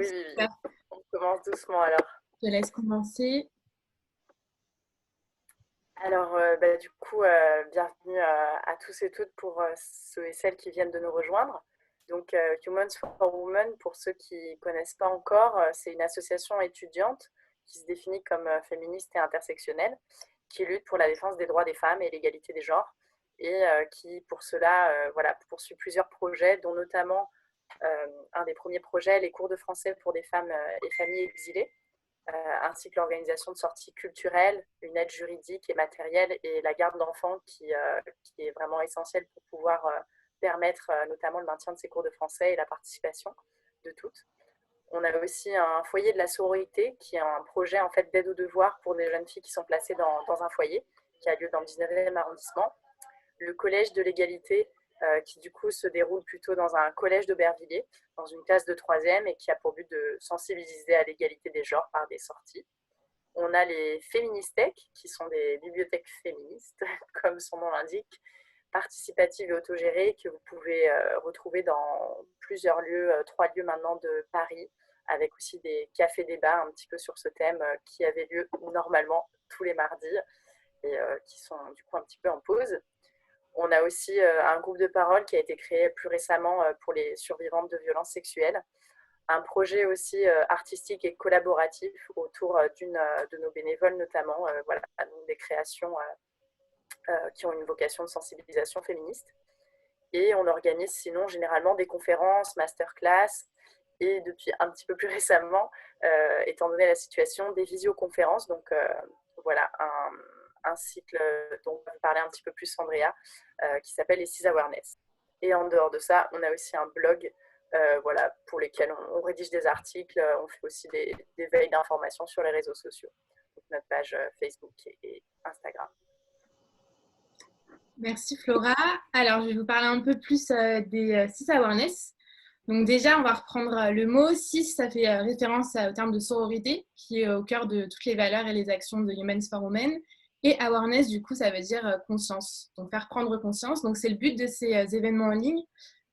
Oui, oui, Super. oui. On commence doucement alors. Je te laisse commencer. Alors, du coup, bienvenue à tous et toutes pour ceux et celles qui viennent de nous rejoindre. Donc, Humans for Women, pour ceux qui ne connaissent pas encore, c'est une association étudiante qui se définit comme féministe et intersectionnelle, qui lutte pour la défense des droits des femmes et l'égalité des genres, et qui, pour cela, voilà, poursuit plusieurs projets, dont notamment un des premiers projets, les cours de français pour des femmes et familles exilées, ainsi que l'organisation de sorties culturelles, une aide juridique et matérielle et la garde d'enfants qui est vraiment essentielle pour pouvoir permettre notamment le maintien de ces cours de français et la participation de toutes. On a aussi un foyer de la sororité qui est un projet en fait d'aide aux devoirs pour des jeunes filles qui sont placées dans un foyer qui a lieu dans le 19e arrondissement. Le collège de l'égalité qui du coup se déroule plutôt dans un collège d'Aubervilliers, dans une classe de troisième et qui a pour but de sensibiliser à l'égalité des genres par des sorties. On a les féministèques, qui sont des bibliothèques féministes, comme son nom l'indique, participatives et autogérées, que vous pouvez retrouver dans plusieurs lieux, 3 lieux maintenant de Paris, avec aussi des cafés-débats un petit peu sur ce thème qui avaient lieu normalement tous les mardis et qui sont du coup un petit peu en pause. On a aussi un groupe de parole qui a été créé plus récemment pour les survivantes de violences sexuelles. Un projet aussi artistique et collaboratif autour d'une de nos bénévoles notamment, voilà, donc des créations qui ont une vocation de sensibilisation féministe. Et on organise sinon généralement des conférences, masterclass et depuis un petit peu plus récemment, étant donné la situation, des visioconférences. Donc voilà, un cycle dont on va parler un petit peu plus Andrea, qui s'appelle les 6 Awareness. Et en dehors de ça, on a aussi un blog voilà, pour lesquels on rédige des articles, on fait aussi des veilles d'informations sur les réseaux sociaux, donc notre page Facebook et Instagram. Merci Flora. Alors, je vais vous parler un peu plus des 6 awareness. Donc déjà, on va reprendre le mot 6, ça fait référence au terme de sororité, qui est au cœur de toutes les valeurs et les actions de Humans for Women. Et awareness, du coup, ça veut dire conscience, donc faire prendre conscience. Donc c'est le but de ces événements en ligne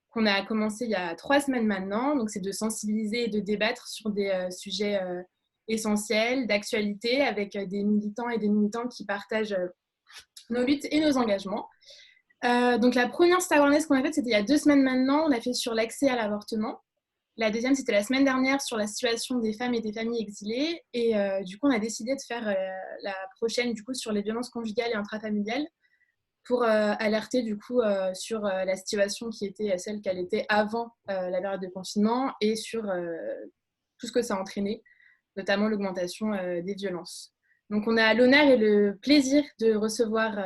qu'on a commencé il y a 3 semaines maintenant. Donc c'est de sensibiliser et de débattre sur des sujets essentiels, d'actualité, avec des militants et des militantes qui partagent nos luttes et nos engagements. Donc la première Star Awareness qu'on a faite, c'était il y a 2 semaines maintenant. On a fait sur l'accès à l'avortement. La deuxième, c'était la semaine dernière sur la situation des femmes et des familles exilées. Et du coup, on a décidé de faire la prochaine du coup, sur les violences conjugales et intrafamiliales pour alerter du coup sur la situation qui était celle qu'elle était avant la période de confinement et sur tout ce que ça a entraîné, notamment l'augmentation des violences. Donc on a l'honneur et le plaisir de recevoir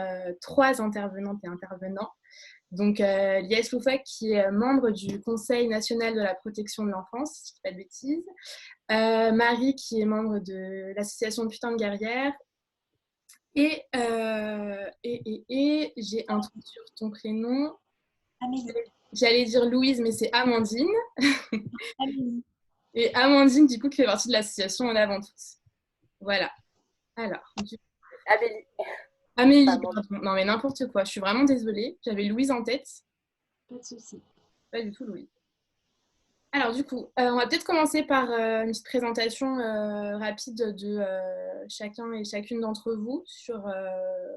3 intervenantes et intervenants. Donc Lies Loufac qui est membre du Conseil national de la protection de l'enfance, si je ne dis pas de bêtises. Marie qui est membre de l'association Putain de guerrière. Et j'ai un truc sur ton prénom. Amélie. J'allais dire Louise, mais c'est Amandine. Amélie. Et Amandine, du coup, qui fait partie de l'association En Avant Tous. Voilà. Alors, Amélie. Amélie, pardon. Non, mais n'importe quoi. Je suis vraiment désolée. J'avais Louise en tête. Pas de souci. Pas du tout Louise. Alors, du coup, on va peut-être commencer par une petite présentation rapide de chacun et chacune d'entre vous sur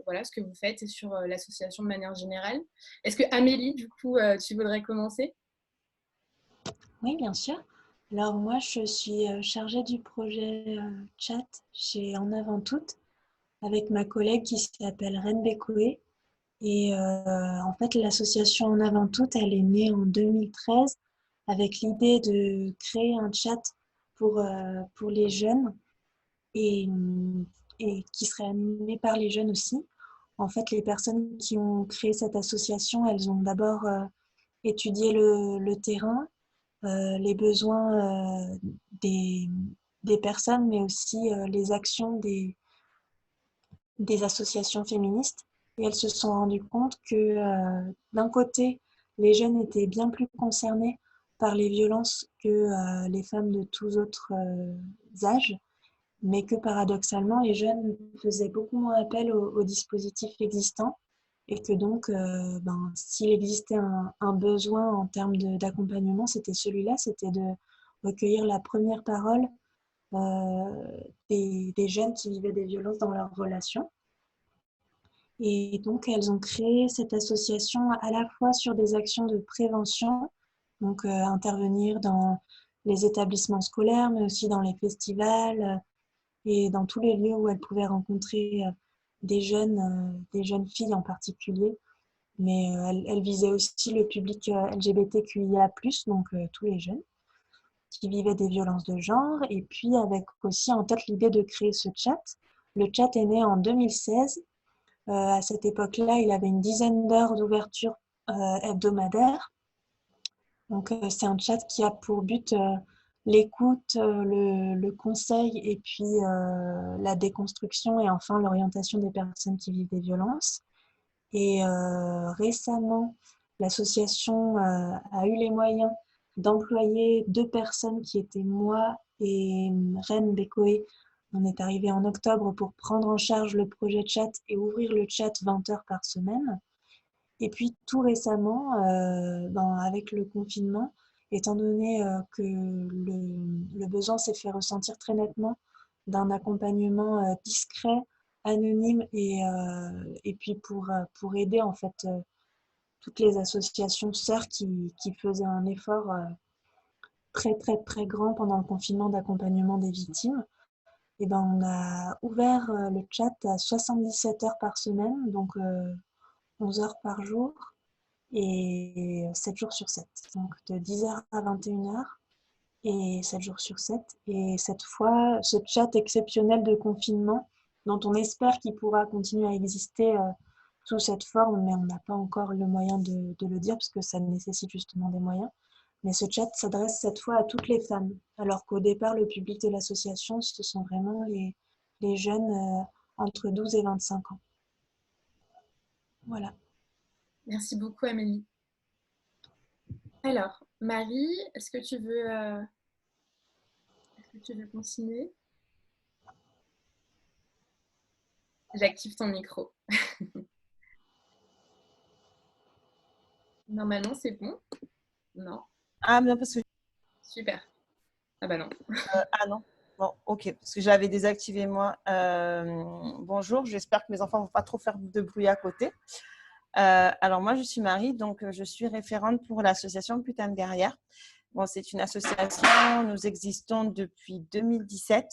voilà, ce que vous faites et sur l'association de manière générale. Est-ce que Amélie, du coup, tu voudrais commencer? Oui, bien sûr. Alors moi, je suis chargée du projet chat chez En Avant Toutes avec ma collègue qui s'appelle Ren Bekoé. Et en fait, l'association En Avant Toutes, elle est née en 2013 avec l'idée de créer un chat pour les jeunes et, et qui serait animé par les jeunes aussi. En fait, les personnes qui ont créé cette association, elles ont d'abord étudié le terrain, les besoins des personnes, mais aussi les actions des associations féministes. Et elles se sont rendues compte que d'un côté, les jeunes étaient bien plus concernés par les violences que les femmes de tous autres âges, mais que paradoxalement, les jeunes faisaient beaucoup moins appel aux dispositifs existants et que donc, s'il existait un besoin en termes d'accompagnement, c'était celui-là, c'était recueillir la première parole des jeunes qui vivaient des violences dans leurs relations. Et donc, elles ont créé cette association à la fois sur des actions de prévention, donc intervenir dans les établissements scolaires, mais aussi dans les festivals et dans tous les lieux où elles pouvaient rencontrer des jeunes filles en particulier. Mais elles visaient aussi le public LGBTQIA+, donc tous les jeunes qui vivaient des violences de genre. Et puis, avec aussi en tête l'idée de créer ce chat. Le chat est né en 2016. À cette époque-là, il avait une dizaine d'heures d'ouverture hebdomadaire. Donc, c'est un chat qui a pour but l'écoute, le conseil et puis la déconstruction et enfin l'orientation des personnes qui vivent des violences. Et récemment, l'association a eu les moyens d'employer 2 personnes qui étaient moi et Reine Bekoé. On est arrivé en octobre pour prendre en charge le projet chat et ouvrir le chat 20 heures par semaine. Et puis tout récemment, avec le confinement, étant donné que le besoin s'est fait ressentir très nettement d'un accompagnement discret, anonyme et puis pour aider en fait toutes les associations sœurs qui faisaient un effort très très très grand pendant le confinement d'accompagnement des victimes. Et ben on a ouvert le chat à 77 heures par semaine, donc 11 heures par jour et 7 jours sur 7. Donc de 10h à 21h et 7 jours sur 7. Et cette fois, ce chat exceptionnel de confinement, dont on espère qu'il pourra continuer à exister sous cette forme, mais on n'a pas encore le moyen de le dire parce que ça nécessite justement des moyens. Mais ce chat s'adresse cette fois à toutes les femmes, alors qu'au départ, le public de l'association, ce sont vraiment les jeunes entre 12 et 25 ans. Voilà. Merci beaucoup, Amélie. Alors, Marie, est-ce que tu veux continuer? J'active ton micro. Normalement, c'est bon? Non? Ah, non, parce que... Super. Ah bah non. ah non. Bon, ok, parce que j'avais désactivé moi. Bonjour, j'espère que mes enfants ne vont pas trop faire de bruit à côté. Alors moi, je suis Marie, donc je suis référente pour l'association Putain de Guerrière. Bon, c'est une association, nous existons depuis 2017.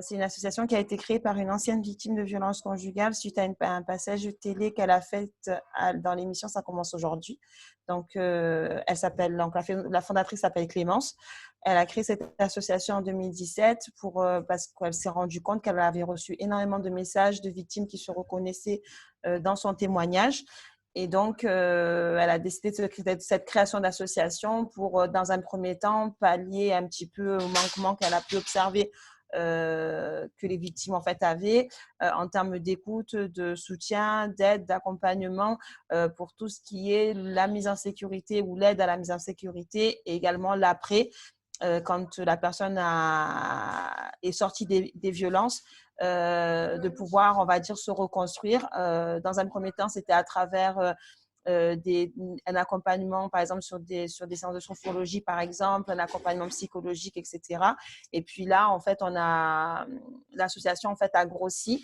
C'est une association qui a été créée par une ancienne victime de violences conjugales suite à un passage télé qu'elle a fait dans l'émission Ça commence aujourd'hui. Donc, elle s'appelle, donc la fondatrice s'appelle Clémence. Elle a créé cette association en 2017 parce qu'elle s'est rendue compte qu'elle avait reçu énormément de messages de victimes qui se reconnaissaient dans son témoignage. Et donc, elle a décidé de cette création d'association pour, dans un premier temps, pallier un petit peu au manquement qu'elle a pu observer que les victimes en fait avaient en termes d'écoute, de soutien, d'aide, d'accompagnement pour tout ce qui est la mise en sécurité ou l'aide à la mise en sécurité et également l'après quand la personne est sortie des violences. De pouvoir, on va dire, se reconstruire. Dans un premier temps, c'était à travers un accompagnement, par exemple, sur des séances de sophrologie, par exemple, un accompagnement psychologique, etc. Et puis là, en fait, l'association en fait, a grossi.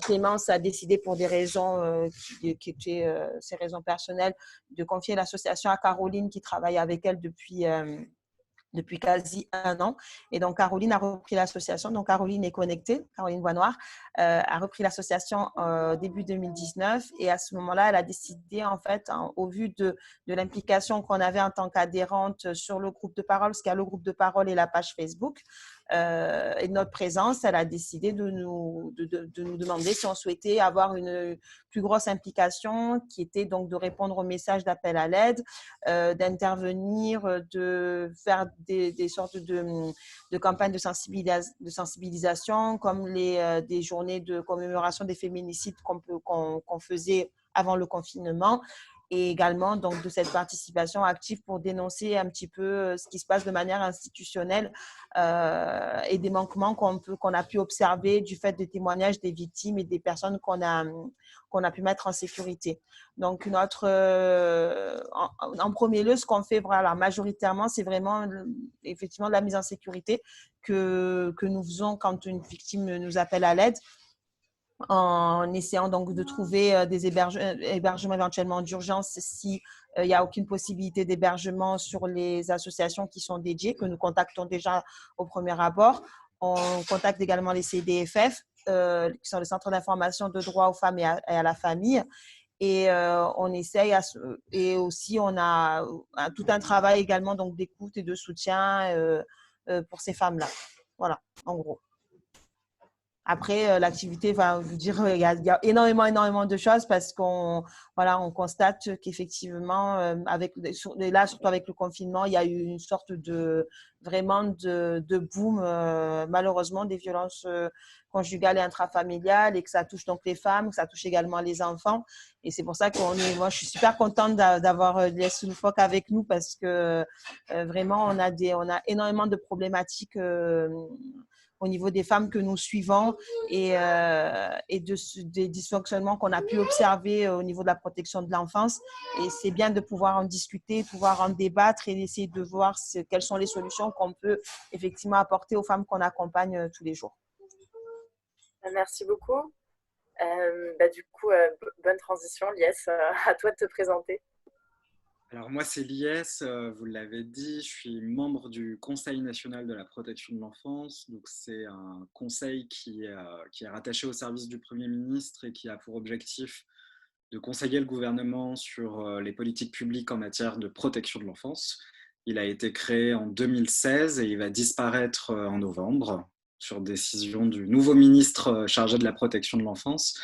Clémence a décidé pour des raisons qui étaient ses raisons personnelles de confier l'association à Caroline qui travaille avec elle depuis quasi 1 an. Et donc, Caroline a repris l'association. Donc, Caroline est connectée, Caroline Boisnoir, a repris l'association début 2019. Et à ce moment-là, elle a décidé, en fait, au vu de l'implication qu'on avait en tant qu'adhérente sur le groupe de parole, parce qu'il y a le groupe de parole et la page Facebook, et de notre présence, elle a décidé de nous demander si on souhaitait avoir une plus grosse implication, qui était donc de répondre aux messages d'appel à l'aide, d'intervenir, de faire des sortes de campagnes de sensibilisation, comme des journées de commémoration des féminicides qu'on faisait avant le confinement. et également donc de cette participation active pour dénoncer un petit peu ce qui se passe de manière institutionnelle et des manquements qu'on a pu observer du fait des témoignages des victimes et des personnes qu'on a pu mettre en sécurité. Donc, en premier lieu, ce qu'on fait voilà, majoritairement, c'est vraiment effectivement de la mise en sécurité que nous faisons quand une victime nous appelle à l'aide, en essayant donc de trouver des hébergements éventuellement d'urgence si il n'y a aucune possibilité d'hébergement sur les associations qui sont dédiées, que nous contactons déjà au premier abord. On contacte également les CDFF, qui sont les centres d'information de droit aux femmes et à la famille. Et on essaye, et aussi on a tout un travail également donc d'écoute et de soutien pour ces femmes-là. Voilà, en gros. Après, l'activité, enfin, je veux dire, il y a énormément de choses parce qu'on constate qu'effectivement, surtout avec le confinement, il y a eu une sorte de boom, malheureusement, des violences conjugales et intrafamiliales, et que ça touche donc les femmes, que ça touche également les enfants. Et c'est pour ça moi, je suis super contente d'avoir Lies Sulfoc avec nous parce que vraiment, on a énormément de problématiques au niveau des femmes que nous suivons et des dysfonctionnements qu'on a pu observer au niveau de la protection de l'enfance. Et c'est bien de pouvoir en discuter, pouvoir en débattre et essayer de voir quelles sont les solutions qu'on peut effectivement apporter aux femmes qu'on accompagne tous les jours. Merci beaucoup. Du coup, bonne transition, Lies. À toi de te présenter. Alors moi, c'est Lies, vous l'avez dit, je suis membre du Conseil national de la protection de l'enfance. Donc c'est un conseil qui est rattaché au service du Premier ministre et qui a pour objectif de conseiller le gouvernement sur les politiques publiques en matière de protection de l'enfance. Il a été créé en 2016 et il va disparaître en novembre sur décision du nouveau ministre chargé de la protection de l'enfance.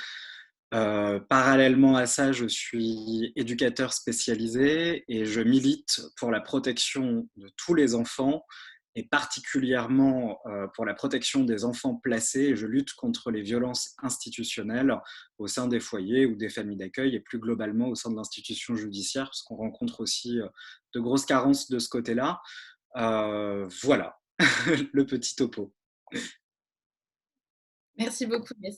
Parallèlement à ça, je suis éducateur spécialisé et je milite pour la protection de tous les enfants et particulièrement pour la protection des enfants placés. Et je lutte contre les violences institutionnelles au sein des foyers ou des familles d'accueil et plus globalement au sein de l'institution judiciaire parce qu'on rencontre aussi de grosses carences de ce côté-là. Voilà le petit topo. Merci beaucoup, Lies.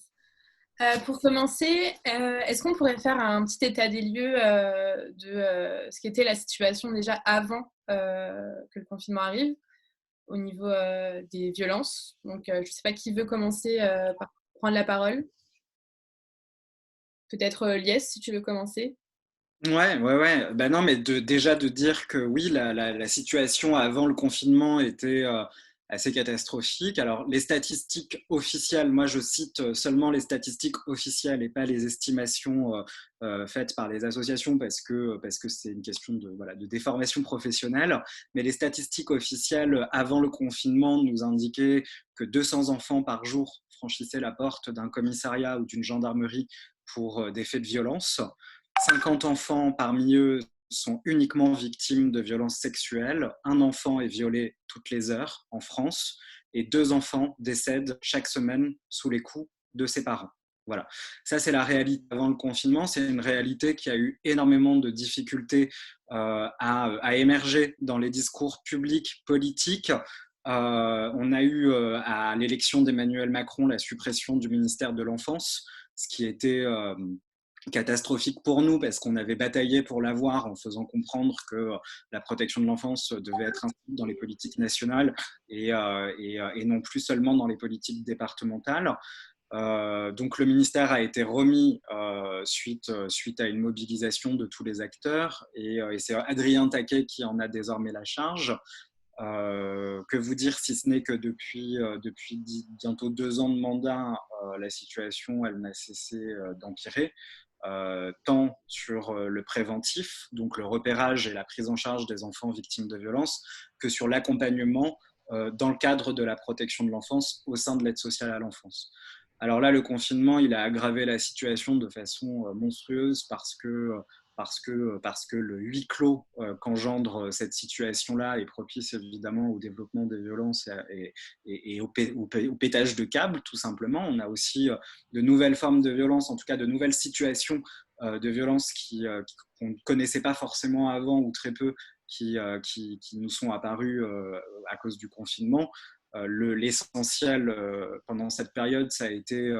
Pour commencer, est-ce qu'on pourrait faire un petit état des lieux de ce qu'était la situation déjà avant que le confinement arrive au niveau des violences? Donc, je ne sais pas qui veut commencer par prendre la parole. Peut-être Lies, si tu veux commencer. Ouais. Ben non, mais déjà de dire que oui, la situation avant le confinement était assez catastrophique. Alors, les statistiques officielles, moi je cite seulement les statistiques officielles et pas les estimations faites par les associations parce que c'est une question de déformation professionnelle. Mais les statistiques officielles avant le confinement nous indiquaient que 200 enfants par jour franchissaient la porte d'un commissariat ou d'une gendarmerie pour des faits de violence. 50 enfants parmi eux sont uniquement victimes de violences sexuelles. Un enfant est violé toutes les heures en France et 2 enfants décèdent chaque semaine sous les coups de ses parents. Voilà, ça c'est la réalité avant le confinement. C'est une réalité qui a eu énormément de difficultés à émerger dans les discours publics, politiques. On a eu à l'élection d'Emmanuel Macron la suppression du ministère de l'Enfance, ce qui était catastrophique pour nous parce qu'on avait bataillé pour l'avoir en faisant comprendre que la protection de l'enfance devait être inscrite dans les politiques nationales et non plus seulement dans les politiques départementales. Donc le ministère a été remis suite à une mobilisation de tous les acteurs et c'est Adrien Taquet qui en a désormais la charge. Que vous dire si ce n'est que depuis bientôt 2 ans de mandat, la situation elle n'a cessé d'empirer. Tant sur le préventif, donc le repérage et la prise en charge des enfants victimes de violences, que sur l'accompagnement dans le cadre de la protection de l'enfance au sein de l'aide sociale à l'enfance. Alors là, le confinement, il a aggravé la situation de façon monstrueuse parce que le huis clos qu'engendre cette situation-là est propice évidemment au développement des violences et au pétage de câbles, tout simplement. On a aussi de nouvelles formes de violence, en tout cas de nouvelles situations de violences qu'on ne connaissait pas forcément avant ou très peu, qui nous sont apparus à cause du confinement. L'essentiel pendant cette période, ça a été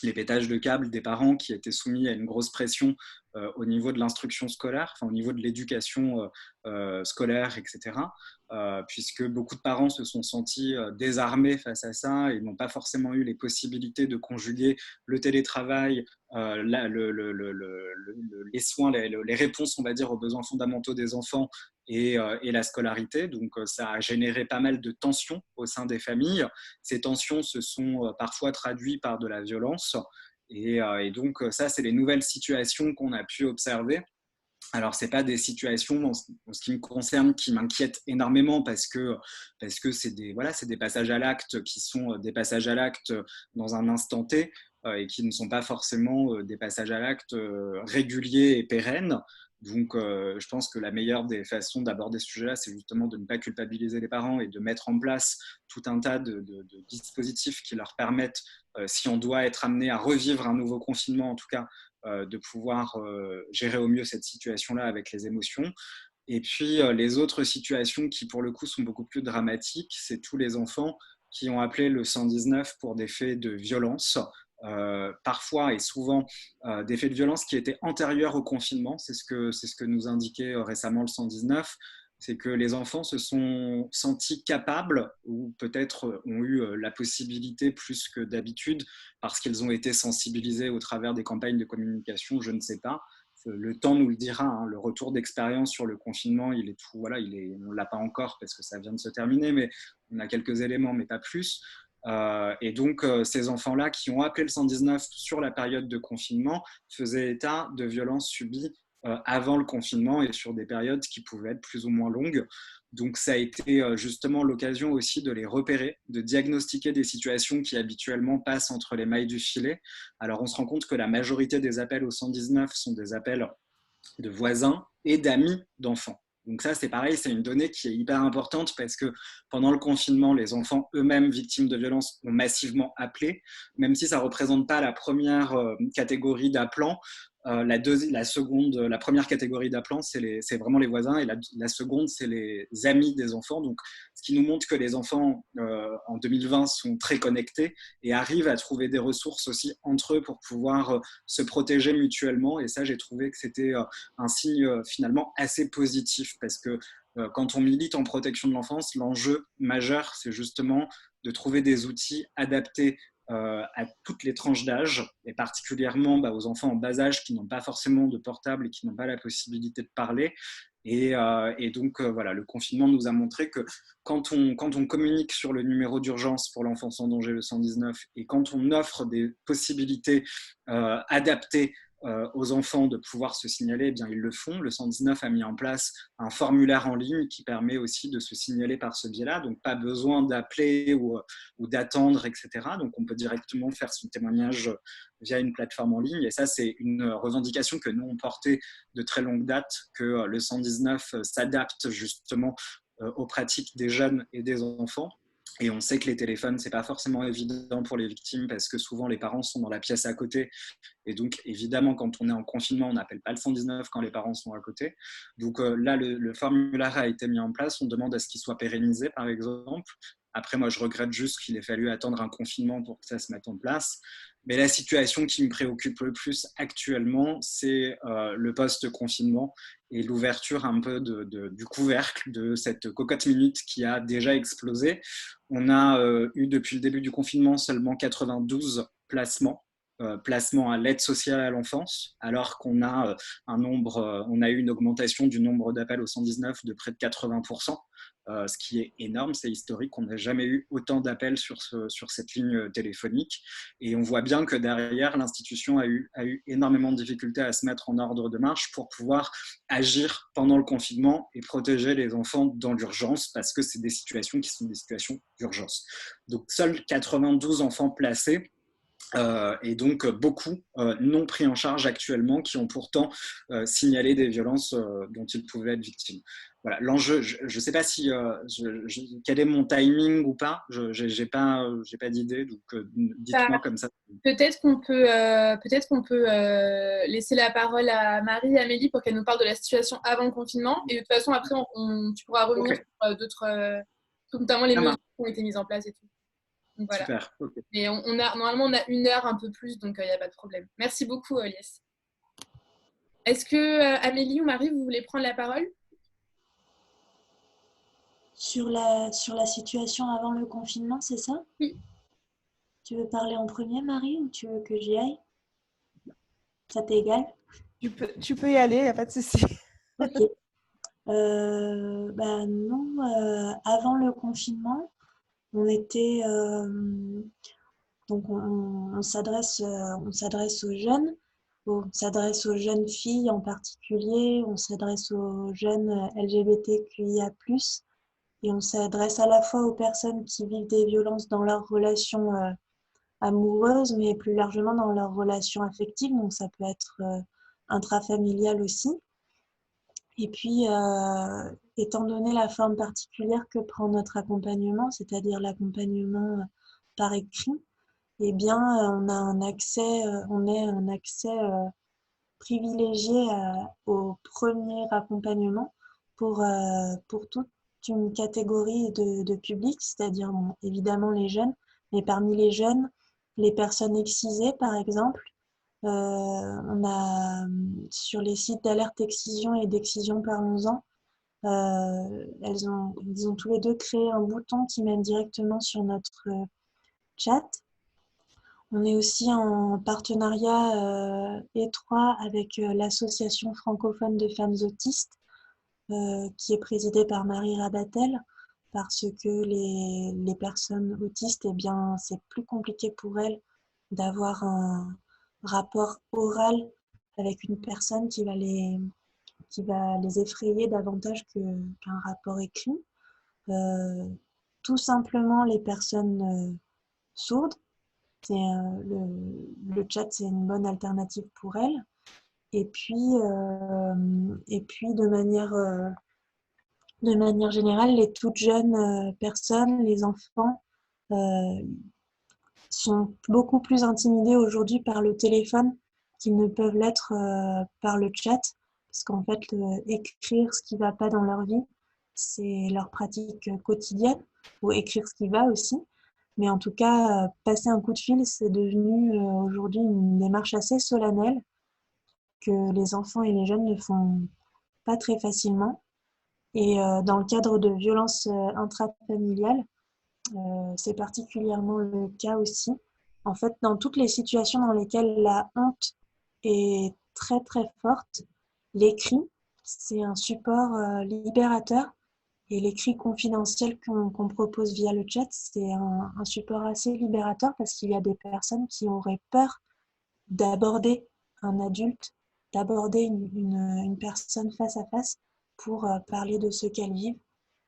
les pétages de câbles des parents qui étaient soumis à une grosse pression au niveau de l'instruction scolaire, enfin, au niveau de l'éducation scolaire, etc. Puisque beaucoup de parents se sont sentis désarmés face à ça et n'ont pas forcément eu les possibilités de conjuguer le télétravail, les soins, les réponses, on va dire, aux besoins fondamentaux des enfants et la scolarité. Donc, ça a généré pas mal de tensions au sein des familles. Ces tensions se sont parfois traduites par de la violence. Et donc, ça, c'est les nouvelles situations qu'on a pu observer. Alors, ce n'est pas des situations, en ce qui me concerne, qui m'inquiètent énormément parce que c'est des passages à l'acte qui sont des passages à l'acte dans un instant T et qui ne sont pas forcément des passages à l'acte réguliers et pérennes. Donc, je pense que la meilleure des façons d'aborder ce sujet-là, c'est justement de ne pas culpabiliser les parents et de mettre en place tout un tas de dispositifs qui leur permettent, si on doit être amené à revivre un nouveau confinement, en tout cas, de pouvoir gérer au mieux cette situation-là avec les émotions. Et puis, les autres situations qui, pour le coup, sont beaucoup plus dramatiques, c'est tous les enfants qui ont appelé le 119 pour des faits de violence, parfois et souvent des faits de violence qui étaient antérieurs au confinement. C'est ce que nous indiquait récemment le 119. C'est que les enfants se sont sentis capables ou peut-être ont eu la possibilité plus que d'habitude parce qu'ils ont été sensibilisés au travers des campagnes de communication, je ne sais pas. Le temps nous le dira, hein, le retour d'expérience sur le confinement, il est tout, voilà, on ne l'a pas encore parce que ça vient de se terminer, mais on a quelques éléments, mais pas plus. Et donc, ces enfants-là qui ont appelé le 119 sur la période de confinement faisaient état de violences subies avant le confinement et sur des périodes qui pouvaient être plus ou moins longues. Donc, ça a été justement l'occasion aussi de les repérer, de diagnostiquer des situations qui habituellement passent entre les mailles du filet. Alors, on se rend compte que la majorité des appels au 119 sont des appels de voisins et d'amis d'enfants. Donc ça, c'est pareil, c'est une donnée qui est hyper importante parce que pendant le confinement, les enfants eux-mêmes victimes de violences ont massivement appelé, même si ça ne représente pas la première catégorie d'appelants. La première catégorie d'appelants, c'est vraiment les voisins, et la seconde, c'est les amis des enfants. Donc, ce qui nous montre que les enfants en 2020 sont très connectés et arrivent à trouver des ressources aussi entre eux pour pouvoir se protéger mutuellement. Et ça, j'ai trouvé que c'était un signe finalement assez positif parce que quand on milite en protection de l'enfance, l'enjeu majeur, c'est justement de trouver des outils adaptés à toutes les tranches d'âge, et particulièrement aux enfants en bas âge qui n'ont pas forcément de portable et qui n'ont pas la possibilité de parler. Et donc, voilà, le confinement nous a montré que quand on communique sur le numéro d'urgence pour l'enfance en danger, le 119, et quand on offre des possibilités adaptées aux enfants de pouvoir se signaler, eh bien, ils le font. Le 119 a mis en place un formulaire en ligne qui permet aussi de se signaler par ce biais-là. Donc, pas besoin d'appeler ou d'attendre, etc. Donc, on peut directement faire son témoignage via une plateforme en ligne. Et ça, c'est une revendication que nous, on portait de très longue date, que le 119 s'adapte justement aux pratiques des jeunes et des enfants. Et on sait que les téléphones, ce n'est pas forcément évident pour les victimes parce que souvent les parents sont dans la pièce à côté. Et donc, évidemment, quand on est en confinement, on n'appelle pas le 119 quand les parents sont à côté. Donc là, le formulaire a été mis en place. On demande à ce qu'il soit pérennisé, par exemple. Après, moi, je regrette juste qu'il ait fallu attendre un confinement pour que ça se mette en place. Mais la situation qui me préoccupe le plus actuellement, c'est le post-confinement et l'ouverture un peu du couvercle de cette cocotte minute qui a déjà explosé. On a eu depuis le début du confinement seulement 92 placements à l'aide sociale à l'enfance, alors qu'on a on a eu une augmentation du nombre d'appels au 119 de près de 80%, ce qui est énorme, c'est historique. On n'a jamais eu autant d'appels sur cette ligne téléphonique, et on voit bien que derrière, l'institution a eu énormément de difficultés à se mettre en ordre de marche pour pouvoir agir pendant le confinement et protéger les enfants dans l'urgence, parce que c'est des situations qui sont des situations d'urgence. Donc, seuls 92 enfants placés, et donc beaucoup non pris en charge actuellement, qui ont pourtant signalé des violences dont ils pouvaient être victimes. voilà, l'enjeu, je ne sais pas si quel est mon timing ou pas. Je n'ai pas d'idée, donc dites-moi comme ça. Peut-être qu'on peut laisser la parole à Marie et Amélie pour qu'elles nous parlent de la situation avant le confinement. Et de toute façon, après, tu pourras revenir Ok, sur d'autres, notamment les ça mesures marche. qui ont été mises en place et tout. Donc voilà. Super. Ok. Et normalement, on a 1 heure, un peu plus, donc il n'y a pas de problème. Merci beaucoup, Lies. Est-ce que Amélie ou Marie, vous voulez prendre la parole? Sur la situation avant le confinement, c'est ça? Oui. Tu veux parler en premier, Marie, ou tu veux que j'y aille? Ça t'est égal? Tu peux y aller, il n'y a pas de souci. Ok. Nous, avant le confinement, on était donc on s'adresse on s'adresse aux jeunes filles en particulier, on s'adresse aux jeunes LGBTQIA+, et on s'adresse à la fois aux personnes qui vivent des violences dans leurs relations amoureuses, mais plus largement dans leurs relations affectives, donc ça peut être intrafamilial aussi. Et puis, étant donné la forme particulière que prend notre accompagnement, c'est-à-dire l'accompagnement par écrit, eh bien, on est un accès privilégié au premier accompagnement pour toute une catégorie de public, c'est-à-dire bon, évidemment les jeunes, mais parmi les jeunes, les personnes excisées, par exemple. On a sur les sites d'alerte excision et d'excision parlons-en, ils ont tous les deux créé un bouton qui mène directement sur notre chat. On est aussi en partenariat étroit avec l'association francophone de femmes autistes, qui est présidée par Marie Rabatel, parce que les personnes autistes, eh bien, c'est plus compliqué pour elles d'avoir un rapport oral avec une personne qui va les effrayer davantage qu'un rapport écrit. Tout simplement, les personnes sourdes, le chat, c'est une bonne alternative pour elles. Et puis de manière générale, les toutes jeunes personnes, les enfants, sont beaucoup plus intimidés aujourd'hui par le téléphone qu'ils ne peuvent l'être par le chat. Parce qu'en fait, écrire ce qui ne va pas dans leur vie, c'est leur pratique quotidienne, ou écrire ce qui va aussi. Mais en tout cas, passer un coup de fil, c'est devenu aujourd'hui une démarche assez solennelle que les enfants et les jeunes ne font pas très facilement. Et dans le cadre de violences intrafamiliales, c'est particulièrement le cas aussi. En fait, dans toutes les situations dans lesquelles la honte est très très forte, l'écrit, c'est un support libérateur. Et l'écrit confidentiel qu'on propose via le chat, c'est un support assez libérateur parce qu'il y a des personnes qui auraient peur d'aborder un adulte, d'aborder une personne face à face pour parler de ce qu'elles vivent,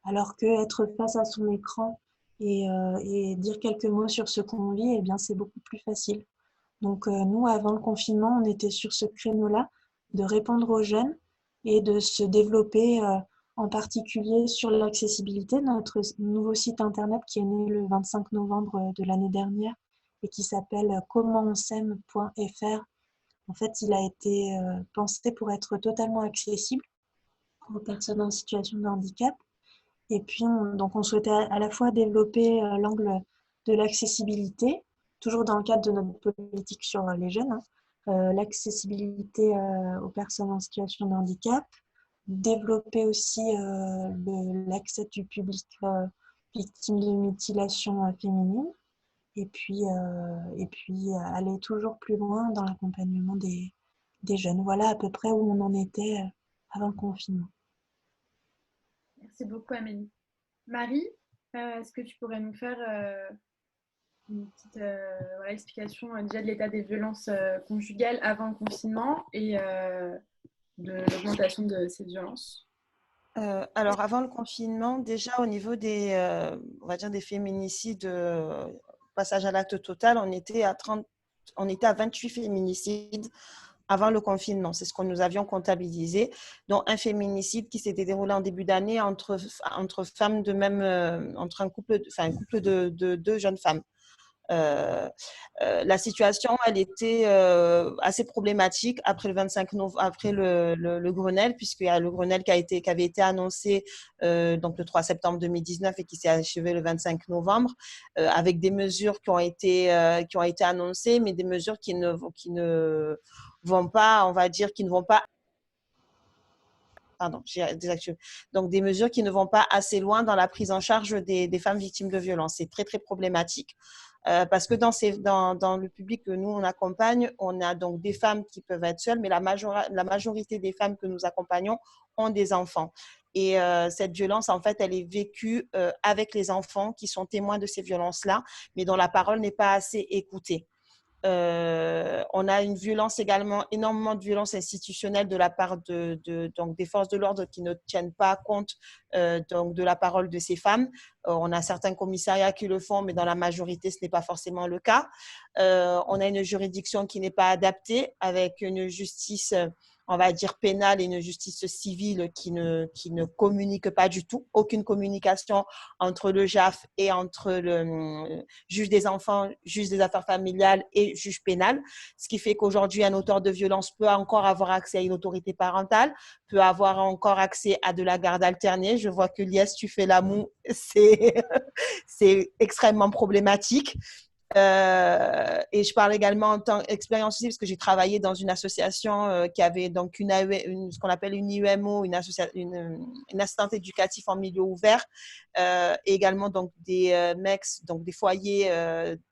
alors qu'être face à son écran et dire quelques mots sur ce qu'on vit, eh bien, c'est beaucoup plus facile. Donc nous, avant le confinement, on était sur ce créneau-là, de répondre aux jeunes et de se développer en particulier sur l'accessibilité. Notre nouveau site internet qui est né le 25 novembre de l'année dernière et qui s'appelle commentonseme.fr. En fait, il a été pensé pour être totalement accessible aux personnes en situation de handicap. Et puis, on souhaitait à la fois développer l'angle de l'accessibilité, toujours dans le cadre de notre politique sur les jeunes, l'accessibilité aux personnes en situation de handicap, développer aussi l'accès du public victime de mutilation féminine, et puis aller toujours plus loin dans l'accompagnement des jeunes. Voilà à peu près où on en était avant le confinement. Merci beaucoup, Amélie. Marie, est-ce que tu pourrais nous faire une petite explication déjà de l'état des violences conjugales avant le confinement et de l'augmentation de ces violences? Alors, avant le confinement, déjà au niveau on va dire des féminicides, passage à l'acte total, on était à 28 féminicides avant le confinement. C'est ce que nous avions comptabilisé, dont un féminicide qui s'était déroulé en début d'année entre femmes de même, entre un couple de deux jeunes femmes. La situation, elle était assez problématique après le 25 novembre, après le Grenelle, puisqu'il y a le Grenelle qui avait été annoncé donc le 3 septembre 2019 et qui s'est achevé le 25 novembre, avec des mesures qui ont été annoncées, mais des mesures qui ne vont pas, on va dire, qui ne vont pas pardon, j'ai désactivé. Donc, des mesures qui ne vont pas assez loin dans la prise en charge des femmes victimes de violences. C'est très, très problématique. Parce que dans le public que nous, on accompagne, on a donc des femmes qui peuvent être seules, mais la majorité des femmes que nous accompagnons ont des enfants. Et cette violence, en fait, elle est vécue avec les enfants qui sont témoins de ces violences-là, mais dont la parole n'est pas assez écoutée. On a une violence également, énormément de violence institutionnelle de la part donc des forces de l'ordre qui ne tiennent pas compte donc de la parole de ces femmes. On a certains commissariats qui le font, mais dans la majorité, ce n'est pas forcément le cas. On a une juridiction qui n'est pas adaptée, avec une justice, on va dire, pénale et une justice civile qui ne communique pas du tout. Aucune communication entre le JAF et entre le juge des enfants, juge des affaires familiales et juge pénal. Ce qui fait qu'aujourd'hui, un auteur de violence peut encore avoir accès à une autorité parentale, peut avoir encore accès à de la garde alternée. Je vois que Lies, tu fais la moue, c'est extrêmement problématique. Et je parle également en tant qu'expérience aussi parce que j'ai travaillé dans une association qui avait donc ce qu'on appelle une IUMO, une assistante éducative en milieu ouvert, et également donc des MEX, donc des foyers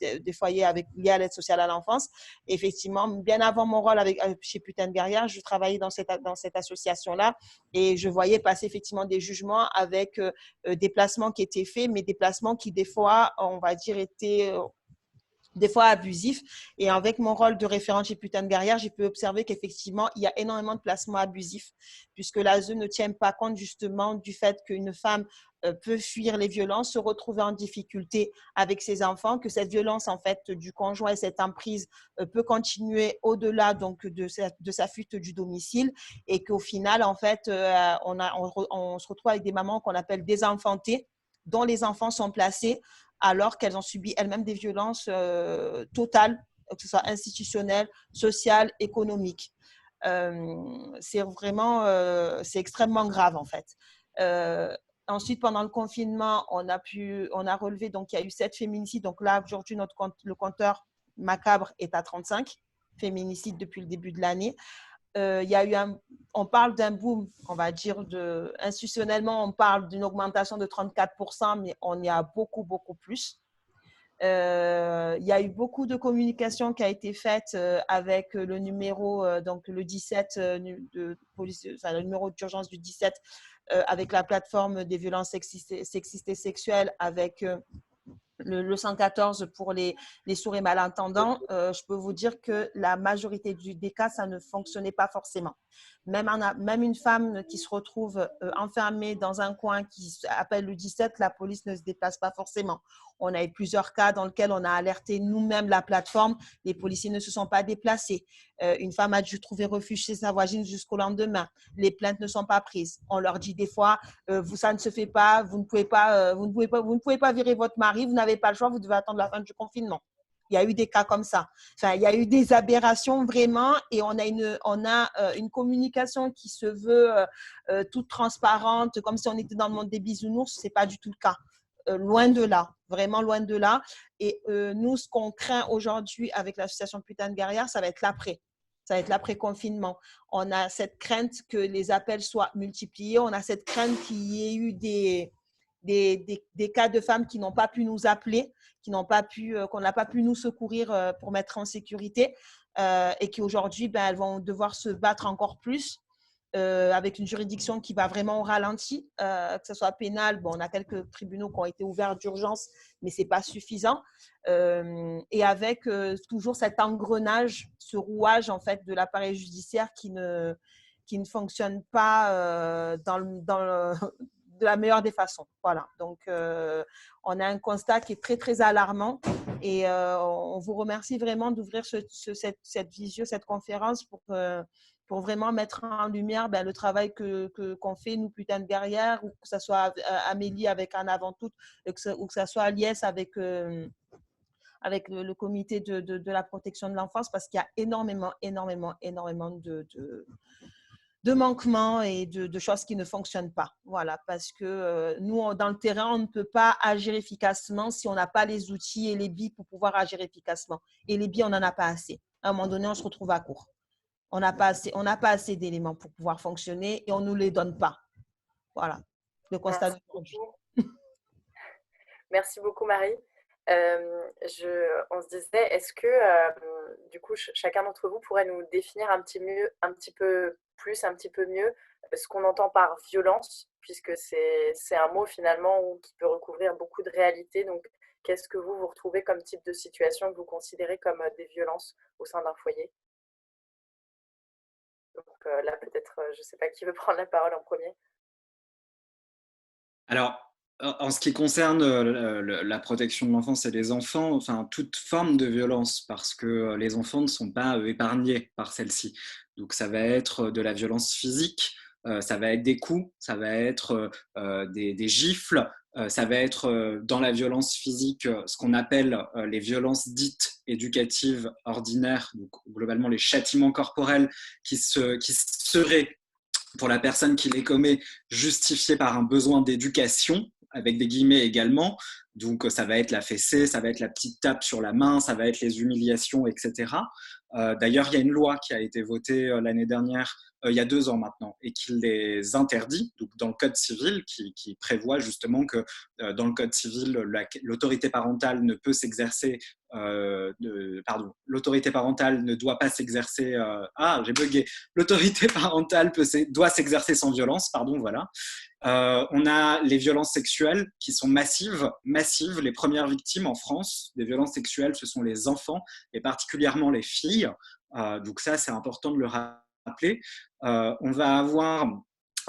liés à l'aide sociale à l'enfance. Et effectivement, bien avant mon rôle chez Putain de Guerrière, je travaillais dans cette association-là et je voyais passer effectivement des jugements avec des placements qui étaient faits, mais des placements qui des fois, on va dire, étaient des fois abusifs. Et avec mon rôle de référente chez Putain de Guerrière, j'ai pu observer qu'effectivement, il y a énormément de placements abusifs, puisque l'ASE ne tient pas compte justement du fait qu'une femme peut fuir les violences, se retrouver en difficulté avec ses enfants, que cette violence en fait du conjoint et cette emprise peut continuer au-delà donc de sa fuite du domicile, et qu'au final en fait on se retrouve avec des mamans qu'on appelle désenfantées, dont les enfants sont placés alors qu'elles ont subi elles-mêmes des violences totales, que ce soit institutionnelles, sociales, économiques. C'est extrêmement grave en fait. Ensuite, pendant le confinement, on a relevé, donc il y a eu 7 féminicides. Donc là, aujourd'hui, le compteur macabre est à 35 féminicides depuis le début de l'année. On parle d'un boom, on va dire, institutionnellement, on parle d'une augmentation de 34%, mais on est à beaucoup, beaucoup plus. Il y a eu beaucoup de communication qui a été faite avec le numéro, donc le 17 de police, enfin, le numéro d'urgence du 17, avec la plateforme des violences sexistes et sexuelles, avec le 114 pour les sourds et malentendants. Je peux vous dire que la majorité des cas, ça ne fonctionnait pas forcément. Même une femme qui se retrouve enfermée dans un coin qui appelle le 17, la police ne se déplace pas forcément. On a eu plusieurs cas dans lesquels on a alerté nous-mêmes la plateforme. Les policiers ne se sont pas déplacés. Une femme a dû trouver refuge chez sa voisine jusqu'au lendemain. Les plaintes ne sont pas prises. On leur dit des fois, ça ne se fait pas, vous ne pouvez pas virer votre mari, vous n'avez pas le choix, vous devez attendre la fin du confinement. Il y a eu des cas comme ça. Enfin, il y a eu des aberrations vraiment, et on a une communication qui se veut toute transparente, comme si on était dans le monde des bisounours. C'est pas du tout le cas. Loin de là, vraiment loin de là. Et nous, ce qu'on craint aujourd'hui avec l'association Putain de Guerrière, ça va être l'après. Ça va être l'après-confinement. On a cette crainte que les appels soient multipliés. On a cette crainte qu'il y ait eu des cas de femmes qui n'ont pas pu nous appeler, qu'on n'a pas pu nous secourir pour mettre en sécurité, et qui aujourd'hui, elles vont devoir se battre encore plus avec une juridiction qui va vraiment au ralenti, que ce soit pénal. Bon, on a quelques tribunaux qui ont été ouverts d'urgence, mais ce n'est pas suffisant. Et avec toujours cet engrenage, ce rouage en fait, de l'appareil judiciaire qui ne fonctionne pas de la meilleure des façons. Voilà. Donc, on a un constat qui est très, très alarmant et on vous remercie vraiment d'ouvrir cette visio, cette conférence pour vraiment mettre en lumière le travail qu'on fait, nous, Putain de guerrières, ou que ce soit Amélie avec En Avant Toutes, ou que ce soit Aliès avec le comité de la protection de l'enfance, parce qu'il y a énormément de manquements et de choses qui ne fonctionnent pas. Voilà, parce que nous, dans le terrain, on ne peut pas agir efficacement si on n'a pas les outils et les billes pour pouvoir agir efficacement. Et les billes, on n'en a pas assez. À un moment donné, on se retrouve à court. On n'a pas assez d'éléments pour pouvoir fonctionner et on ne nous les donne pas. Voilà, le constat d'aujourd'hui. Merci beaucoup, Marie. On se disait, est-ce que du coup, chacun d'entre vous pourrait nous définir un petit peu mieux ce qu'on entend par violence, puisque c'est un mot finalement qui peut recouvrir beaucoup de réalités. Donc, qu'est-ce que vous retrouvez comme type de situation que vous considérez comme des violences au sein d'un foyer? Donc là, peut-être, je ne sais pas qui veut prendre la parole en premier. Alors, en ce qui concerne la protection de l'enfance et des enfants, enfin, toute forme de violence, parce que les enfants ne sont pas épargnés par celle-ci. Donc, ça va être de la violence physique, ça va être des coups, ça va être des gifles, ça va être dans la violence physique ce qu'on appelle les violences dites éducatives ordinaires, donc globalement les châtiments corporels qui seraient, pour la personne qui les commet, justifiés par un besoin d'éducation, avec des guillemets également. Donc, ça va être la fessée, ça va être la petite tape sur la main, ça va être les humiliations, etc. D'ailleurs, il y a une loi qui a été votée l'année dernière, il y a 2 ans maintenant, et qui les interdit, donc dans le Code civil, qui prévoit justement que dans le Code civil, l'autorité parentale ne peut s'exercer, l'autorité parentale ne doit pas s'exercer, j'ai bugué, l'autorité parentale doit s'exercer sans violence, voilà. On a les violences sexuelles qui sont massives. Les premières victimes en France des violences sexuelles, ce sont les enfants et particulièrement les filles. Donc ça, c'est important de le rappeler. On va avoir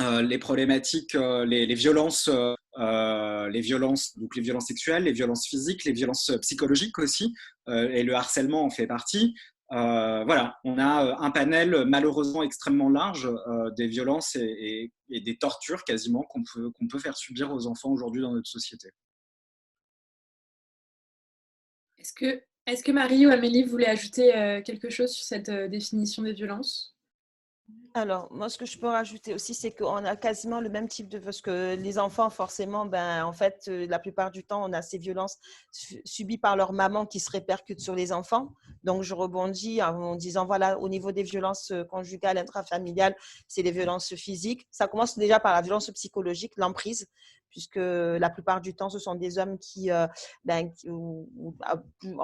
les problématiques, les violences, donc les violences sexuelles, les violences physiques, les violences psychologiques aussi, et le harcèlement en fait partie. Voilà, on a un panel malheureusement extrêmement large des violences et des tortures quasiment qu'on peut faire subir aux enfants aujourd'hui dans notre société. Est-ce que Marie ou Amélie voulaient ajouter quelque chose sur cette définition des violences? Alors, moi, ce que je peux rajouter aussi, c'est qu'on a quasiment le même type de... Parce que les enfants, forcément, en fait, la plupart du temps, on a ces violences subies par leur maman qui se répercutent sur les enfants. Donc, je rebondis en disant, voilà, au niveau des violences conjugales, intrafamiliales, c'est les violences physiques. Ça commence déjà par la violence psychologique, l'emprise, puisque la plupart du temps, ce sont des hommes qui on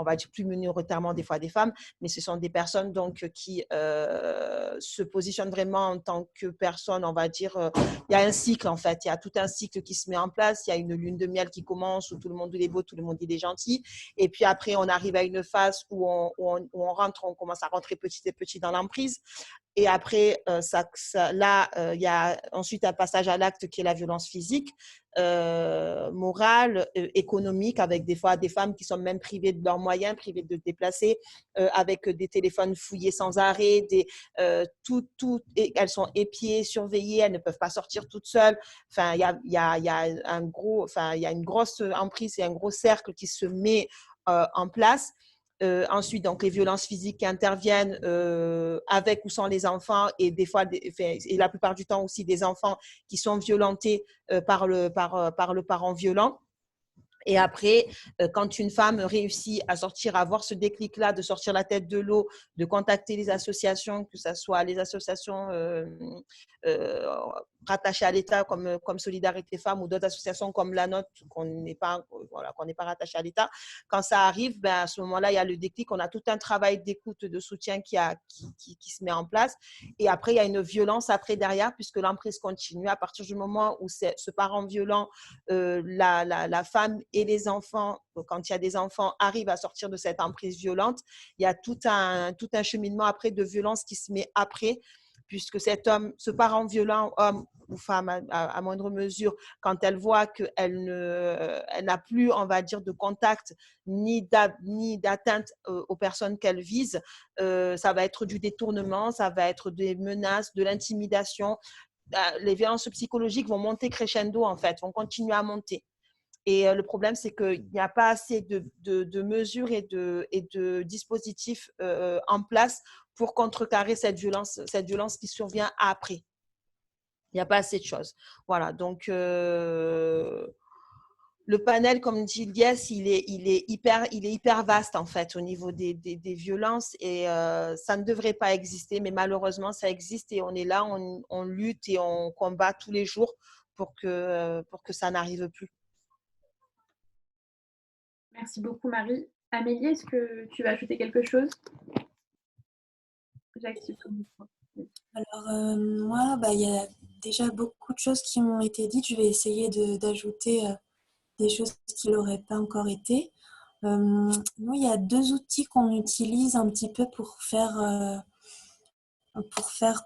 va dire plus minoritairement des fois des femmes, mais ce sont des personnes donc qui se positionnent vraiment en tant que personne, on va dire, il y a un cycle en fait, il y a tout un cycle qui se met en place, il y a une lune de miel qui commence où tout le monde il est beau, tout le monde il est gentil, et puis après on arrive à une phase où on commence à rentrer petit à petit dans l'emprise. Et après, il y a ensuite un passage à l'acte qui est la violence physique, morale, économique, avec des fois des femmes qui sont même privées de leurs moyens, privées de se déplacer, avec des téléphones fouillés sans arrêt, elles sont épiées, surveillées, elles ne peuvent pas sortir toutes seules. Enfin, il y a une grosse emprise et un gros cercle qui se met en place. Ensuite, donc, les violences physiques qui interviennent avec ou sans les enfants et des fois, et la plupart du temps aussi des enfants qui sont violentés par le parent violent. Et après, quand une femme réussit à sortir, à avoir ce déclic-là, de sortir la tête de l'eau, de contacter les associations, que ce soit les associations rattachées à l'État comme Solidarité Femmes ou d'autres associations comme la nôtre, qu'on n'est pas rattaché à l'État, quand ça arrive, à ce moment-là, il y a le déclic, on a tout un travail d'écoute, de soutien qui se met en place. Et après, il y a une violence après derrière, puisque l'emprise continue. À partir du moment où ce parent violent, la femme et les enfants, quand il y a des enfants, arrivent à sortir de cette emprise violente, il y a tout un cheminement après de violence qui se met après, puisque cet homme, ce parent violent, homme ou femme à moindre mesure, quand elle voit qu'elle n'a plus, on va dire, de contact ni d'atteinte aux personnes qu'elle vise, ça va être du détournement, ça va être des menaces, de l'intimidation. Les violences psychologiques vont monter crescendo, en fait, vont continuer à monter. Et le problème, c'est qu'il n'y a pas assez de mesures et de dispositifs en place pour contrecarrer cette violence qui survient après. Il n'y a pas assez de choses. Voilà, donc le panel, comme dit Lies, il est hyper vaste en fait au niveau des violences et ça ne devrait pas exister, mais malheureusement ça existe et on est là, on lutte et on combat tous les jours pour que ça n'arrive plus. Merci beaucoup Marie. Amélie, est-ce que tu vas ajouter quelque chose? J'active ton micro. Alors moi, il y a déjà beaucoup de choses qui m'ont été dites. Je vais essayer d'ajouter des choses qui n'auraient pas encore été. Nous, il y a 2 outils qu'on utilise un petit peu pour faire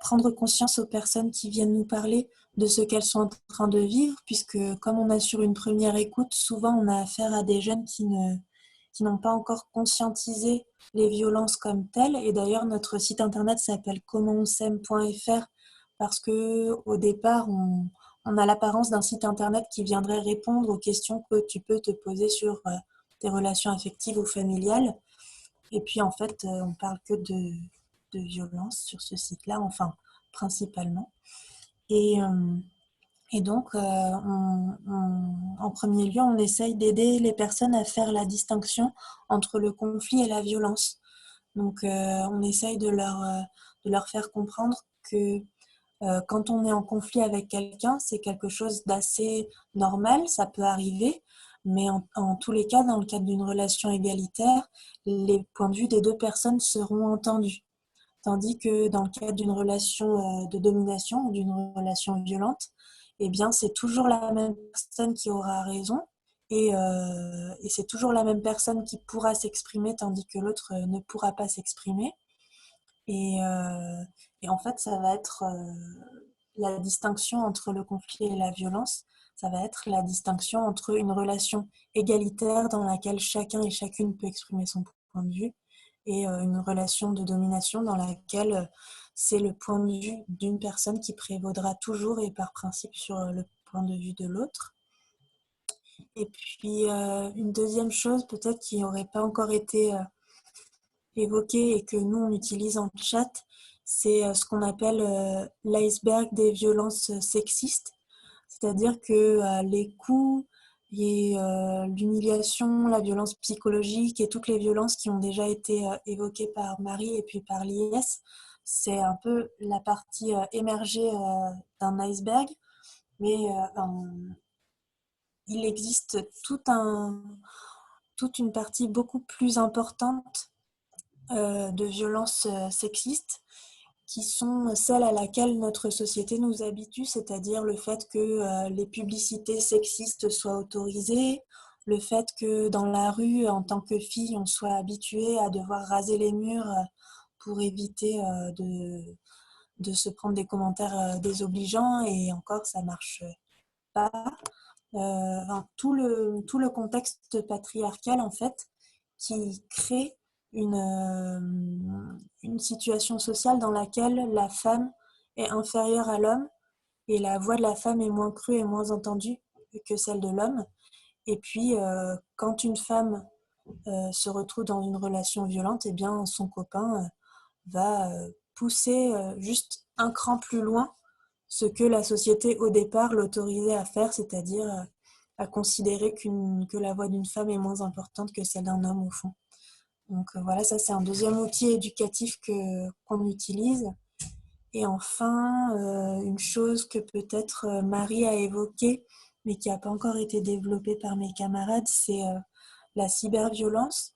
prendre conscience aux personnes qui viennent nous parler de ce qu'elles sont en train de vivre, puisque comme on assure une première écoute, souvent on a affaire à des jeunes qui n'ont pas encore conscientisé les violences comme telles. Et d'ailleurs, notre site internet s'appelle commentons'aime.fr parce qu'au départ, on a l'apparence d'un site internet qui viendrait répondre aux questions que tu peux te poser sur tes relations affectives ou familiales. Et puis, en fait, on parle que de violence sur ce site-là, enfin, principalement. Et donc, en premier lieu, on essaye d'aider les personnes à faire la distinction entre le conflit et la violence. Donc, on essaye de leur faire comprendre que quand on est en conflit avec quelqu'un, c'est quelque chose d'assez normal, ça peut arriver, mais en tous les cas, dans le cadre d'une relation égalitaire, les points de vue des 2 personnes seront entendus. Tandis que dans le cadre d'une relation de domination ou d'une relation violente, eh bien, c'est toujours la même personne qui aura raison et c'est toujours la même personne qui pourra s'exprimer tandis que l'autre ne pourra pas s'exprimer. Et en fait, ça va être la distinction entre le conflit et la violence, ça va être la distinction entre une relation égalitaire dans laquelle chacun et chacune peut exprimer son point de vue et une relation de domination dans laquelle c'est le point de vue d'une personne qui prévaudra toujours et par principe sur le point de vue de l'autre. Et puis une deuxième chose peut-être qui n'aurait pas encore été évoquée et que nous on utilise en chat, c'est ce qu'on appelle l'iceberg des violences sexistes. C'est-à-dire que les coups et l'humiliation, la violence psychologique et toutes les violences qui ont déjà été évoquées par Marie et puis par Lies, c'est un peu la partie émergée d'un iceberg. Mais il existe toute une partie beaucoup plus importante de violences sexistes qui sont celles à laquelle notre société nous habitue, c'est-à-dire le fait que les publicités sexistes soient autorisées, le fait que dans la rue, en tant que fille, on soit habitué à devoir raser les murs pour éviter de se prendre des commentaires désobligeants, et encore, ça marche pas. Tout le contexte patriarcal, en fait, qui crée une situation sociale dans laquelle la femme est inférieure à l'homme et la voix de la femme est moins crue et moins entendue que celle de l'homme. Et puis, quand une femme se retrouve dans une relation violente, eh bien, son copain va pousser juste un cran plus loin ce que la société au départ l'autorisait à faire, c'est-à-dire à considérer que la voix d'une femme est moins importante que celle d'un homme au fond. Donc voilà, ça c'est un deuxième outil éducatif qu'on utilise. Et enfin, une chose que peut-être Marie a évoquée, mais qui n'a pas encore été développée par mes camarades, c'est la cyberviolence.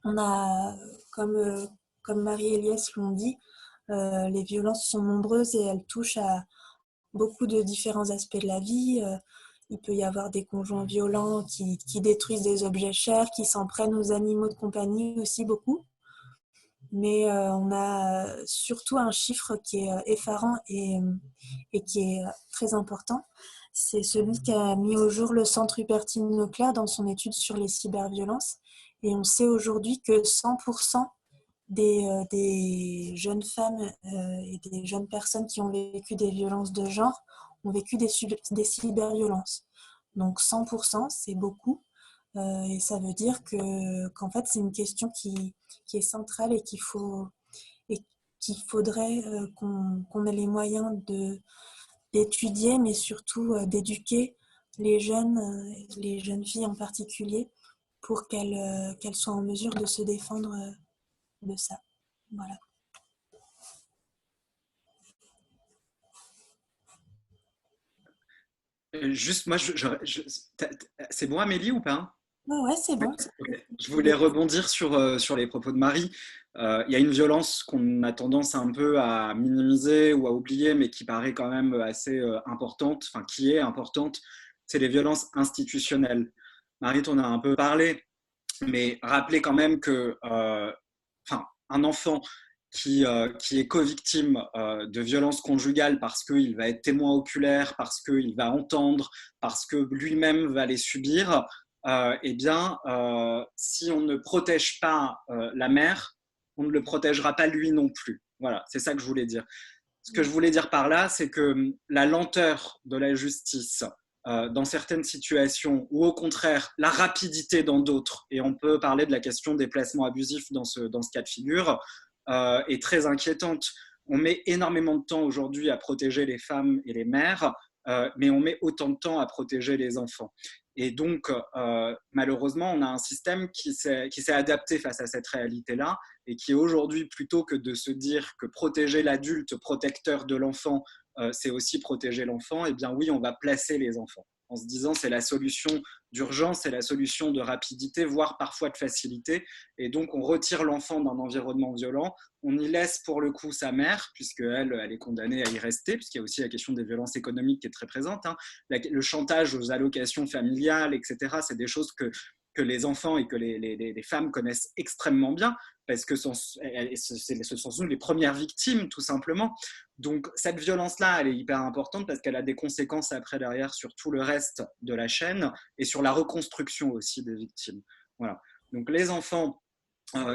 On a, comme Marie et Lies l'ont dit, les violences sont nombreuses et elles touchent à beaucoup de différents aspects de la vie. Il peut y avoir des conjoints violents qui détruisent des objets chers, qui s'en prennent aux animaux de compagnie aussi beaucoup. mais on a surtout un chiffre qui est effarant et qui est très important. C'est celui qu'a mis au jour le Centre Hubertine Leclerc dans son étude sur les cyberviolences. Et on sait aujourd'hui que 100% des jeunes femmes et des jeunes personnes qui ont vécu des violences de genre ont vécu des cyberviolences. Donc 100%, c'est beaucoup. Et ça veut dire qu'en fait, c'est une question qui est centrale et qu'il faudrait qu'on ait les moyens d'étudier, mais surtout d'éduquer les jeunes filles en particulier, pour qu'elles soient en mesure de se défendre de ça. Voilà. Juste, moi, c'est bon, Amélie, ou pas? Ouais, c'est bon. Ok. Je voulais rebondir sur les propos de Marie. Il y a une violence qu'on a tendance un peu à minimiser ou à oublier, mais qui paraît quand même assez importante, enfin qui est importante, c'est les violences institutionnelles. Marie, tu en as un peu parlé, mais rappelez quand même que un enfant qui est co-victime de violences conjugales parce qu'il va être témoin oculaire, parce qu'il va entendre, parce que lui-même va les subir, eh bien, si on ne protège pas la mère, on ne le protégera pas lui non plus. Voilà, c'est ça que je voulais dire. Ce que je voulais dire par là, c'est que la lenteur de la justice dans certaines situations, ou au contraire, la rapidité dans d'autres, et on peut parler de la question des placements abusifs dans ce cas de figure, est très inquiétante. On met énormément de temps aujourd'hui à protéger les femmes et les mères, mais on met autant de temps à protéger les enfants. Et donc, malheureusement, on a un système qui s'est adapté face à cette réalité-là et qui aujourd'hui, plutôt que de se dire que protéger l'adulte protecteur de l'enfant, c'est aussi protéger l'enfant, eh bien oui, on va placer les enfants en se disant c'est la solution d'urgence, c'est la solution de rapidité, voire parfois de facilité. Et donc, on retire l'enfant d'un environnement violent, on y laisse pour le coup sa mère, puisqu'elle est condamnée à y rester, puisqu'il y a aussi la question des violences économiques qui est très présente. Hein. Le chantage aux allocations familiales, etc., c'est des choses que les enfants et que les femmes connaissent extrêmement bien, parce que ce sont les premières victimes, tout simplement. Donc, cette violence-là, elle est hyper importante parce qu'elle a des conséquences après, derrière, sur tout le reste de la chaîne et sur la reconstruction aussi des victimes. Voilà. Donc, les enfants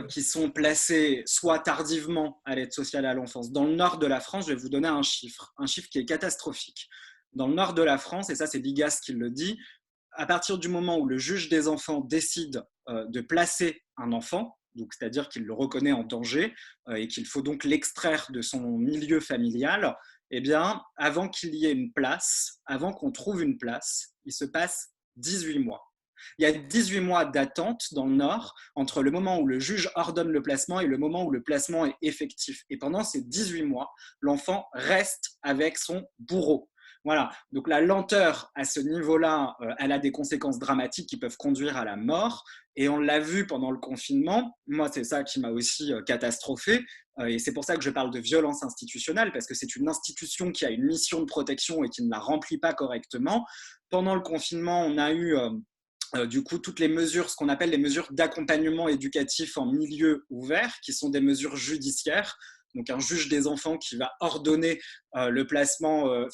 qui sont placés soit tardivement à l'aide sociale à l'enfance. Dans le nord de la France, je vais vous donner un chiffre qui est catastrophique. Dans le nord de la France, et ça c'est l'IGAS qui le dit, à partir du moment où le juge des enfants décide de placer un enfant, donc c'est-à-dire qu'il le reconnaît en danger et qu'il faut donc l'extraire de son milieu familial, eh bien, avant qu'il y ait une place, avant qu'on trouve une place, il se passe 18 mois. Il y a 18 mois d'attente dans le Nord entre le moment où le juge ordonne le placement et le moment où le placement est effectif. Et pendant ces 18 mois, l'enfant reste avec son bourreau. Voilà, donc la lenteur à ce niveau-là, elle a des conséquences dramatiques qui peuvent conduire à la mort. Et on l'a vu pendant le confinement. Moi, c'est ça qui m'a aussi catastrophé. Et c'est pour ça que je parle de violence institutionnelle, parce que c'est une institution qui a une mission de protection et qui ne la remplit pas correctement. Pendant le confinement, on a eu du coup toutes les mesures, ce qu'on appelle les mesures d'accompagnement éducatif en milieu ouvert, qui sont des mesures judiciaires. Donc un juge des enfants qui va ordonner le placement,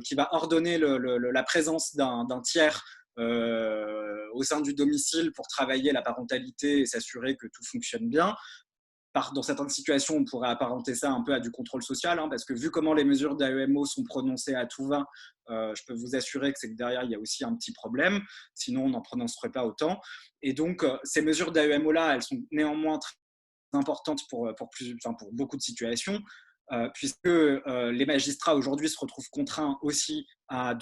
qui va ordonner la présence d'un tiers au sein du domicile pour travailler la parentalité et s'assurer que tout fonctionne bien. Dans certaines situations, on pourrait apparenter ça un peu à du contrôle social, hein, parce que vu comment les mesures d'AEMO sont prononcées à tout va, je peux vous assurer que c'est que derrière, il y a aussi un petit problème, sinon on n'en prononcerait pas autant. Et donc, ces mesures d'AEMO-là, elles sont néanmoins très importante pour beaucoup de situations, puisque les magistrats aujourd'hui se retrouvent contraints aussi à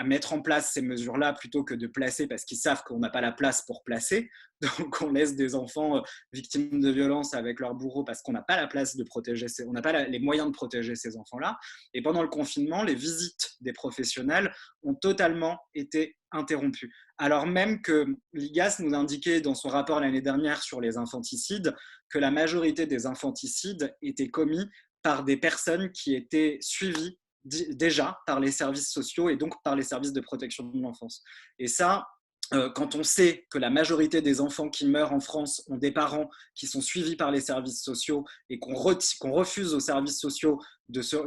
mettre en place ces mesures-là plutôt que de placer, parce qu'ils savent qu'on n'a pas la place pour placer. Donc on laisse des enfants victimes de violences avec leur bourreau parce qu'on n'a pas la place de protéger, on n'a pas les moyens de protéger ces enfants-là. Et pendant le confinement, les visites des professionnels ont totalement été interrompues. Alors même que l'IGAS nous indiquait dans son rapport l'année dernière sur les infanticides que la majorité des infanticides étaient commis par des personnes qui étaient suivies déjà par les services sociaux et donc par les services de protection de l'enfance. Et ça, quand on sait que la majorité des enfants qui meurent en France ont des parents qui sont suivis par les services sociaux et qu'on refuse aux services sociaux,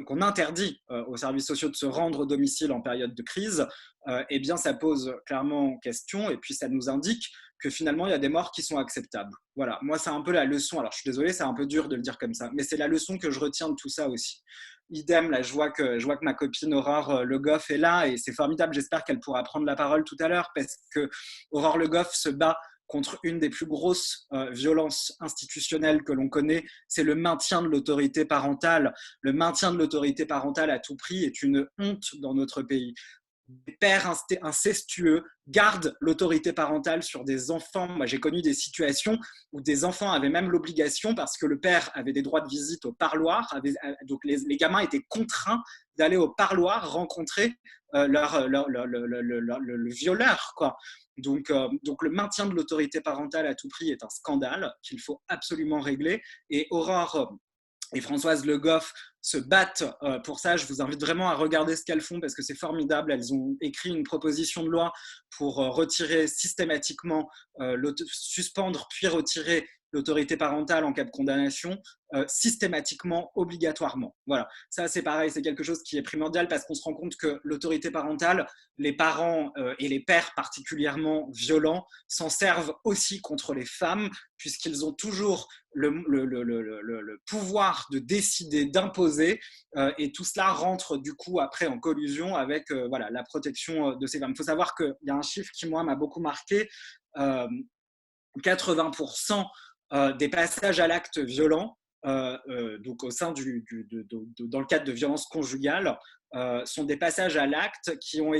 qu'on interdit aux services sociaux de se rendre au domicile en période de crise, eh bien ça pose clairement question et puis ça nous indique que finalement il y a des morts qui sont acceptables. Voilà, moi c'est un peu la leçon, alors je suis désolé, c'est un peu dur de le dire comme ça, mais c'est la leçon que je retiens de tout ça aussi. Idem, là, je vois que ma copine Aurore Le Goff est là et c'est formidable. J'espère qu'elle pourra prendre la parole tout à l'heure parce que Aurore Le Goff se bat contre une des plus grosses violences institutionnelles que l'on connaît, c'est le maintien de l'autorité parentale. Le maintien de l'autorité parentale à tout prix est une honte dans notre pays. Des pères incestueux gardent l'autorité parentale sur des enfants. Moi, j'ai connu des situations où des enfants avaient même l'obligation, parce que le père avait des droits de visite au parloir, donc les gamins étaient contraints d'aller au parloir rencontrer le violeur, quoi. Donc le maintien de l'autorité parentale à tout prix est un scandale qu'il faut absolument régler. Et Aurore et Françoise Le Goff se battent pour ça. Je vous invite vraiment à regarder ce qu'elles font parce que c'est formidable. Elles ont écrit une proposition de loi pour retirer systématiquement, suspendre puis retirer l'autorité parentale en cas de condamnation, systématiquement, obligatoirement. Voilà, ça c'est pareil, c'est quelque chose qui est primordial parce qu'on se rend compte que l'autorité parentale, les parents et les pères particulièrement violents s'en servent aussi contre les femmes puisqu'ils ont toujours le pouvoir de décider, d'imposer, et tout cela rentre du coup après en collusion avec voilà, la protection de ces femmes. Il faut savoir qu'il y a un chiffre qui moi m'a beaucoup marqué, 80% des passages à l'acte violent, donc au sein dans le cadre de violences conjugales, sont des passages à l'acte qui ont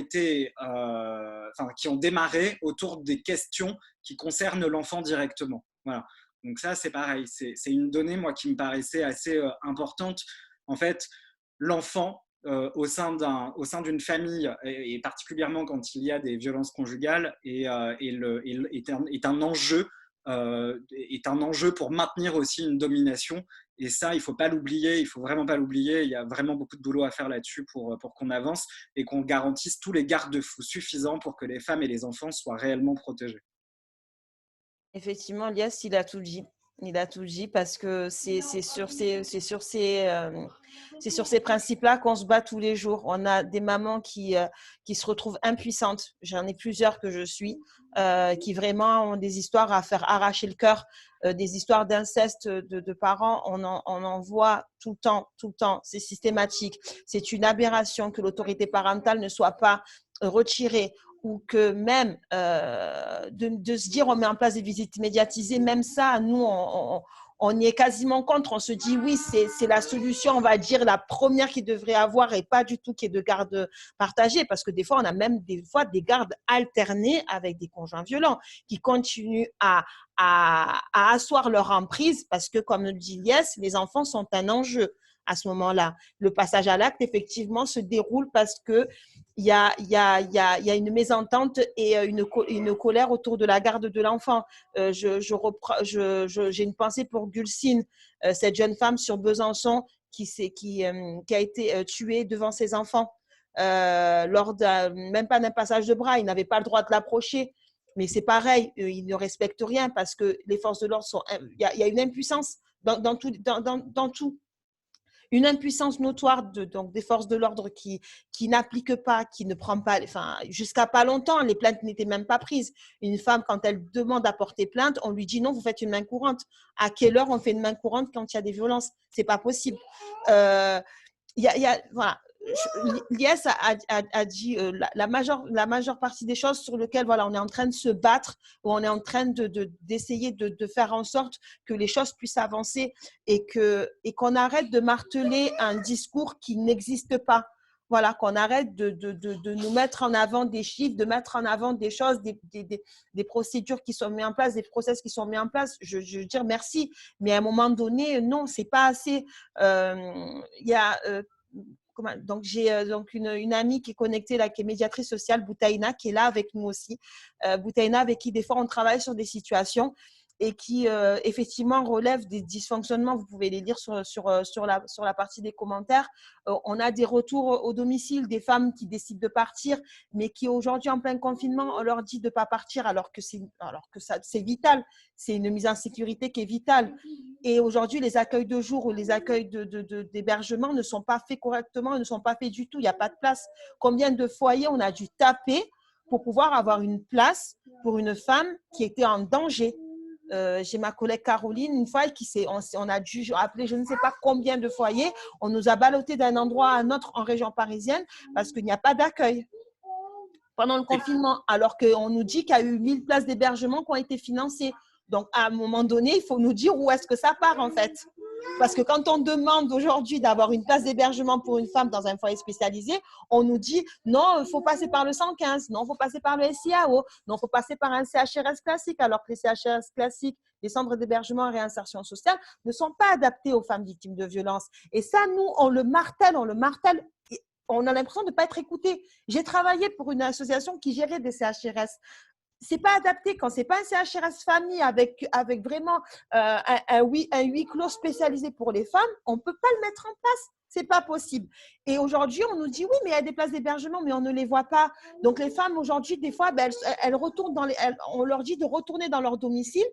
qui ont démarré autour des questions qui concernent l'enfant directement. Voilà. Donc ça, c'est pareil. C'est une donnée, moi, qui me paraissait assez importante. En fait, l'enfant, au sein d'une famille, et particulièrement quand il y a des violences conjugales, est un enjeu pour maintenir aussi une domination. Et ça, il ne faut pas l'oublier, il ne faut vraiment pas l'oublier. Il y a vraiment beaucoup de boulot à faire là-dessus pour qu'on avance et qu'on garantisse tous les garde-fous suffisants pour que les femmes et les enfants soient réellement protégés. Effectivement, Lies, il a tout dit. Il a tout dit parce que c'est sur ces principes-là qu'on se bat tous les jours. On a des mamans qui se retrouvent impuissantes. J'en ai plusieurs que je suis, qui vraiment ont des histoires à faire arracher le cœur, des histoires d'inceste de parents. On en voit tout le temps. C'est systématique. C'est une aberration que l'autorité parentale ne soit pas retirée, ou que même de se dire on met en place des visites médiatisées, même ça, nous, on y est quasiment contre. On se dit oui, c'est la solution, on va dire, la première qu'il devrait avoir et pas du tout qu'il y ait de garde partagée, parce que des fois, on a même des gardes alternés avec des conjoints violents qui continuent à asseoir leur emprise parce que, comme le dit Lies, les enfants sont un enjeu. À ce moment-là, le passage à l'acte, effectivement, se déroule parce que il y a une mésentente et une colère autour de la garde de l'enfant. J'ai une pensée pour Gulsine, cette jeune femme sur Besançon qui a été tuée devant ses enfants lors même pas d'un passage de bras. Il n'avait pas le droit de l'approcher. Mais c'est pareil, ils ne respectent rien parce que les forces de l'ordre il y a une impuissance dans tout. Une impuissance notoire donc des forces de l'ordre qui n'appliquent pas, qui ne prend pas, enfin, jusqu'à pas longtemps, les plaintes n'étaient même pas prises. Une femme, quand elle demande à porter plainte, on lui dit non, vous faites une main courante. À quelle heure on fait une main courante quand il y a des violences? C'est pas possible. Voilà. Lies a dit la majeure partie des choses sur lesquelles voilà, on est en train de se battre, où on est en train d'essayer de faire en sorte que les choses puissent avancer et qu'on arrête de marteler un discours qui n'existe pas. Voilà, qu'on arrête de nous mettre en avant des chiffres, de mettre en avant des choses, des procédures qui sont mises en place, des process qui sont mis en place. Je veux dire merci, mais à un moment donné, non, c'est pas assez. Donc, j'ai une amie qui est connectée, là, qui est médiatrice sociale, Boutaïna, qui est là avec nous aussi. Boutaïna, avec qui des fois on travaille sur des situations. et qui effectivement relèvent des dysfonctionnements. Vous pouvez les lire sur la partie des commentaires. On a des retours au domicile, des femmes qui décident de partir, mais qui aujourd'hui en plein confinement, on leur dit de ne pas partir alors que c'est vital. C'est une mise en sécurité qui est vitale. Et aujourd'hui, les accueils de jour ou les accueils d'hébergement ne sont pas faits correctement, ne sont pas faits du tout. Il n'y a pas de place. Combien de foyers on a dû taper pour pouvoir avoir une place pour une femme qui était en danger? J'ai ma collègue Caroline, une fois, on a dû appeler je ne sais pas combien de foyers. On nous a ballotté d'un endroit à un autre en région parisienne parce qu'il n'y a pas d'accueil pendant le confinement, alors qu'on nous dit qu'il y a eu 1000 places d'hébergement qui ont été financées. Donc, à un moment donné, il faut nous dire où est-ce que ça part, en fait. Parce que quand on demande aujourd'hui d'avoir une place d'hébergement pour une femme dans un foyer spécialisé, on nous dit non, il faut passer par le 115, non, il faut passer par le SIAO, non, il faut passer par un CHRS classique, alors que les CHRS classiques, les centres d'hébergement et réinsertion sociale, ne sont pas adaptés aux femmes victimes de violences. Et ça, nous, on le martèle. On a l'impression de ne pas être écouté. J'ai travaillé pour une association qui gérait des CHRS. C'est pas adapté quand c'est pas un CHRS famille avec vraiment un huis clos spécialisé pour les femmes, on peut pas le mettre en place. C'est pas possible. Et aujourd'hui, on nous dit oui, mais il y a des places d'hébergement, mais on ne les voit pas. Donc les femmes aujourd'hui, des fois, elles retournent on leur dit de retourner dans leur domicile.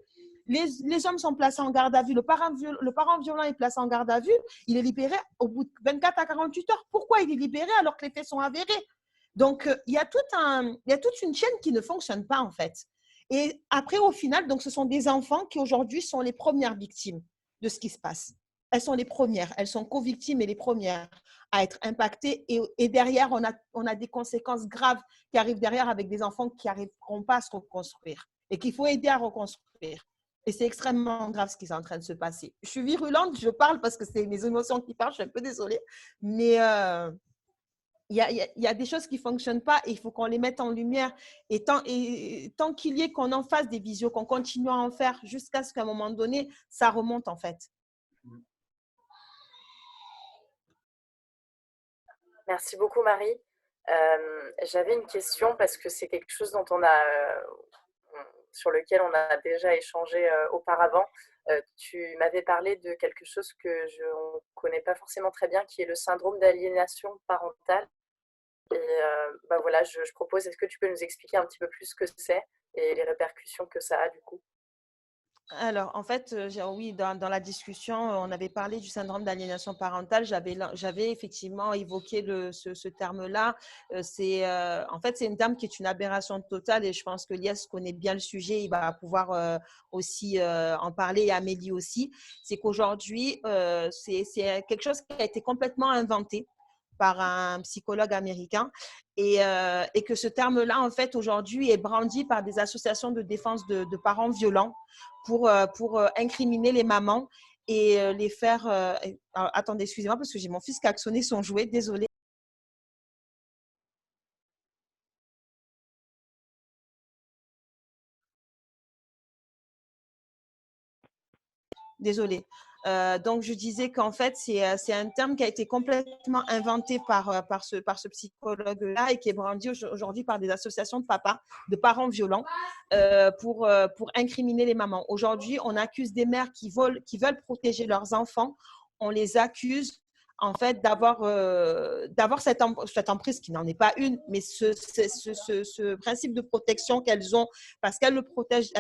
Les hommes sont placés en garde à vue. Le parent violent est placé en garde à vue. Il est libéré au bout de 24 à 48 heures. Pourquoi il est libéré alors que les faits sont avérés? Donc, il y a toute une chaîne qui ne fonctionne pas, en fait. Et après, au final, donc, ce sont des enfants qui, aujourd'hui, sont les premières victimes de ce qui se passe. Elles sont les premières. Elles sont co-victimes et les premières à être impactées. Et derrière, on a des conséquences graves qui arrivent derrière avec des enfants qui n'arriveront pas à se reconstruire et qu'il faut aider à reconstruire. Et c'est extrêmement grave ce qui est en train de se passer. Je suis virulente, je parle parce que c'est mes émotions qui parlent, je suis un peu désolée. Mais il y a des choses qui ne fonctionnent pas et il faut qu'on les mette en lumière. Et tant qu'il y ait qu'on en fasse des visios, qu'on continue à en faire jusqu'à ce qu'à un moment donné, ça remonte en fait. Merci beaucoup, Marie. J'avais une question parce que c'est quelque chose sur lequel on a déjà échangé auparavant. Tu m'avais parlé de quelque chose que je ne connais pas forcément très bien, qui est le syndrome d'aliénation parentale. Et voilà, je propose, est-ce que tu peux nous expliquer un petit peu plus ce que c'est et les répercussions que ça a du coup? Alors, en fait, oui, dans la discussion, on avait parlé du syndrome d'aliénation parentale. J'avais effectivement évoqué ce terme-là. En fait, c'est une dame qui est une aberration totale et je pense que Lies connaît bien le sujet. Il va pouvoir aussi en parler et Amélie aussi. C'est qu'aujourd'hui, c'est quelque chose qui a été complètement inventé par un psychologue américain et que ce terme-là, en fait, aujourd'hui, est brandi par des associations de défense de parents violents pour incriminer les mamans et les faire… Alors, attendez, excusez-moi, parce que j'ai mon fils qui a actionné son jouet, désolée. Désolée. Donc, je disais qu'en fait, c'est un terme qui a été complètement inventé par ce psychologue-là et qui est brandi aujourd'hui par des associations de papas, de parents violents pour incriminer les mamans. Aujourd'hui, on accuse des mères qui veulent protéger leurs enfants. On les accuse en fait d'avoir cette emprise qui n'en est pas une, mais ce principe de protection qu'elles ont parce qu'elles protègent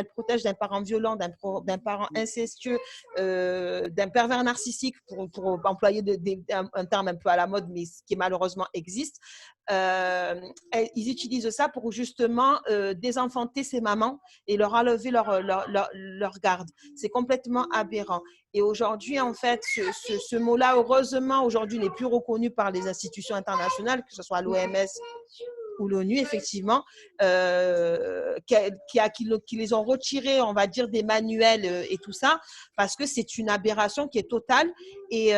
d'un parent violent, d'un parent incestueux, d'un pervers narcissique, pour employer un terme un peu à la mode, mais ce qui malheureusement existe. Ils utilisent ça pour justement désenfanter ces mamans et leur enlever leur garde. C'est complètement aberrant. Et aujourd'hui, en fait, ce mot-là, heureusement, aujourd'hui, n'est plus reconnu par les institutions internationales, que ce soit l'OMS ou l'ONU, effectivement, qui les ont retirés, on va dire, des manuels et tout ça, parce que c'est une aberration qui est totale et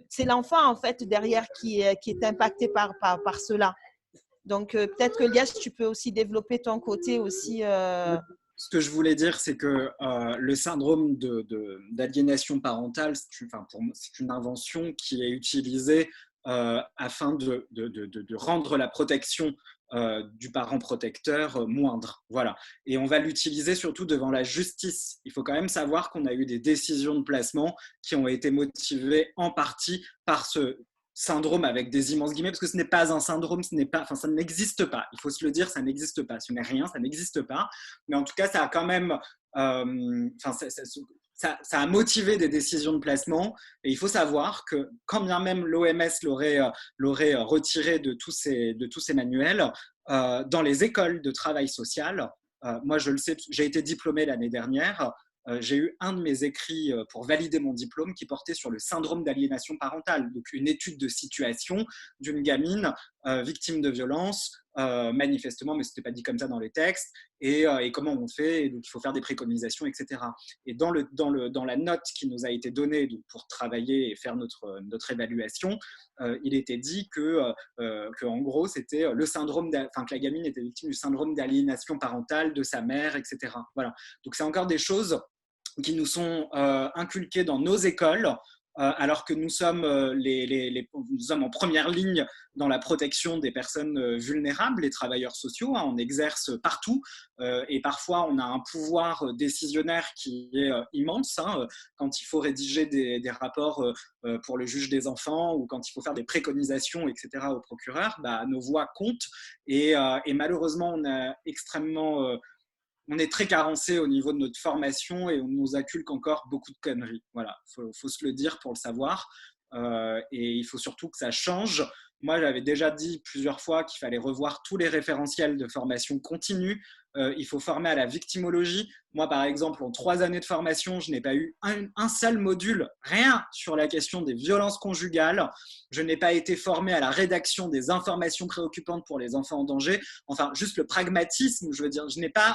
c'est l'enfant, en fait, derrière qui est impacté par cela. Donc, peut-être que Lias, tu peux aussi développer ton côté aussi. Ce que je voulais dire, c'est que le syndrome d'aliénation parentale, pour moi, c'est une invention qui est utilisée afin de rendre la protection du parent protecteur moindre. Voilà. Et on va l'utiliser surtout devant la justice. Il faut quand même savoir qu'on a eu des décisions de placement qui ont été motivées en partie par ce syndrome avec des immenses guillemets, parce que ce n'est pas un syndrome, ça n'existe pas. Il faut se le dire, ça n'existe pas. Ce n'est rien, ça n'existe pas. Mais en tout cas, ça a quand même, ça a motivé des décisions de placement. Et il faut savoir que quand bien même l'OMS l'aurait retiré de tous ces manuels, dans les écoles de travail social, moi je le sais, j'ai été diplômé l'année dernière. J'ai eu un de mes écrits pour valider mon diplôme qui portait sur le syndrome d'aliénation parentale, donc une étude de situation d'une gamine victime de violence, manifestement, mais ce n'était pas dit comme ça dans les textes, et comment on fait, et donc il faut faire des préconisations, etc. Et dans la note qui nous a été donnée pour travailler et faire notre évaluation, il était dit que en gros, c'était le syndrome, que la gamine était victime du syndrome d'aliénation parentale de sa mère, etc. Voilà. Donc c'est encore des choses qui nous sont inculquées dans nos écoles, alors que nous sommes en première ligne dans la protection des personnes vulnérables, les travailleurs sociaux. On exerce partout et parfois on a un pouvoir décisionnaire qui est immense. Quand il faut rédiger des rapports pour le juge des enfants ou quand il faut faire des préconisations, etc. au procureur, nos voix comptent et malheureusement on est très carencé au niveau de notre formation et on nous inculque encore beaucoup de conneries. Voilà, faut se le dire pour le savoir. Et il faut surtout que ça change. Moi, j'avais déjà dit plusieurs fois qu'il fallait revoir tous les référentiels de formation continue. Il faut former à la victimologie. Moi, par exemple, en 3 années de formation, je n'ai pas eu un seul module, rien sur la question des violences conjugales. Je n'ai pas été formé à la rédaction des informations préoccupantes pour les enfants en danger. Enfin, juste le pragmatisme, je veux dire,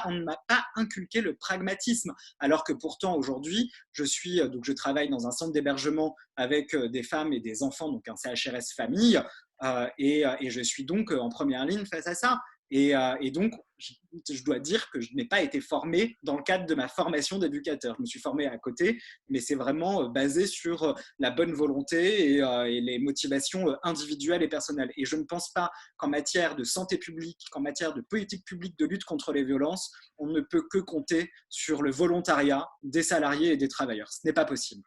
on ne m'a pas inculqué le pragmatisme. Alors que pourtant, aujourd'hui, je travaille dans un centre d'hébergement avec des femmes et des enfants, donc un CHRS famille, et je suis donc en première ligne face à ça. Et donc, je dois dire que je n'ai pas été formé dans le cadre de ma formation d'éducateur. Je me suis formé à côté, mais c'est vraiment basé sur la bonne volonté et les motivations individuelles et personnelles. Et je ne pense pas qu'en matière de santé publique, qu'en matière de politique publique de lutte contre les violences, on ne peut que compter sur le volontariat des salariés et des travailleurs. Ce n'est pas possible.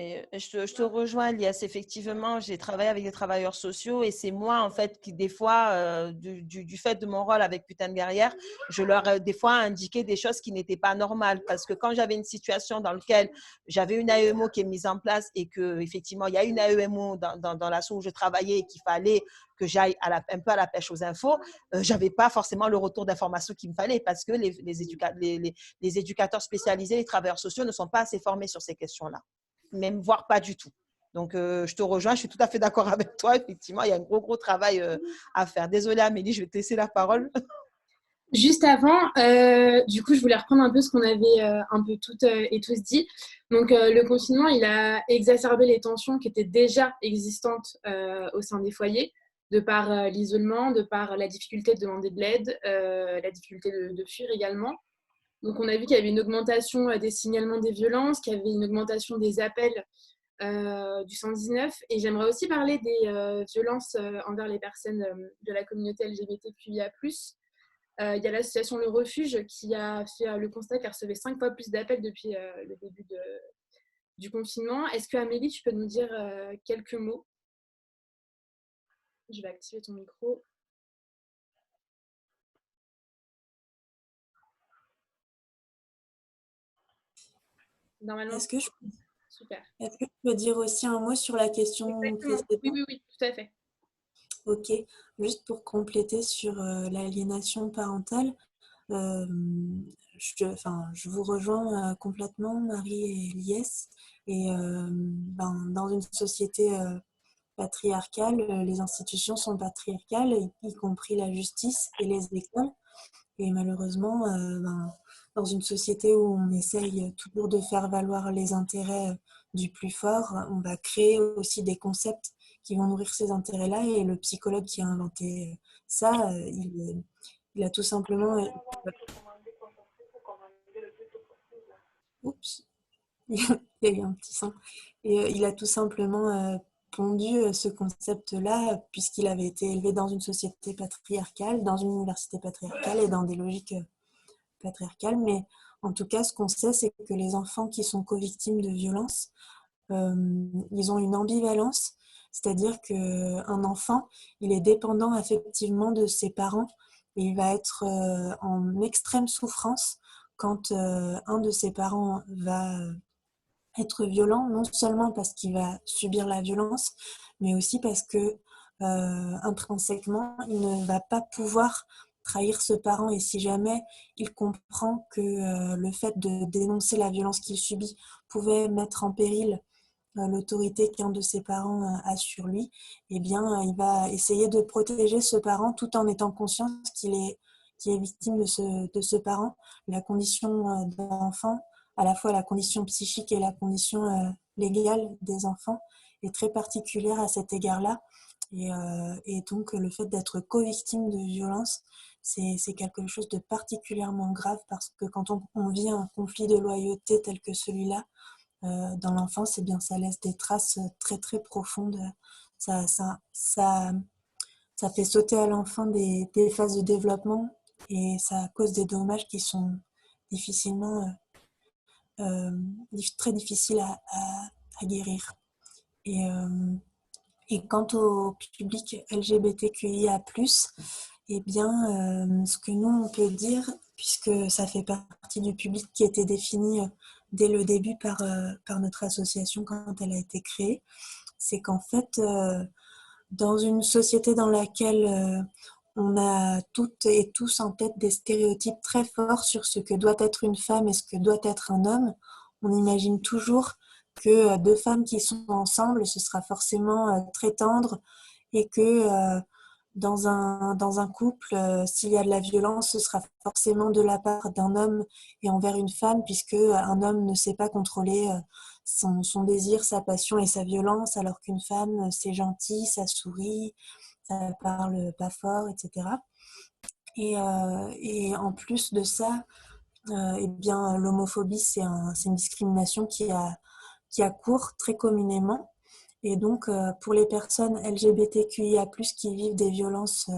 Et je te rejoins, Elias. Effectivement, j'ai travaillé avec des travailleurs sociaux et c'est moi, en fait, qui, des fois, du fait de mon rôle avec Putain de Guerrière, je leur ai des fois indiqué des choses qui n'étaient pas normales. Parce que quand j'avais une situation dans laquelle j'avais une AEMO qui est mise en place et qu'effectivement, il y a une AEMO dans l'asso où je travaillais et qu'il fallait que j'aille un peu à la pêche aux infos, je n'avais pas forcément le retour d'information qu'il me fallait parce que les éducateurs spécialisés, les travailleurs sociaux ne sont pas assez formés sur ces questions-là. Même voire pas du tout. Donc, je te rejoins, je suis tout à fait d'accord avec toi. Effectivement, il y a un gros travail à faire. Désolée, Amélie, je vais te laisser la parole. Juste avant, du coup, je voulais reprendre un peu ce qu'on avait un peu toutes et tous dit. Donc, le confinement, il a exacerbé les tensions qui étaient déjà existantes au sein des foyers, de par l'isolement, de par la difficulté de demander de l'aide, la difficulté de fuir également. Donc, on a vu qu'il y avait une augmentation des signalements des violences, qu'il y avait une augmentation des appels du 119. Et j'aimerais aussi parler des violences envers les personnes de la communauté LGBTQIA+. Il y a l'association Le Refuge qui a fait le constat qu'elle recevait 5 fois plus d'appels depuis le début du confinement. Est-ce que, Amélie, tu peux nous dire quelques mots? Je vais activer ton micro. Normalement, Est-ce que je super. Est-ce que tu peux dire aussi un mot sur la question Exactement. précédente? Oui, tout à fait. Ok, juste pour compléter sur l'aliénation parentale, je vous rejoins complètement, Marie et Liès. Et dans une société patriarcale, les institutions sont patriarcales, y compris la justice et les écoles. Et malheureusement, dans une société où on essaye toujours de faire valoir les intérêts du plus fort, on va créer aussi des concepts qui vont nourrir ces intérêts-là. Et le psychologue qui a inventé ça, il a tout simplement... Oups, il y a eu un petit son. Et il a tout simplement pondu ce concept-là, puisqu'il avait été élevé dans une société patriarcale, dans une université patriarcale et dans des logiques patriarcales. Mais en tout cas, ce qu'on sait, c'est que les enfants qui sont co-victimes de violences, ils ont une ambivalence, c'est-à-dire qu'un enfant, il est dépendant affectivement de ses parents et il va être en extrême souffrance quand un de ses parents va être violent, non seulement parce qu'il va subir la violence, mais aussi parce que intrinsèquement, il ne va pas pouvoir trahir ce parent. Et si jamais il comprend que le fait de dénoncer la violence qu'il subit pouvait mettre en péril l'autorité qu'un de ses parents a sur lui, eh bien, il va essayer de protéger ce parent tout en étant conscient qu'il est victime de ce parent. La condition d'enfant, à la fois la condition psychique et la condition légale des enfants, est très particulière à cet égard-là. Et donc, le fait d'être co-victime de violence, c'est quelque chose de particulièrement grave parce que quand on vit un conflit de loyauté tel que celui-là, dans l'enfance, eh bien, ça laisse des traces très très profondes. Ça, ça, ça, ça fait sauter à l'enfant des phases de développement et ça cause des dommages qui sont difficilement, très difficiles à guérir. Et, euh, et quant au public LGBTQIA+, eh bien, ce que nous, on peut dire, puisque ça fait partie du public qui était défini dès le début par notre association quand elle a été créée, c'est qu'en fait, dans une société dans laquelle on a toutes et tous en tête des stéréotypes très forts sur ce que doit être une femme et ce que doit être un homme, on imagine toujours que deux femmes qui sont ensemble, ce sera forcément très tendre et que dans un couple, s'il y a de la violence, ce sera forcément de la part d'un homme et envers une femme, puisque un homme ne sait pas contrôler son désir, sa passion et sa violence, alors qu'une femme, c'est gentil, ça sourit, ça parle pas fort, etc. Et en plus de ça, eh bien, l'homophobie, c'est une discrimination qui a cours très communément. Et donc, pour les personnes LGBTQIA+, qui vivent des violences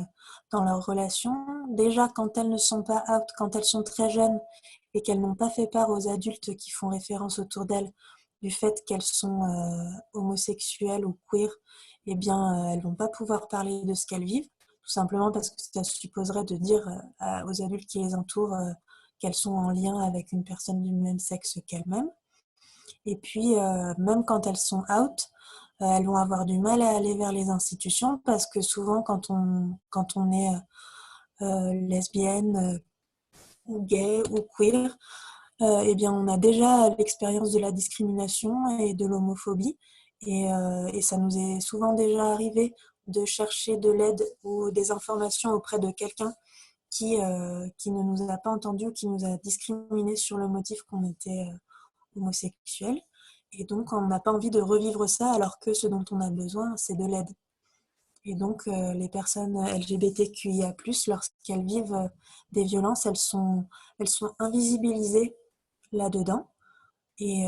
dans leurs relations, déjà quand elles ne sont pas out, quand elles sont très jeunes et qu'elles n'ont pas fait part aux adultes qui font référence autour d'elles du fait qu'elles sont homosexuelles ou queer, eh bien, elles vont pas pouvoir parler de ce qu'elles vivent, tout simplement parce que ça supposerait de dire aux adultes qui les entourent qu'elles sont en lien avec une personne du même sexe qu'elles-mêmes. Et puis, même quand elles sont out, elles vont avoir du mal à aller vers les institutions parce que souvent, quand on est lesbienne ou gay ou queer, eh bien, on a déjà l'expérience de la discrimination et de l'homophobie. Et ça nous est souvent déjà arrivé de chercher de l'aide ou des informations auprès de quelqu'un qui ne nous a pas entendus ou qui nous a discriminés sur le motif qu'on était homosexuel. Et donc, on n'a pas envie de revivre ça alors que ce dont on a besoin, c'est de l'aide. Et donc, les personnes LGBTQIA+, lorsqu'elles vivent des violences, elles sont invisibilisées là-dedans. Et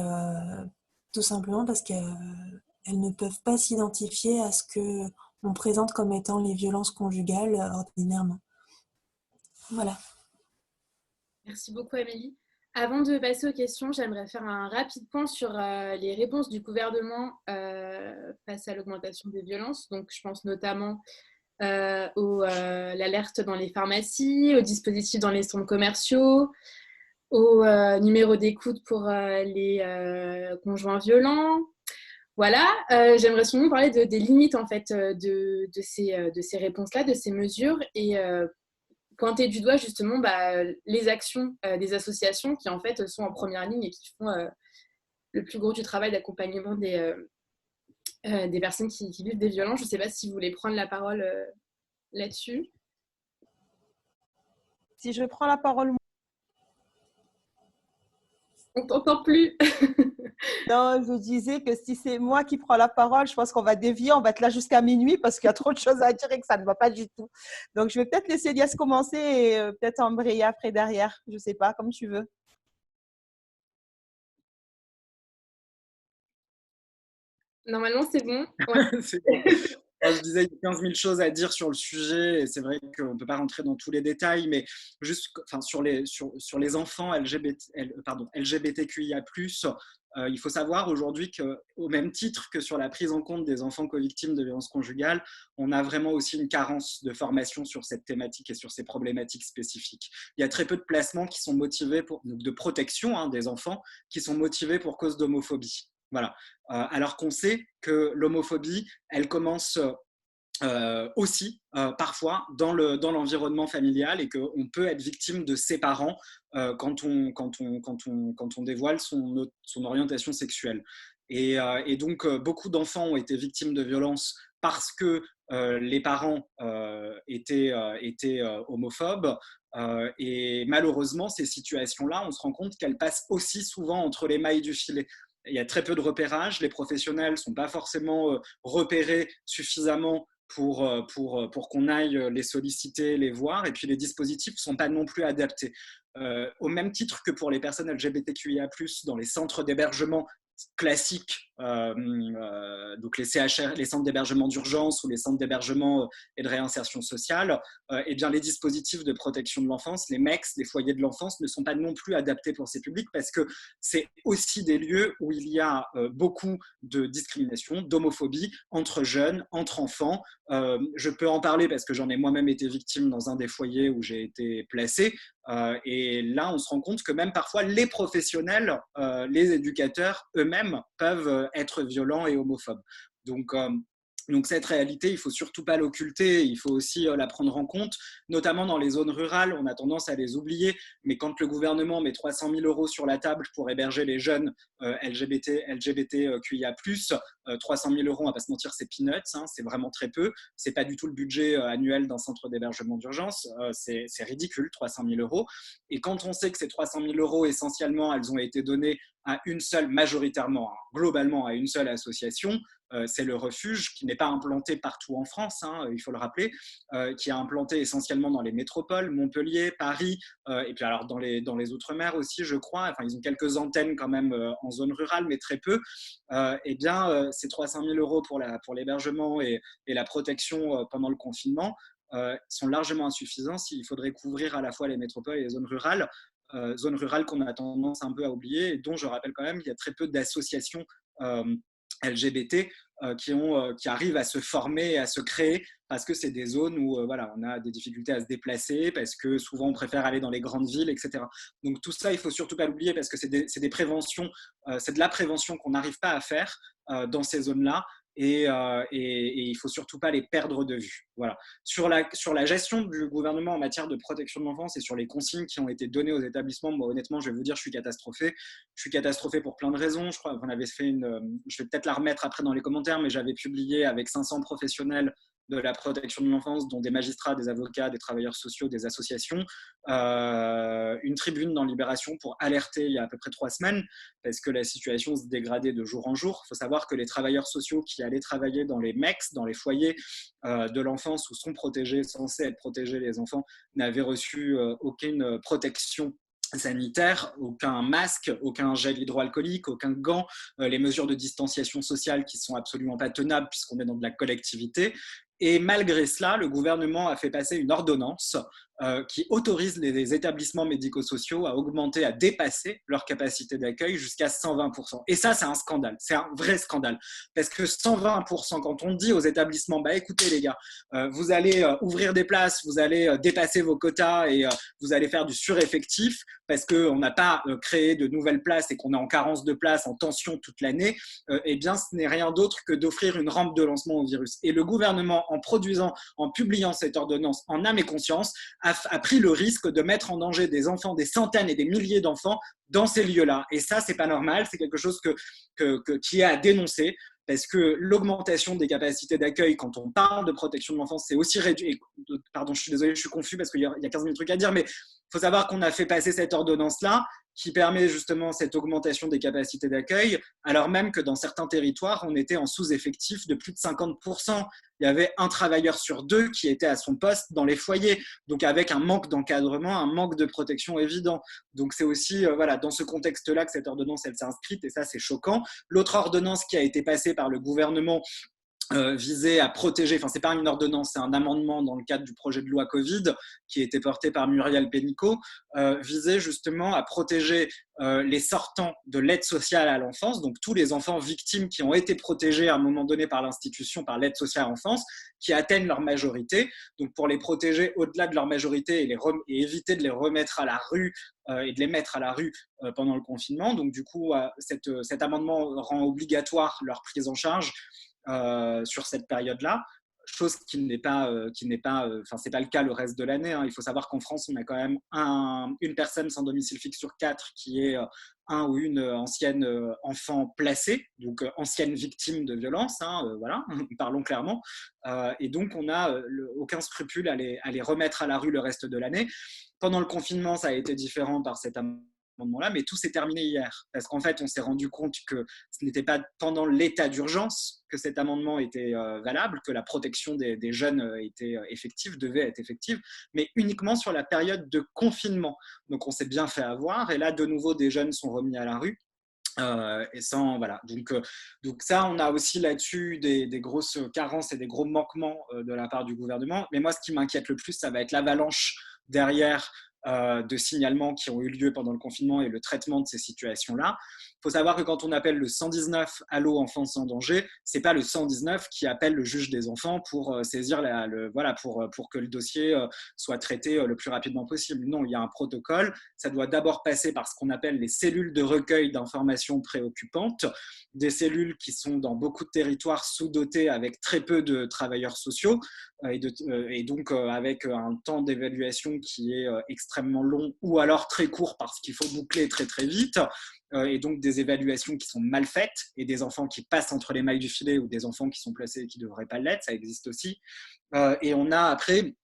tout simplement parce qu'elles ne peuvent pas s'identifier à ce qu'on présente comme étant les violences conjugales ordinairement. Voilà. Merci beaucoup, Amélie. Avant de passer aux questions, j'aimerais faire un rapide point sur les réponses du gouvernement face à l'augmentation des violences. Donc, je pense notamment l'alerte dans les pharmacies, aux dispositifs dans les centres commerciaux, au numéro d'écoute pour les conjoints violents. Voilà, j'aimerais surtout parler des limites en fait de ces réponses-là, de ces mesures et pointer du doigt justement les actions des associations qui en fait sont en première ligne et qui font le plus gros du travail d'accompagnement des personnes qui vivent des violences. Je ne sais pas si vous voulez prendre la parole là-dessus. Si je prends la parole, On ne t'entend plus. non, je disais que si c'est moi qui prends la parole, je pense qu'on va dévier, on va être là jusqu'à minuit parce qu'il y a trop de choses à dire et que ça ne va pas du tout. Donc, je vais peut-être laisser Lias commencer et peut-être embrayer après derrière. Je ne sais pas, comme tu veux. Normalement, c'est bon. Ouais. C'est bon. Je disais, il y a 15 000 choses à dire sur le sujet et c'est vrai qu'on ne peut pas rentrer dans tous les détails, mais juste enfin, sur les enfants LGBTQIA+, il faut savoir aujourd'hui qu'au même titre que sur la prise en compte des enfants co-victimes de violences conjugales, on a vraiment aussi une carence de formation sur cette thématique et sur ces problématiques spécifiques. Il y a très peu de placements qui sont motivés de protection des enfants qui sont motivés pour cause d'homophobie. Voilà. Alors qu'on sait que l'homophobie, elle commence aussi parfois dans l'environnement familial et qu'on peut être victime de ses parents quand on dévoile son orientation sexuelle. Et donc, beaucoup d'enfants ont été victimes de violences parce que les parents étaient homophobes. Et malheureusement, ces situations-là, on se rend compte qu'elles passent aussi souvent entre les mailles du filet. Il y a très peu de repérage, les professionnels ne sont pas forcément repérés suffisamment pour qu'on aille les solliciter, les voir, et puis les dispositifs ne sont pas non plus adaptés. Au même titre que pour les personnes LGBTQIA+, dans les centres d'hébergement classiques, donc les CHR, les centres d'hébergement d'urgence ou les centres d'hébergement et de réinsertion sociale, eh bien les dispositifs de protection de l'enfance, les MEX, les foyers de l'enfance, ne sont pas non plus adaptés pour ces publics parce que c'est aussi des lieux où il y a beaucoup de discrimination, d'homophobie entre jeunes, entre enfants. Je peux en parler parce que j'en ai moi-même été victime dans un des foyers où j'ai été placé. Et là, on se rend compte que même parfois, les professionnels, les éducateurs eux-mêmes peuvent être violents et homophobes. Donc cette réalité, il ne faut surtout pas l'occulter, il faut aussi la prendre en compte, notamment dans les zones rurales, on a tendance à les oublier, mais quand le gouvernement met 300 000 € sur la table pour héberger les jeunes LGBTQIA+, 300 000 €, on ne va pas se mentir, c'est peanuts, hein, c'est vraiment très peu, ce n'est pas du tout le budget annuel d'un centre d'hébergement d'urgence, c'est ridicule, 300 000 €. Et quand on sait que ces 300 000 €, essentiellement, elles ont été données à une seule, majoritairement, hein, globalement à une seule association, c'est le Refuge, qui n'est pas implanté partout en France, hein, il faut le rappeler, qui est implanté essentiellement dans les métropoles, Montpellier, Paris, et puis alors dans les Outre-mer aussi, je crois. Enfin, ils ont quelques antennes quand même en zone rurale, mais très peu. Eh bien, ces 300 000 € pour l'hébergement et la protection pendant le confinement sont largement insuffisants s'il faudrait couvrir à la fois les métropoles et les zones rurales qu'on a tendance un peu à oublier et dont je rappelle quand même qu'il y a très peu d'associations LGBT qui arrivent à se former et à se créer parce que c'est des zones où voilà, on a des difficultés à se déplacer, parce que souvent on préfère aller dans les grandes villes, etc. Donc tout ça, il ne faut surtout pas l'oublier parce que c'est des préventions, c'est de la prévention qu'on n'arrive pas à faire dans ces zones-là. Et il ne faut surtout pas les perdre de vue. Voilà. Sur la gestion du gouvernement en matière de protection de l'enfance et sur les consignes qui ont été données aux établissements, moi, honnêtement, je vais vous dire, je suis catastrophé. Je suis catastrophé pour plein de raisons. Je crois qu'on avait fait je vais peut-être la remettre après dans les commentaires, mais j'avais publié avec 500 professionnels de la protection de l'enfance, dont des magistrats, des avocats, des travailleurs sociaux, des associations, une tribune dans Libération pour alerter il y a à peu près 3 semaines, parce que la situation se dégradait de jour en jour. Il faut savoir que les travailleurs sociaux qui allaient travailler dans les MEX, dans les foyers de l'enfance où sont censés être protégés les enfants, n'avaient reçu aucune protection sanitaire, aucun masque, aucun gel hydroalcoolique, aucun gant, les mesures de distanciation sociale qui ne sont absolument pas tenables puisqu'on est dans de la collectivité. Et malgré cela, le gouvernement a fait passer une ordonnance qui autorise les établissements médico-sociaux à augmenter, à dépasser leur capacité d'accueil jusqu'à 120%. Et ça, c'est un scandale, c'est un vrai scandale. Parce que 120%, quand on dit aux établissements, bah écoutez les gars, vous allez ouvrir des places, vous allez dépasser vos quotas et vous allez faire du sureffectif parce qu'on n'a pas créé de nouvelles places et qu'on est en carence de places, en tension toute l'année, eh bien ce n'est rien d'autre que d'offrir une rampe de lancement au virus. Et le gouvernement, en publiant cette ordonnance en âme et conscience, a pris le risque de mettre en danger des enfants, des centaines et des milliers d'enfants dans ces lieux-là. Et ça, c'est pas normal, c'est quelque chose qui est à dénoncer, parce que l'augmentation des capacités d'accueil, quand on parle de protection de l'enfance, c'est aussi réduit. Pardon, je suis désolé, je suis confus parce qu'il y a 15 000 trucs à dire, mais il faut savoir qu'on a fait passer cette ordonnance-là qui permet justement cette augmentation des capacités d'accueil, alors même que dans certains territoires, on était en sous-effectif de plus de 50%. Il y avait un travailleur sur 2 qui était à son poste dans les foyers, donc avec un manque d'encadrement, un manque de protection évident. Donc c'est aussi voilà, dans ce contexte-là que cette ordonnance elle s'est inscrite, et ça c'est choquant. L'autre ordonnance qui a été passée par le gouvernement visait à protéger, enfin c'est pas une ordonnance, c'est un amendement dans le cadre du projet de loi Covid qui a été porté par Muriel Pénicaud, visait justement à protéger les sortants de l'aide sociale à l'enfance, donc tous les enfants victimes qui ont été protégés à un moment donné par l'institution, par l'aide sociale à l'enfance, qui atteignent leur majorité, donc pour les protéger au-delà de leur majorité et éviter de les remettre à la rue et de les mettre à la rue pendant le confinement. Donc du coup, cet amendement rend obligatoire leur prise en charge sur cette période-là, chose qui n'est pas, enfin c'est pas le cas le reste de l'année. Hein. Il faut savoir qu'en France, on a quand même une personne sans domicile fixe sur 4 qui est un ou une ancienne enfant placée, donc ancienne victime de violence. Hein, voilà, parlons clairement. Et donc on n'a aucun scrupule à les remettre à la rue le reste de l'année. Pendant le confinement, ça a été différent par cet amendement-là, mais tout s'est terminé hier. Parce qu'en fait, on s'est rendu compte que ce n'était pas pendant l'état d'urgence que cet amendement était valable, que la protection des jeunes était effective, devait être effective, mais uniquement sur la période de confinement. Donc on s'est bien fait avoir, et là, de nouveau, des jeunes sont remis à la rue. Et sans, voilà. Donc ça, on a aussi là-dessus des grosses carences et des gros manquements de la part du gouvernement. Mais moi, ce qui m'inquiète le plus, ça va être l'avalanche derrière de signalements qui ont eu lieu pendant le confinement et le traitement de ces situations-là. Il faut savoir que quand on appelle le 119 Allô enfance en danger, c'est pas le 119 qui appelle le juge des enfants pour saisir pour que le dossier soit traité le plus rapidement possible. Non, il y a un protocole. Ça doit d'abord passer par ce qu'on appelle les cellules de recueil d'informations préoccupantes, des cellules qui sont dans beaucoup de territoires sous-dotés avec très peu de travailleurs sociaux et donc avec un temps d'évaluation qui est extrêmement long ou alors très court parce qu'il faut boucler très très vite, et donc des évaluations qui sont mal faites et des enfants qui passent entre les mailles du filet ou des enfants qui sont placés et qui ne devraient pas l'être, ça existe aussi. Et on a après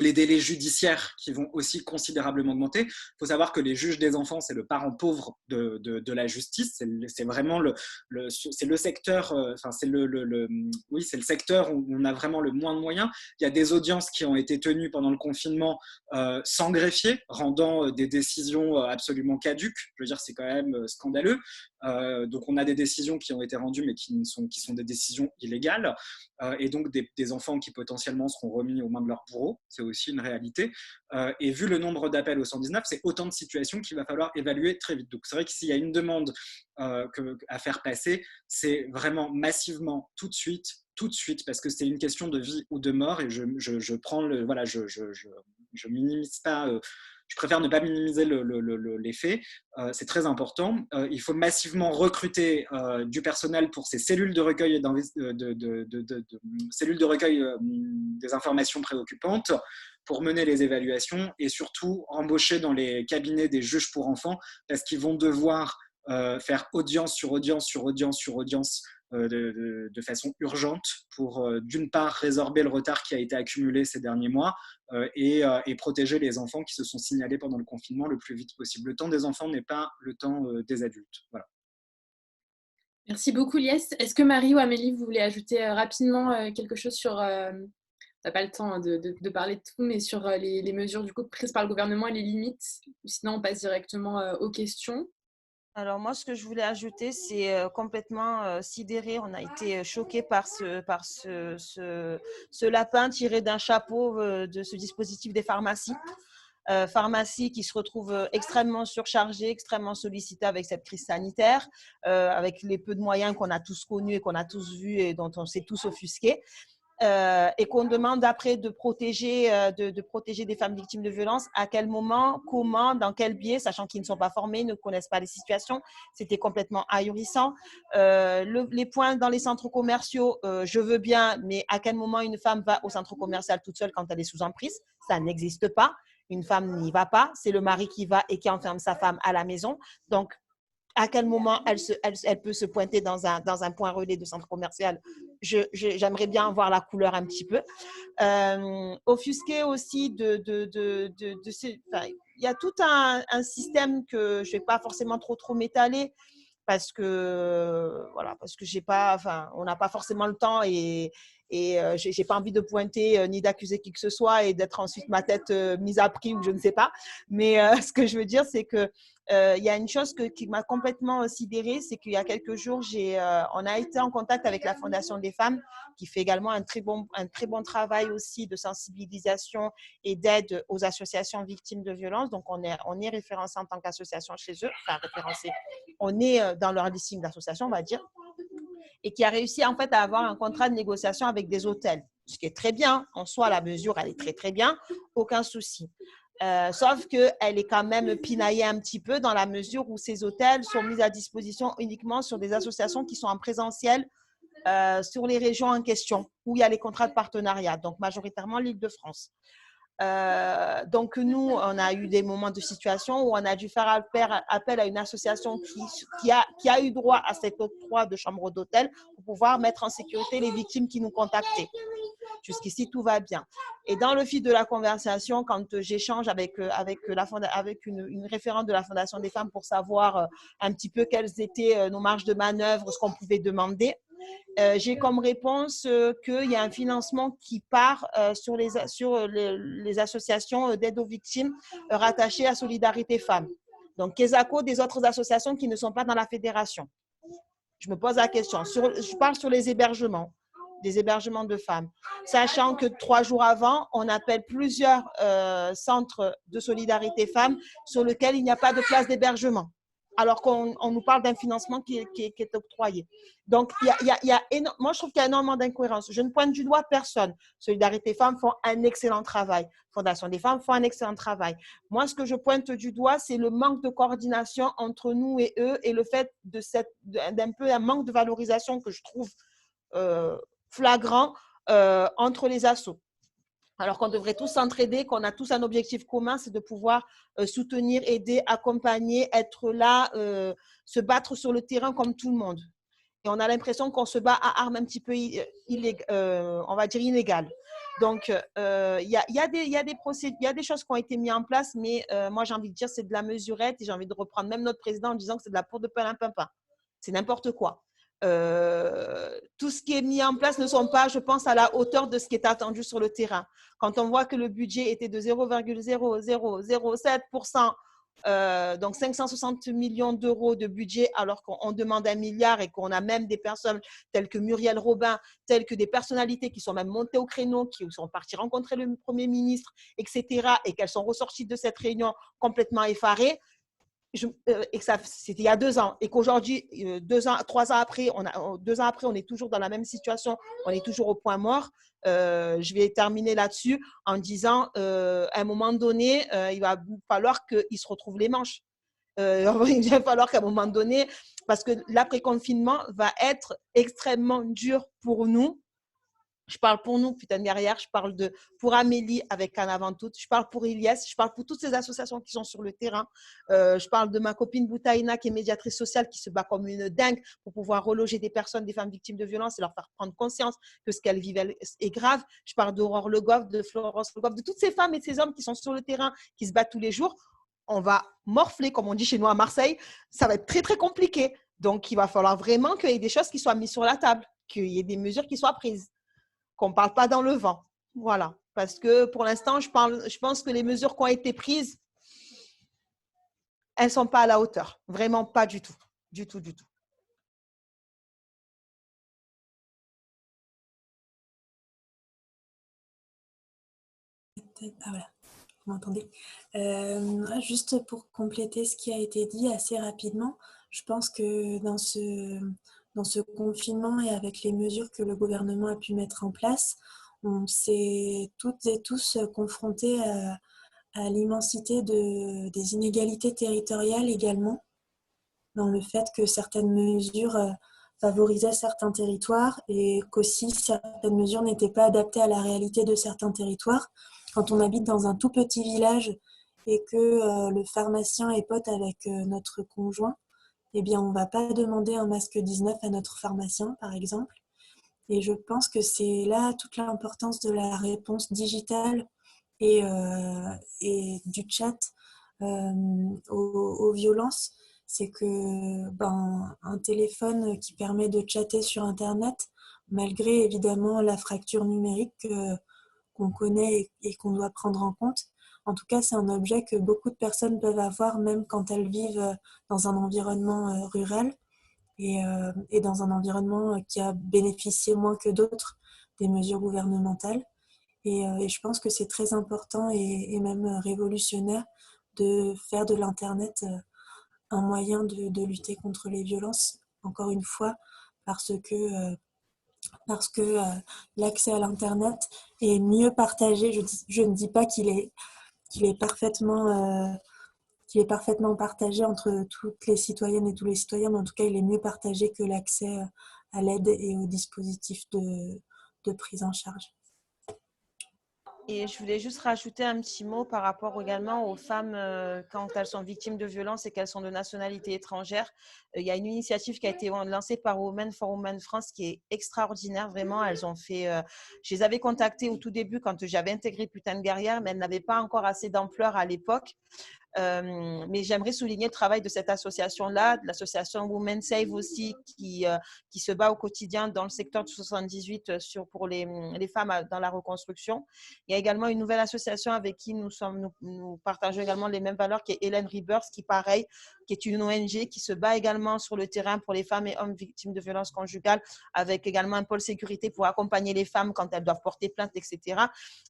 les délais judiciaires qui vont aussi considérablement augmenter. Il faut savoir que les juges des enfants, c'est le parent pauvre de la justice. C'est vraiment c'est le secteur, c'est c'est le secteur où on a vraiment le moins de moyens. Il y a des audiences qui ont été tenues pendant le confinement sans greffier, rendant des décisions absolument caduques. Je veux dire, c'est quand même scandaleux. Donc on a des décisions qui ont été rendues mais qui sont des décisions illégales, et donc des enfants qui potentiellement seront remis aux mains de leurs bourreaux, c'est aussi une réalité, et vu le nombre d'appels au 119, c'est autant de situations qu'il va falloir évaluer très vite. Donc c'est vrai que s'il y a une demande à faire passer, c'est vraiment massivement tout de suite, parce que c'est une question de vie ou de mort, et je prends je minimise pas, je préfère ne pas minimiser les faits, c'est très important. Il faut massivement recruter du personnel pour ces cellules de recueil, cellules de recueil des informations préoccupantes, pour mener les évaluations, et surtout embaucher dans les cabinets des juges pour enfants, parce qu'ils vont devoir faire audience sur audience sur audience sur audience de façon urgente pour d'une part résorber le retard qui a été accumulé ces derniers mois et protéger les enfants qui se sont signalés pendant le confinement le plus vite possible. Le temps des enfants n'est pas le temps des adultes. Voilà. Merci beaucoup, Lies. Est-ce que Marie ou Amélie, vous voulez ajouter rapidement quelque chose sur, on n'a pas le temps de parler de tout, mais sur les mesures du coup prises par le gouvernement et les limites? Sinon, on passe directement aux questions. Alors moi, ce que je voulais ajouter, c'est complètement sidéré. On a été choqués par ce lapin tiré d'un chapeau de ce dispositif des pharmacies. Pharmacies qui se retrouvent extrêmement surchargées, extrêmement sollicitées avec cette crise sanitaire, avec les peu de moyens qu'on a tous connus et qu'on a tous vus et dont on s'est tous offusqués. Et qu'on demande après de protéger des femmes victimes de violences. À quel moment, comment, dans quel biais, sachant qu'ils ne sont pas formés, ne connaissent pas les situations. C'était complètement ahurissant. Les points dans les centres commerciaux, je veux bien, mais à quel moment une femme va au centre commercial toute seule quand elle est sous emprise? Ça n'existe pas. Une femme n'y va pas. C'est le mari qui va et qui enferme sa femme à la maison. Donc, à quel moment elle peut se pointer dans un point relais de centre commercial? J'aimerais bien voir la couleur un petit peu. Offusqué aussi y a tout un système que je ne vais pas forcément trop m'étaler parce que, voilà, parce que on n'a pas forcément le temps et j'ai pas envie de pointer ni d'accuser qui que ce soit et d'être ensuite ma tête mise à prix ou je ne sais pas. Mais ce que je veux dire, c'est que il y a une chose qui m'a complètement sidérée, c'est qu'il y a quelques jours, on a été en contact avec la Fondation des femmes, qui fait également un très bon travail aussi de sensibilisation et d'aide aux associations victimes de violences. Donc, on est référencé en tant qu'association chez eux, enfin référencé. On est dans leur listing d'associations, on va dire, et qui a réussi en fait à avoir un contrat de négociation avec des hôtels, ce qui est très bien. En soi, la mesure, elle est très, très bien, aucun souci. Sauf qu'elle est quand même pinaillée un petit peu dans la mesure où ces hôtels sont mis à disposition uniquement sur des associations qui sont en présentiel sur les régions en question, où il y a les contrats de partenariat, donc majoritairement l'Île-de-France. Donc nous, on a eu des moments de situation où on a dû faire appel à une association qui a eu droit à cet octroi de chambre d'hôtel pour pouvoir mettre en sécurité les victimes qui nous contactaient. Jusqu'ici, tout va bien. Et dans le fil de la conversation, quand j'échange avec une référente de la Fondation des femmes pour savoir un petit peu quelles étaient nos marges de manœuvre, ce qu'on pouvait demander, j'ai comme réponse qu'il y a un financement qui part sur les associations d'aide aux victimes rattachées à Solidarité Femmes. Donc, Kesako, des autres associations qui ne sont pas dans la fédération. Je me pose la question. Je parle sur les hébergements, des hébergements de femmes. Sachant que 3 jours avant, on appelle plusieurs centres de Solidarité Femmes sur lesquels il n'y a pas de place d'hébergement, alors qu'on nous parle d'un financement qui est octroyé. Donc, moi, je trouve qu'il y a énormément d'incohérences. Je ne pointe du doigt personne. Solidarité Femmes font un excellent travail. Fondation des femmes font un excellent travail. Moi, ce que je pointe du doigt, c'est le manque de coordination entre nous et eux et le fait d'un peu un manque de valorisation que je trouve flagrant entre les assos. Alors qu'on devrait tous s'entraider, qu'on a tous un objectif commun, c'est de pouvoir soutenir, aider, accompagner, être là, se battre sur le terrain comme tout le monde. Et on a l'impression qu'on se bat à armes un petit peu, on va dire, inégales. Donc, il y a des choses qui ont été mises en place, mais moi, j'ai envie de dire c'est de la mesurette et j'ai envie de reprendre même notre président en disant que c'est de la poudre de perlimpinpin. C'est n'importe quoi. Tout ce qui est mis en place ne sont pas, je pense, à la hauteur de ce qui est attendu sur le terrain. Quand on voit que le budget était de 0,0007%, donc 560 millions d'euros de budget, alors qu'on demande 1 milliard et qu'on a même des personnes telles que Muriel Robin, telles que des personnalités qui sont même montées au créneau, qui sont parties rencontrer le Premier ministre, etc., et qu'elles sont ressorties de cette réunion complètement effarées. Et que c'était il y a 2 ans, et qu'aujourd'hui, 3 ans après, 2 ans après, on est toujours dans la même situation, on est toujours au point mort. Je vais terminer là-dessus en disant, à un moment donné, il va falloir qu'ils se retrouvent les manches. Il va falloir qu'à un moment donné, parce que l'après-confinement va être extrêmement dur pour nous. Je parle pour nous, putain, derrière, je parle pour Amélie avec Cannes avant tout, je parle pour Ilyes, je parle pour toutes ces associations qui sont sur le terrain, je parle de ma copine Boutaïna qui est médiatrice sociale, qui se bat comme une dingue pour pouvoir reloger des personnes, des femmes victimes de violences et leur faire prendre conscience que ce qu'elles vivent est grave. Je parle d'Aurore Le Goff, de Florence Le Goff, de toutes ces femmes et ces hommes qui sont sur le terrain, qui se battent tous les jours. On va morfler, comme on dit chez nous à Marseille, ça va être très, très compliqué. Donc, il va falloir vraiment qu'il y ait des choses qui soient mises sur la table, qu'il y ait des mesures qui soient prises, qu'on ne parle pas dans le vent. Voilà. Parce que pour l'instant, je pense que les mesures qui ont été prises, elles ne sont pas à la hauteur. Vraiment pas du tout. Du tout, du tout. Ah voilà, vous m'entendez. Juste pour compléter ce qui a été dit assez rapidement, je pense que dans ce confinement et avec les mesures que le gouvernement a pu mettre en place, on s'est toutes et tous confrontés à l'immensité des inégalités territoriales également, dans le fait que certaines mesures favorisaient certains territoires et qu'aussi certaines mesures n'étaient pas adaptées à la réalité de certains territoires. Quand on habite dans un tout petit village et que le pharmacien est pote avec notre conjoint, eh bien, on ne va pas demander un masque 19 à notre pharmacien, par exemple. Et je pense que c'est là toute l'importance de la réponse digitale et du chat aux violences, c'est que un téléphone qui permet de chatter sur Internet, malgré évidemment la fracture numérique qu'on connaît et qu'on doit prendre en compte, en tout cas, c'est un objet que beaucoup de personnes peuvent avoir même quand elles vivent dans un environnement rural et dans un environnement qui a bénéficié moins que d'autres des mesures gouvernementales. Et je pense que c'est très important et même révolutionnaire de faire de l'Internet un moyen de lutter contre les violences, encore une fois, parce que l'accès à l'Internet est mieux partagé. Je ne dis pas qu'il est parfaitement partagé entre toutes les citoyennes et tous les citoyens, mais en tout cas, il est mieux partagé que l'accès à l'aide et aux dispositifs de prise en charge. Et je voulais juste rajouter un petit mot par rapport également aux femmes quand elles sont victimes de violences et qu'elles sont de nationalité étrangère. Il y a une initiative qui a été lancée par Women for Women France qui est extraordinaire. Vraiment, elles ont fait… je les avais contactées au tout début quand j'avais intégré Putain de Guerrière, mais elles n'avaient pas encore assez d'ampleur à l'époque. Mais j'aimerais souligner le travail de cette association-là, de l'association Women Save aussi, qui se bat au quotidien dans le secteur de 78 pour les femmes dans la reconstruction. Il y a également une nouvelle association avec qui nous partageons également les mêmes valeurs, qui est Hélène Rebirth, qui pareil, qui est une ONG qui se bat également sur le terrain pour les femmes et hommes victimes de violences conjugales, avec également un pôle sécurité pour accompagner les femmes quand elles doivent porter plainte, etc.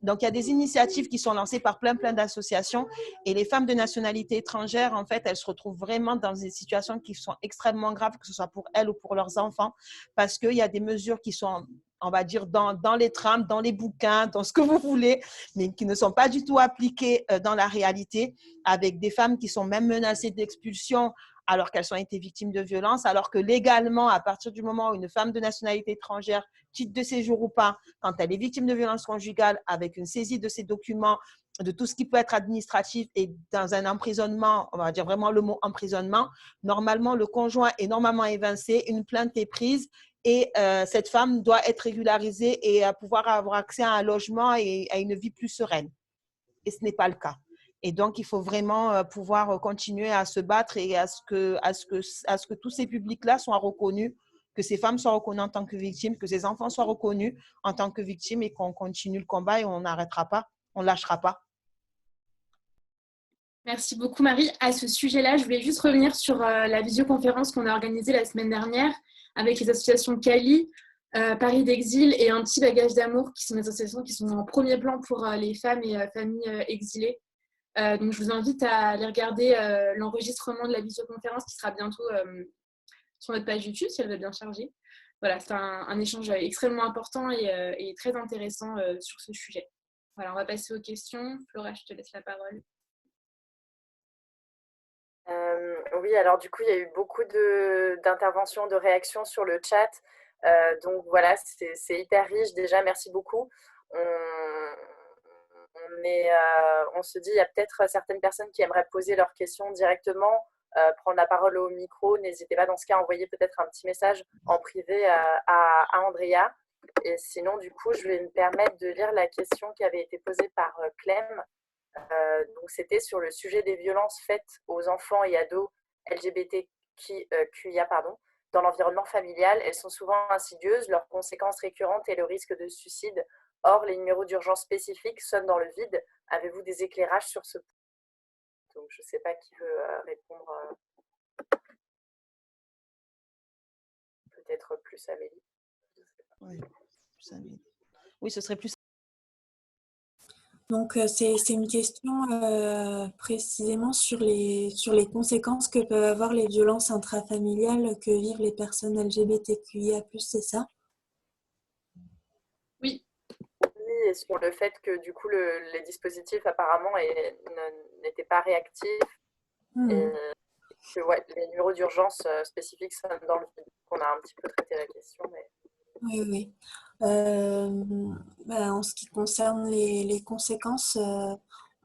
Donc, il y a des initiatives qui sont lancées par plein d'associations et les femmes de nationalité étrangère, en fait, elles se retrouvent vraiment dans des situations qui sont extrêmement graves, que ce soit pour elles ou pour leurs enfants, parce qu'il y a des mesures qui sont, on va dire, dans les trames, dans les bouquins, dans ce que vous voulez, mais qui ne sont pas du tout appliquées dans la réalité, avec des femmes qui sont même menacées d'expulsion alors qu'elles ont été victimes de violences, alors que légalement, à partir du moment où une femme de nationalité étrangère, titre de séjour ou pas, quand elle est victime de violences conjugales, avec une saisie de ses documents, de tout ce qui peut être administratif et dans un emprisonnement, on va dire vraiment le mot emprisonnement, normalement, le conjoint est normalement évincé, une plainte est prise et cette femme doit être régularisée et pouvoir avoir accès à un logement et à une vie plus sereine. Et ce n'est pas le cas. Et donc, il faut vraiment pouvoir continuer à se battre et à ce que tous ces publics-là soient reconnus, que ces femmes soient reconnues en tant que victimes, que ces enfants soient reconnus en tant que victimes et qu'on continue le combat et on n'arrêtera pas, on ne lâchera pas. Merci beaucoup Marie. À ce sujet-là, je voulais juste revenir sur la visioconférence qu'on a organisée la semaine dernière avec les associations Cali, Paris d'Exil et Un petit bagage d'amour, qui sont des associations qui sont en premier plan pour les femmes et familles exilées. Donc je vous invite à aller regarder l'enregistrement de la visioconférence qui sera bientôt sur notre page YouTube si elle va bien charger. Voilà, c'est un échange extrêmement important et très intéressant sur ce sujet. Voilà, on va passer aux questions. Flora, je te laisse la parole. Oui, alors du coup, il y a eu beaucoup d'interventions, de réactions sur le chat. Donc voilà, c'est hyper riche déjà, merci beaucoup. On se dit, il y a peut-être certaines personnes qui aimeraient poser leurs questions directement, prendre la parole au micro. N'hésitez pas dans ce cas à envoyer peut-être un petit message en privé à Andrea. Et sinon, du coup, je vais me permettre de lire la question qui avait été posée par Clem. Donc c'était sur le sujet des violences faites aux enfants et ados LGBTQIA dans l'environnement familial. Elles sont souvent insidieuses, leurs conséquences récurrentes et le risque de suicide. Or, les numéros d'urgence spécifiques sonnent dans le vide. Avez-vous des éclairages sur ce point? Donc je ne sais pas qui veut répondre. Peut-être plus Amélie. Oui, plus Amélie. Oui, ce serait plus. Donc, c'est une question précisément sur les conséquences que peuvent avoir les violences intrafamiliales que vivent les personnes LGBTQIA+, c'est ça? Oui. Oui, et sur le fait que du coup, les dispositifs apparemment n'étaient pas réactifs et que les numéros d'urgence spécifiques sonnent dans le vide. On a un petit peu traité la question, mais… Oui. En ce qui concerne les conséquences,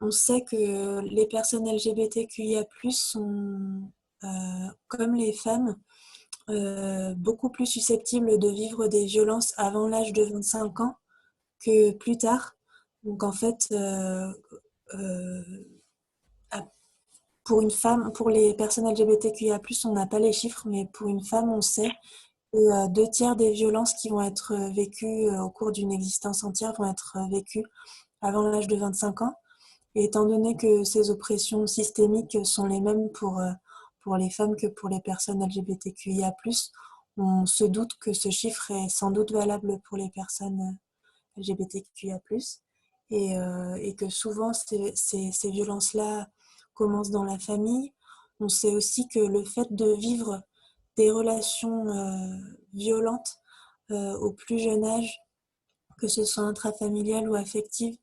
on sait que les personnes LGBTQIA+, sont, comme les femmes, beaucoup plus susceptibles de vivre des violences avant l'âge de 25 ans que plus tard. Donc en fait, pour une femme, pour les personnes LGBTQIA+, on n'a pas les chiffres, mais pour une femme, on sait que 2/3 des violences qui vont être vécues au cours d'une existence entière vont être vécues avant l'âge de 25 ans. Et étant donné que ces oppressions systémiques sont les mêmes pour les femmes que pour les personnes LGBTQIA+, on se doute que ce chiffre est sans doute valable pour les personnes LGBTQIA+, et que souvent ces violences-là commencent dans la famille. On sait aussi que le fait de vivre des relations violentes au plus jeune âge, que ce soit intrafamiliales ou affectives,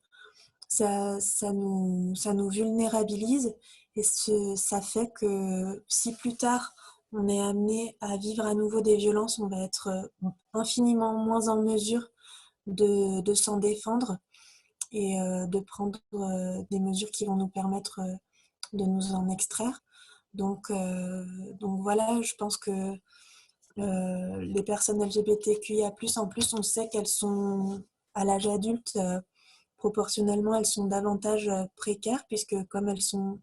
ça nous vulnérabilise, et ça fait que si plus tard on est amené à vivre à nouveau des violences, on va être infiniment moins en mesure de s'en défendre et de prendre des mesures qui vont nous permettre de nous en extraire. Donc voilà, je pense que les personnes LGBTQIA+, en plus, on sait qu'elles sont à l'âge adulte, proportionnellement, elles sont davantage précaires, puisque comme elles sont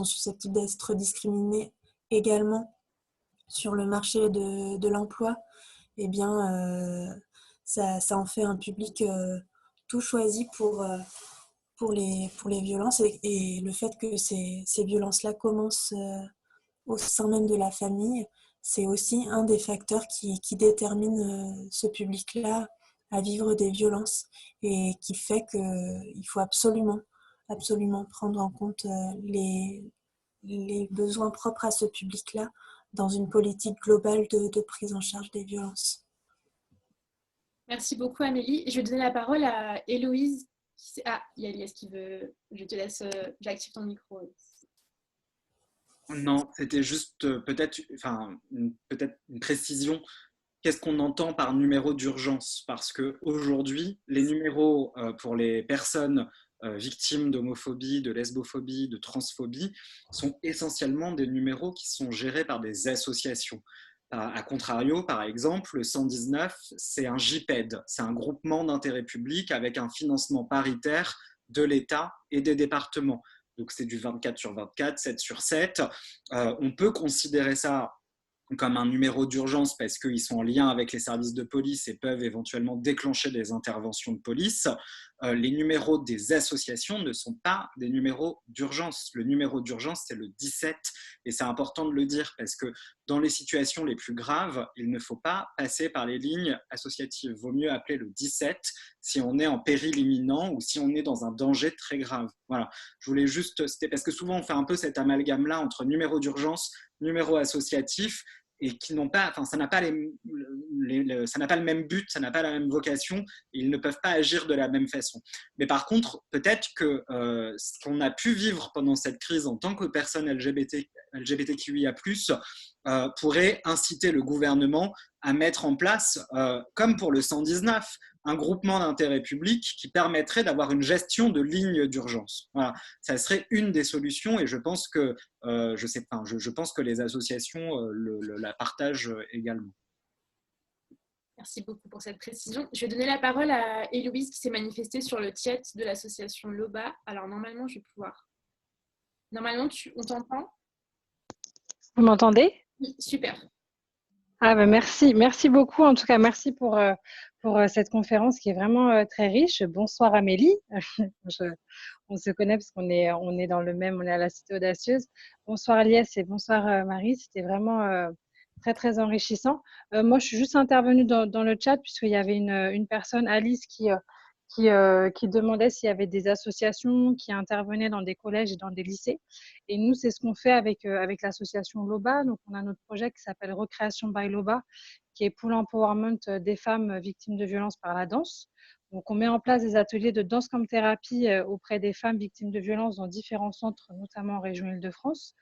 susceptibles d'être discriminées également sur le marché de l'emploi, eh bien, ça en fait un public tout choisi pour les violences, et le fait que ces violences-là commencent au sein même de la famille, c'est aussi un des facteurs qui détermine ce public-là à vivre des violences, et qui fait qu'il faut absolument prendre en compte les besoins propres à ce public-là dans une politique globale de prise en charge des violences. Merci beaucoup, Amélie. Je vais donner la parole à Héloïse. Ah, il y a Elias qui veut... Je te laisse... J'active ton micro. Non, c'était juste peut-être une précision. Qu'est-ce qu'on entend par numéro d'urgence? Parce qu'aujourd'hui, les numéros pour les personnes victimes d'homophobie, de lesbophobie, de transphobie sont essentiellement des numéros qui sont gérés par des associations. A contrario, par exemple, le 119, c'est un GIPED, c'est un groupement d'intérêt public avec un financement paritaire de l'État et des départements. Donc c'est du 24/24, 7/7. On peut considérer ça comme un numéro d'urgence parce qu'ils sont en lien avec les services de police et peuvent éventuellement déclencher des interventions de police. Les numéros des associations ne sont pas des numéros d'urgence. Le numéro d'urgence, c'est le 17, et c'est important de le dire parce que dans les situations les plus graves, il ne faut pas passer par les lignes associatives. Il vaut mieux appeler le 17 si on est en péril imminent ou si on est dans un danger très grave. Voilà. Je voulais juste, c'était parce que souvent on fait un peu cet amalgame-là entre numéro d'urgence, numéro associatif, et qui n'ont pas, enfin, ça n'a pas ça n'a pas le même but, ça n'a pas la même vocation, et ils ne peuvent pas agir de la même façon. Mais par contre, peut-être que ce qu'on a pu vivre pendant cette crise en tant que personne LGBTQIA+, pourrait inciter le gouvernement à mettre en place, comme pour le 119, un groupement d'intérêt public qui permettrait d'avoir une gestion de lignes d'urgence. Voilà, ça serait une des solutions, et je pense que je pense que les associations la partagent également. Merci beaucoup pour cette précision. Je vais donner la parole à Héloïse qui s'est manifestée sur le chat de l'association LOBA. Alors normalement, je vais pouvoir... Normalement, on t'entend? Vous m'entendez? Oui, super. Ah ben merci beaucoup. En tout cas, merci pour cette conférence qui est vraiment très riche. Bonsoir Amélie. On se connaît parce qu'on est dans le même, on est à la Cité Audacieuse. Bonsoir Lies et bonsoir Marie. C'était vraiment très très enrichissant. Moi, je suis juste intervenue dans le chat puisqu'il y avait une personne, Alice, qui demandait s'il y avait des associations qui intervenaient dans des collèges et dans des lycées. Et nous, c'est ce qu'on fait avec l'association LOBA. Donc, on a notre projet qui s'appelle Recréation by LOBA, qui est pour l'empowerment des femmes victimes de violences par la danse. Donc, on met en place des ateliers de danse comme thérapie auprès des femmes victimes de violences dans différents centres, notamment en région Île-de-France.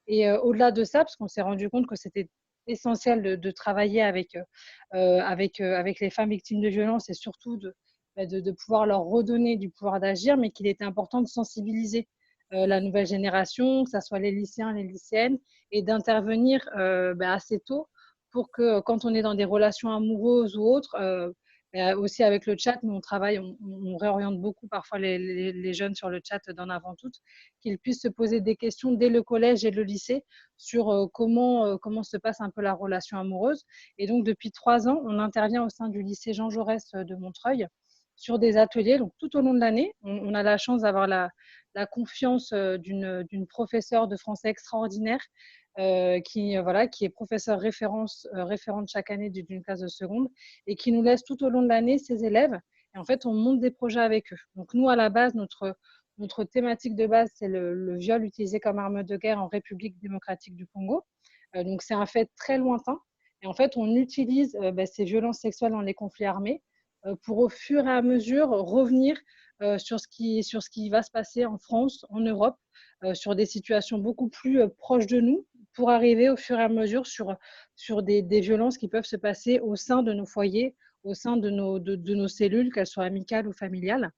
Et au-delà de ça, parce qu'on s'est rendu compte que c'était essentiel de travailler avec les femmes victimes de violences, et surtout de pouvoir leur redonner du pouvoir d'agir, mais qu'il était important de sensibiliser la nouvelle génération, que ce soit les lycéens, les lycéennes, et d'intervenir assez tôt pour que quand on est dans des relations amoureuses ou autres, Aussi avec le chat, nous on travaille, on réoriente beaucoup parfois les jeunes sur le chat d'en avant toutes, qu'ils puissent se poser des questions dès le collège et le lycée sur comment se passe un peu la relation amoureuse. Et donc depuis 3 ans, on intervient au sein du lycée Jean Jaurès de Montreuil sur des ateliers. Donc tout au long de l'année, on a la chance d'avoir la confiance d'une professeure de français extraordinaire qui est professeure référente chaque année d'une classe de seconde et qui nous laisse tout au long de l'année ses élèves. Et en fait, on monte des projets avec eux. Donc nous, à la base, notre thématique de base, c'est le viol utilisé comme arme de guerre en République démocratique du Congo. Donc c'est un fait très lointain. Et en fait, on utilise ces violences sexuelles dans les conflits armés pour au fur et à mesure revenir sur ce qui va se passer en France, en Europe, sur des situations beaucoup plus proches de nous, pour arriver au fur et à mesure sur des violences qui peuvent se passer au sein de nos foyers, au sein de nos cellules, qu'elles soient amicales ou familiales.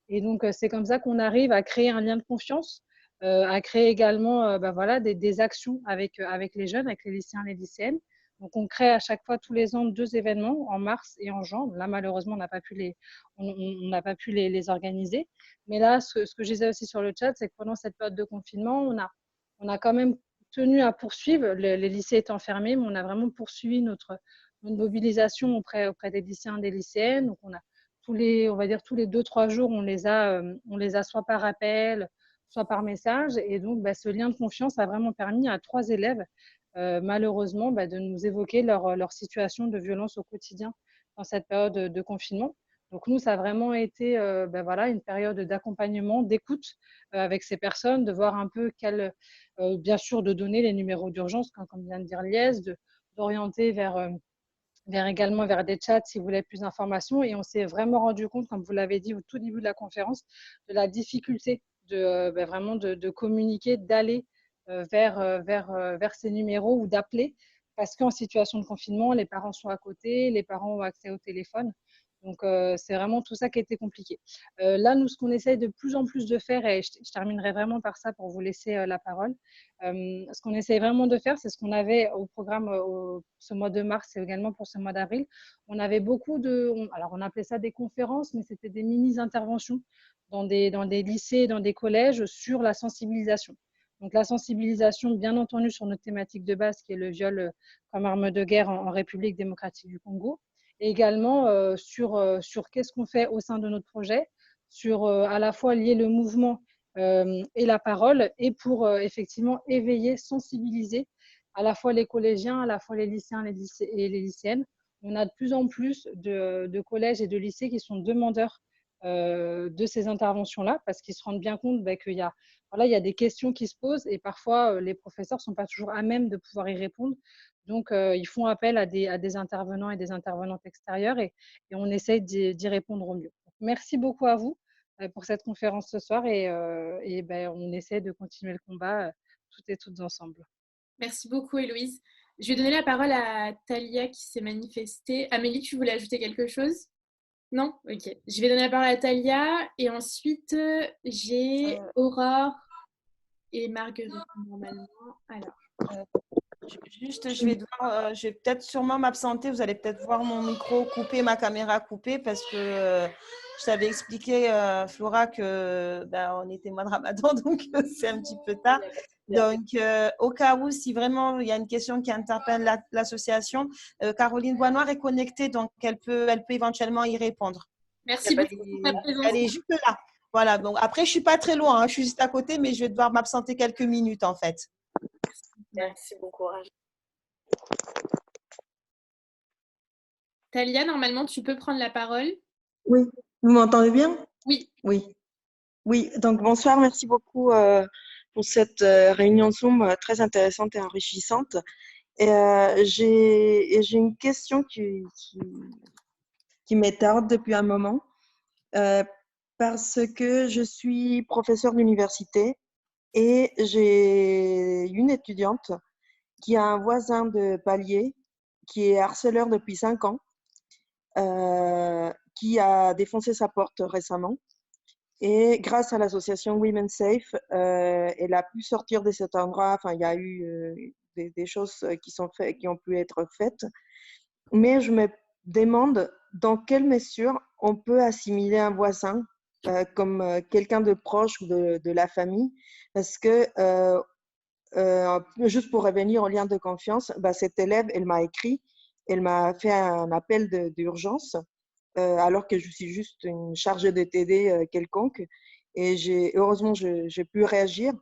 Et donc, c'est comme ça qu'on arrive à créer un lien de confiance, à créer également des actions avec les jeunes, avec les lycéens et les lycéennes. Donc, on crée à chaque fois, tous les ans, 2 événements, en mars et en juin. Là, malheureusement, on n'a pas pu les organiser. Mais là, ce que je disais aussi sur le chat, c'est que pendant cette période de confinement, on a quand même tenu à poursuivre. Les lycées étant fermés, mais on a vraiment poursuivi notre mobilisation auprès des lycéens et des lycéennes. Donc, tous les 2-3 jours, on les a soit par appel, soit par message. Et donc, ce lien de confiance a vraiment permis à 3 élèves, malheureusement, de nous évoquer leur situation de violence au quotidien dans cette période de confinement. Donc, nous, ça a vraiment été une période d'accompagnement, d'écoute avec ces personnes, de voir un peu bien sûr, de donner les numéros d'urgence, comme vient de dire Liès, d'orienter également vers des chats si vous voulez plus d'informations. Et on s'est vraiment rendu compte, comme vous l'avez dit au tout début de la conférence, de la difficulté vraiment de communiquer, d'aller vers ces numéros ou d'appeler, parce qu'en situation de confinement, les parents sont à côté, les parents ont accès au téléphone. Donc, c'est vraiment tout ça qui a été compliqué. Là, nous, ce qu'on essaye de plus en plus de faire, et je terminerai vraiment par ça pour vous laisser la parole, ce qu'on essaye vraiment de faire, c'est ce qu'on avait au programme ce mois de mars et également pour ce mois d'avril. On avait beaucoup alors on appelait ça des conférences, mais c'était des mini-interventions dans des lycées, dans des collèges sur la sensibilisation. Donc la sensibilisation, bien entendu, sur notre thématique de base, qui est le viol comme arme de guerre en République démocratique du Congo, et également sur qu'est-ce qu'on fait au sein de notre projet, sur à la fois lier le mouvement et la parole, et pour effectivement éveiller, sensibiliser à la fois les collégiens, à la fois les lycéens et les lycéennes. On a de plus en plus de collèges et de lycées qui sont demandeurs de ces interventions-là, parce qu'ils se rendent bien compte qu'il y a des questions qui se posent, et parfois les professeurs ne sont pas toujours à même de pouvoir y répondre. Donc, ils font appel à des intervenants et des intervenantes extérieures, et on essaye d'y répondre au mieux. Donc, merci beaucoup à vous pour cette conférence ce soir, et on essaie de continuer le combat toutes et toutes ensemble. Merci beaucoup, Héloïse. Je vais donner la parole à Talia qui s'est manifestée. Amélie, tu voulais ajouter quelque chose ? Non ? Ok. Je vais donner la parole à Talia, et ensuite, j'ai Aurore et Marguerite, normalement. Alors. Je vais peut-être sûrement m'absenter. Vous allez peut-être voir mon micro coupé, ma caméra coupée, parce que je t'avais expliqué, Flora, que on était mois de Ramadan, donc c'est un petit peu tard. Donc, au cas où, si vraiment il y a une question qui interpelle l'association, Caroline Boisnoir est connectée, donc elle peut éventuellement y répondre. Merci beaucoup pour ta présence. Elle est juste là. Voilà. Donc après, je suis pas très loin, hein, je suis juste à côté, mais je vais devoir m'absenter quelques minutes en fait. Merci, bon courage. Talia, normalement, tu peux prendre la parole. Oui, vous m'entendez bien ? Oui. Oui, donc bonsoir, merci beaucoup pour cette réunion Zoom très intéressante et enrichissante. Et j'ai une question qui m'étarde depuis un moment, parce que je suis professeure d'université et j'ai une étudiante qui a un voisin de palier qui est harceleur depuis 5 ans, qui a défoncé sa porte récemment. Et grâce à l'association Women Safe, elle a pu sortir de cet endroit. Enfin, il y a eu des choses qui ont pu être faites. Mais je me demande dans quelle mesure on peut assimiler un voisin comme quelqu'un de proche ou de la famille? Parce que, juste pour revenir au lien de confiance, bah, cette élève, elle m'a écrit, elle m'a fait un appel d'urgence alors que je suis juste une chargée de TD quelconque. Et heureusement, j'ai pu réagir,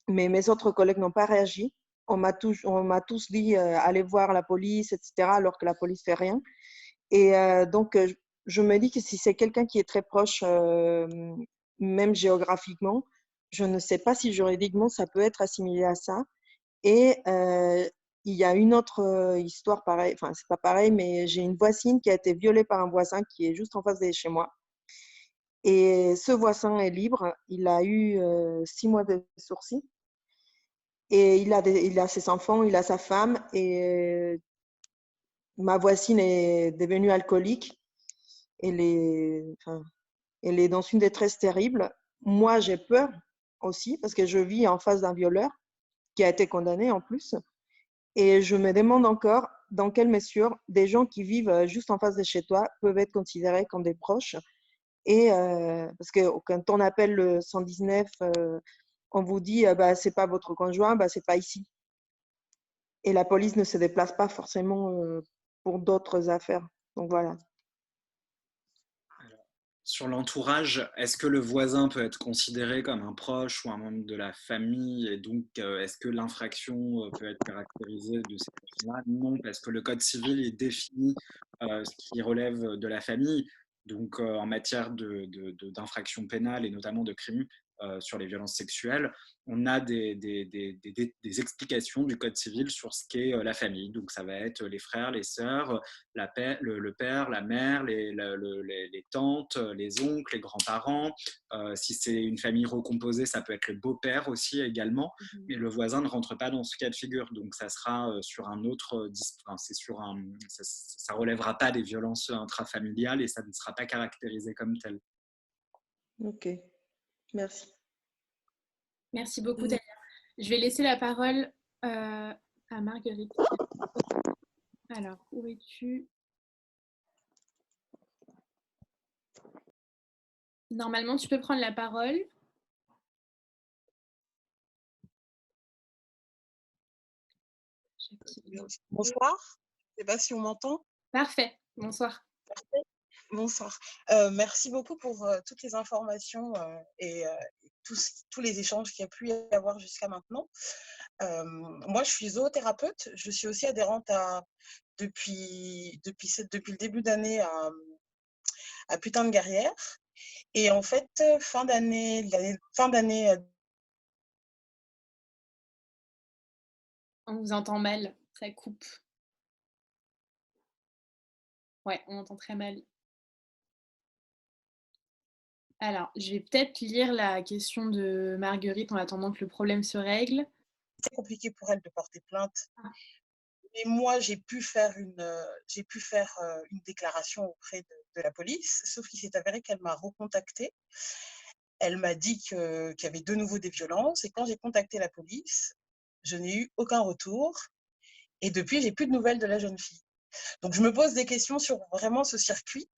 mais mes autres collègues n'ont pas réagi. On m'a tous dit allez voir la police, etc., alors que la police fait rien. Et donc, je me dis que si c'est quelqu'un qui est très proche, même géographiquement, je ne sais pas si juridiquement ça peut être assimilé à ça. Et il y a une autre histoire pareille, enfin, c'est pas pareil, mais j'ai une voisine qui a été violée par un voisin qui est juste en face de chez moi. Et ce voisin est libre. Il a eu 6 mois de sursis. Et il a ses enfants, il a sa femme. Et ma voisine est devenue alcoolique. Enfin, elle est dans une détresse terrible. Moi, j'ai peur aussi parce que je vis en face d'un violeur qui a été condamné en plus. Et je me demande encore dans quelle mesure des gens qui vivent juste en face de chez toi peuvent être considérés comme des proches. Et parce que quand on appelle le 119, on vous dit bah, c'est pas votre conjoint, bah, c'est pas ici. Et la police ne se déplace pas forcément pour d'autres affaires. Donc voilà. Sur l'entourage, est-ce que le voisin peut être considéré comme un proche ou un membre de la famille? Et donc, est-ce que l'infraction peut être caractérisée de cette façon-là? Non, parce que le Code civil il définit ce qui relève de la famille. Donc, en matière d'infraction pénale et notamment de crimes sur les violences sexuelles, on a des explications du Code civil sur ce qu'est la famille. Donc, ça va être les frères, les sœurs, le père, la mère, les tantes, les oncles, les grands-parents. Si c'est une famille recomposée, ça peut être le beau-père aussi également. Mais le voisin ne rentre pas dans ce cas de figure. Donc ça sera sur un autre, enfin, ça relèvera pas des violences intrafamiliales et ça ne sera pas caractérisé comme tel. Ok, merci. Merci beaucoup, Talia. Je vais laisser la parole à Marguerite. Alors, où es-tu? Normalement, tu peux prendre la parole. Bonsoir, je ne sais pas si on m'entend. Parfait, bonsoir. Parfait. Bonsoir. Merci beaucoup pour toutes les informations et tous les échanges qu'il y a pu y avoir jusqu'à maintenant. Moi, je suis zoothérapeute. Je suis aussi adhérente depuis le début d'année à Putain de Guerrière. Et en fait, fin d'année. On vous entend mal, ça coupe. Ouais, on entend très mal. Alors, je vais peut-être lire la question de Marguerite en attendant que le problème se règle. C'est compliqué pour elle de porter plainte. Mais moi, j'ai pu faire une déclaration auprès de la police, sauf qu'il s'est avéré qu'elle m'a recontactée. Elle m'a dit qu'il y avait de nouveau des violences. Et quand j'ai contacté la police, je n'ai eu aucun retour. Et depuis, j'ai plus de nouvelles de la jeune fille. Donc, je me pose des questions sur vraiment ce circuit.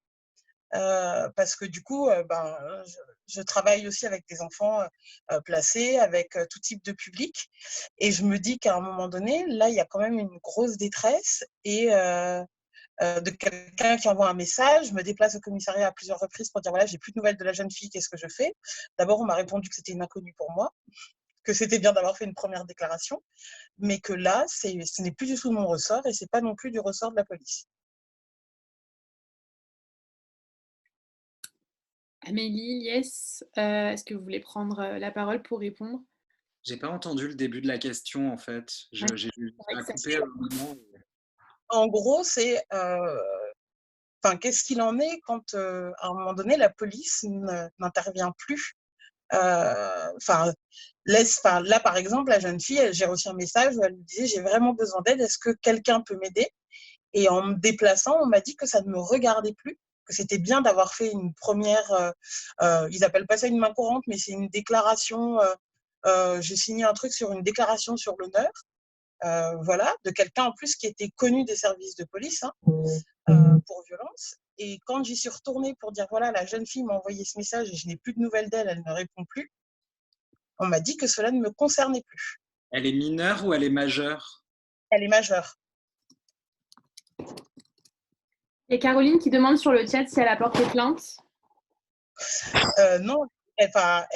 Parce que du coup, je travaille aussi avec des enfants placés, avec tout type de public. Et je me dis qu'à un moment donné, là, il y a quand même une grosse détresse et de quelqu'un qui envoie un message. Je me déplace au commissariat à plusieurs reprises pour dire voilà, j'ai plus de nouvelles de la jeune fille, qu'est-ce que je fais? D'abord, on m'a répondu que c'était une inconnue pour moi, que c'était bien d'avoir fait une première déclaration, mais que là, ce n'est plus du tout de mon ressort et c'est pas non plus du ressort de la police. Amélie, Lies, est-ce que vous voulez prendre la parole pour répondre? J'ai pas entendu le début de la question en fait. J'ai coupé à un moment. En gros, c'est qu'est-ce qu'il en est quand à un moment donné la police n'intervient plus. Là par exemple, la jeune fille, j'ai reçu un message où elle me disait j'ai vraiment besoin d'aide, est-ce que quelqu'un peut m'aider? Et en me déplaçant, on m'a dit que ça ne me regardait plus, que c'était bien d'avoir fait une première, ils appellent pas ça une main courante, mais c'est une déclaration, j'ai signé un truc sur une déclaration sur l'honneur, voilà, de quelqu'un en plus qui était connu des services de police pour violence. Et quand j'y suis retournée pour dire, voilà, la jeune fille m'a envoyé ce message et je n'ai plus de nouvelles d'elle, elle ne répond plus, on m'a dit que cela ne me concernait plus. Elle est mineure ou elle est majeure? Elle est majeure. Et Caroline qui demande sur le chat si elle a porté plainte. Non, elle a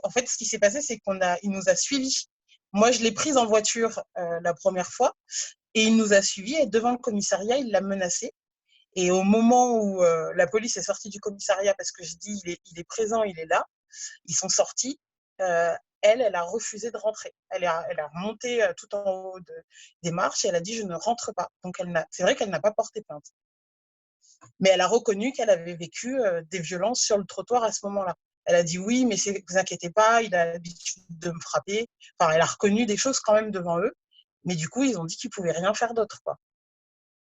en fait, ce qui s'est passé, c'est qu'il nous a suivis. Moi, je l'ai prise en voiture la première fois et il nous a suivis et devant le commissariat, il l'a menacée. Et au moment où la police est sortie du commissariat, parce que je dis il est présent, il est là, ils sont sortis, elle a refusé de rentrer. Elle a remonté tout en haut des marches et elle a dit je ne rentre pas. Donc c'est vrai qu'elle n'a pas porté plainte. Mais elle a reconnu qu'elle avait vécu des violences sur le trottoir à ce moment-là. Elle a dit oui, mais vous inquiétez pas, il a l'habitude de me frapper. Enfin, elle a reconnu des choses quand même devant eux. Mais du coup, ils ont dit qu'ils pouvaient rien faire d'autre, quoi.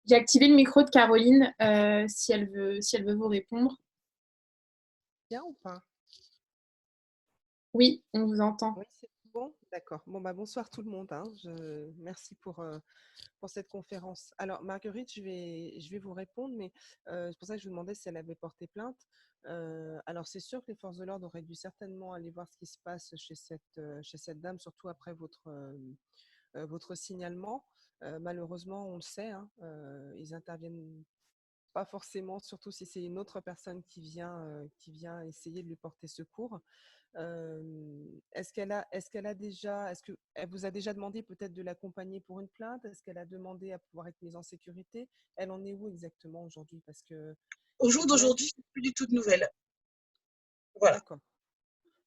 J'ai activé le micro de Caroline si elle veut vous répondre. Bien ou pas? Oui, on vous entend. Oui, c'est bon? D'accord. Bon, bonsoir tout le monde. Merci pour cette conférence. Alors, Marguerite, je vais vous répondre, mais c'est pour ça que je vous demandais si elle avait porté plainte. Alors, c'est sûr que les forces de l'ordre auraient dû certainement aller voir ce qui se passe chez cette dame, surtout après votre signalement. Malheureusement, on le sait, ils interviennent pas forcément, surtout si c'est une autre personne qui vient essayer de lui porter secours. Est-ce qu'elle vous a déjà demandé peut-être de l'accompagner pour une plainte? Est-ce qu'elle a demandé à pouvoir être mise en sécurité? Elle en est où exactement aujourd'hui? Parce que Au jour d'aujourd'hui, je n'ai plus du tout de nouvelles. Voilà. D'accord.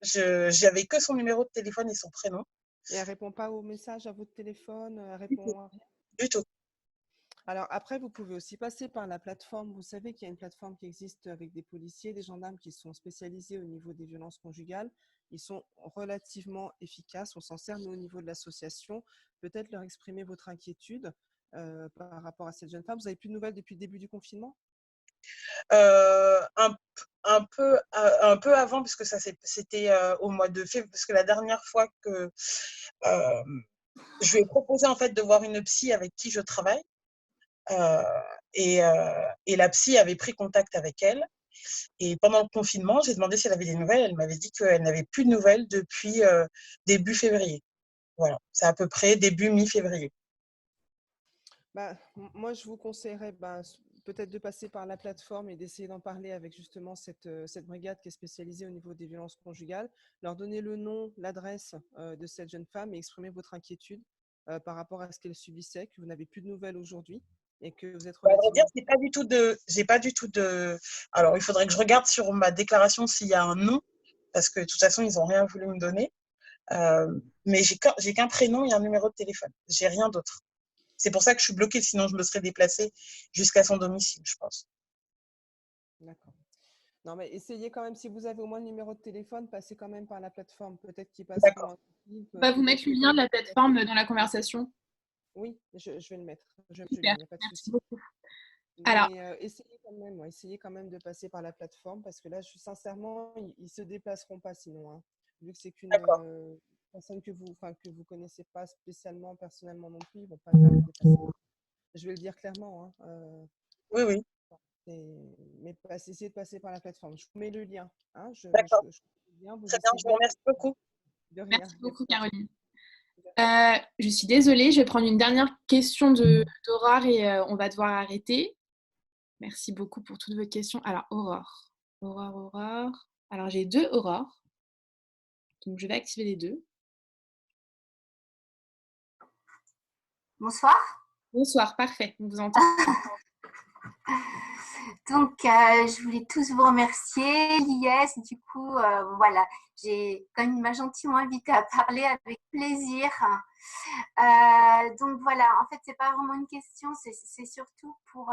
J'avais que son numéro de téléphone et son prénom. Et elle répond pas aux messages à votre téléphone? Elle répond à rien? Du tout. Alors après, vous pouvez aussi passer par la plateforme. Vous savez qu'il y a une plateforme qui existe avec des policiers, des gendarmes qui sont spécialisés au niveau des violences conjugales. Ils sont relativement efficaces. On s'en sert, nous, au niveau de l'association. Peut-être leur exprimer votre inquiétude par rapport à cette jeune femme. Vous n'avez plus de nouvelles depuis le début du confinement? Un peu avant, puisque c'était au mois de février, parce que la dernière fois que je lui ai proposé en fait de voir une psy avec qui je travaille, et la psy avait pris contact avec elle. Et pendant le confinement, j'ai demandé si elle avait des nouvelles. Elle m'avait dit qu'elle n'avait plus de nouvelles depuis début février. Voilà, c'est à peu près début mi-février. Moi, je vous conseillerais peut-être de passer par la plateforme et d'essayer d'en parler avec justement cette brigade qui est spécialisée au niveau des violences conjugales, leur donner le nom, l'adresse de cette jeune femme et exprimer votre inquiétude par rapport à ce qu'elle subissait, que vous n'avez plus de nouvelles aujourd'hui et que vous êtes relativement... À vrai dire, j'ai pas du tout de... Alors, il faudrait que je regarde sur ma déclaration s'il y a un nom, parce que de toute façon, ils n'ont rien voulu me donner. Mais j'ai qu'un prénom et un numéro de téléphone. J'ai rien d'autre. C'est pour ça que je suis bloquée, sinon je me serais déplacée jusqu'à son domicile, je pense. D'accord. Non, mais essayez quand même, si vous avez au moins le numéro de téléphone, passez quand même par la plateforme. Peut-être qu'ils passeront. On va vous mettre le lien de la plateforme dans la conversation. Oui, je vais le mettre. Super, il n'y a pas de merci souci. beaucoup. Alors, essayez quand même de passer par la plateforme parce que là, sincèrement, ils ne se déplaceront pas sinon. Vu que c'est qu'une personne que vous connaissez pas spécialement, personnellement non plus, ils ne vont pas faire le déplacement. Je vais le dire clairement. Oui, oui. Mais essayez de passer par la plateforme. Je vous mets le lien. D'accord. Très bien, je vous remercie beaucoup. Merci beaucoup, Caroline. Je suis désolée, je vais prendre une dernière question d'Aurore et on va devoir arrêter. Merci beaucoup pour toutes vos questions. Alors, Aurore. Alors, j'ai 2 Aurore. Donc, je vais activer les 2. Bonsoir. Bonsoir, parfait, on vous entend. Donc, je voulais tous vous remercier. L'IS, du coup, voilà, comme il m'a gentiment invité à parler avec plaisir. Donc, voilà, en fait, c'est pas vraiment une question, c'est surtout pour,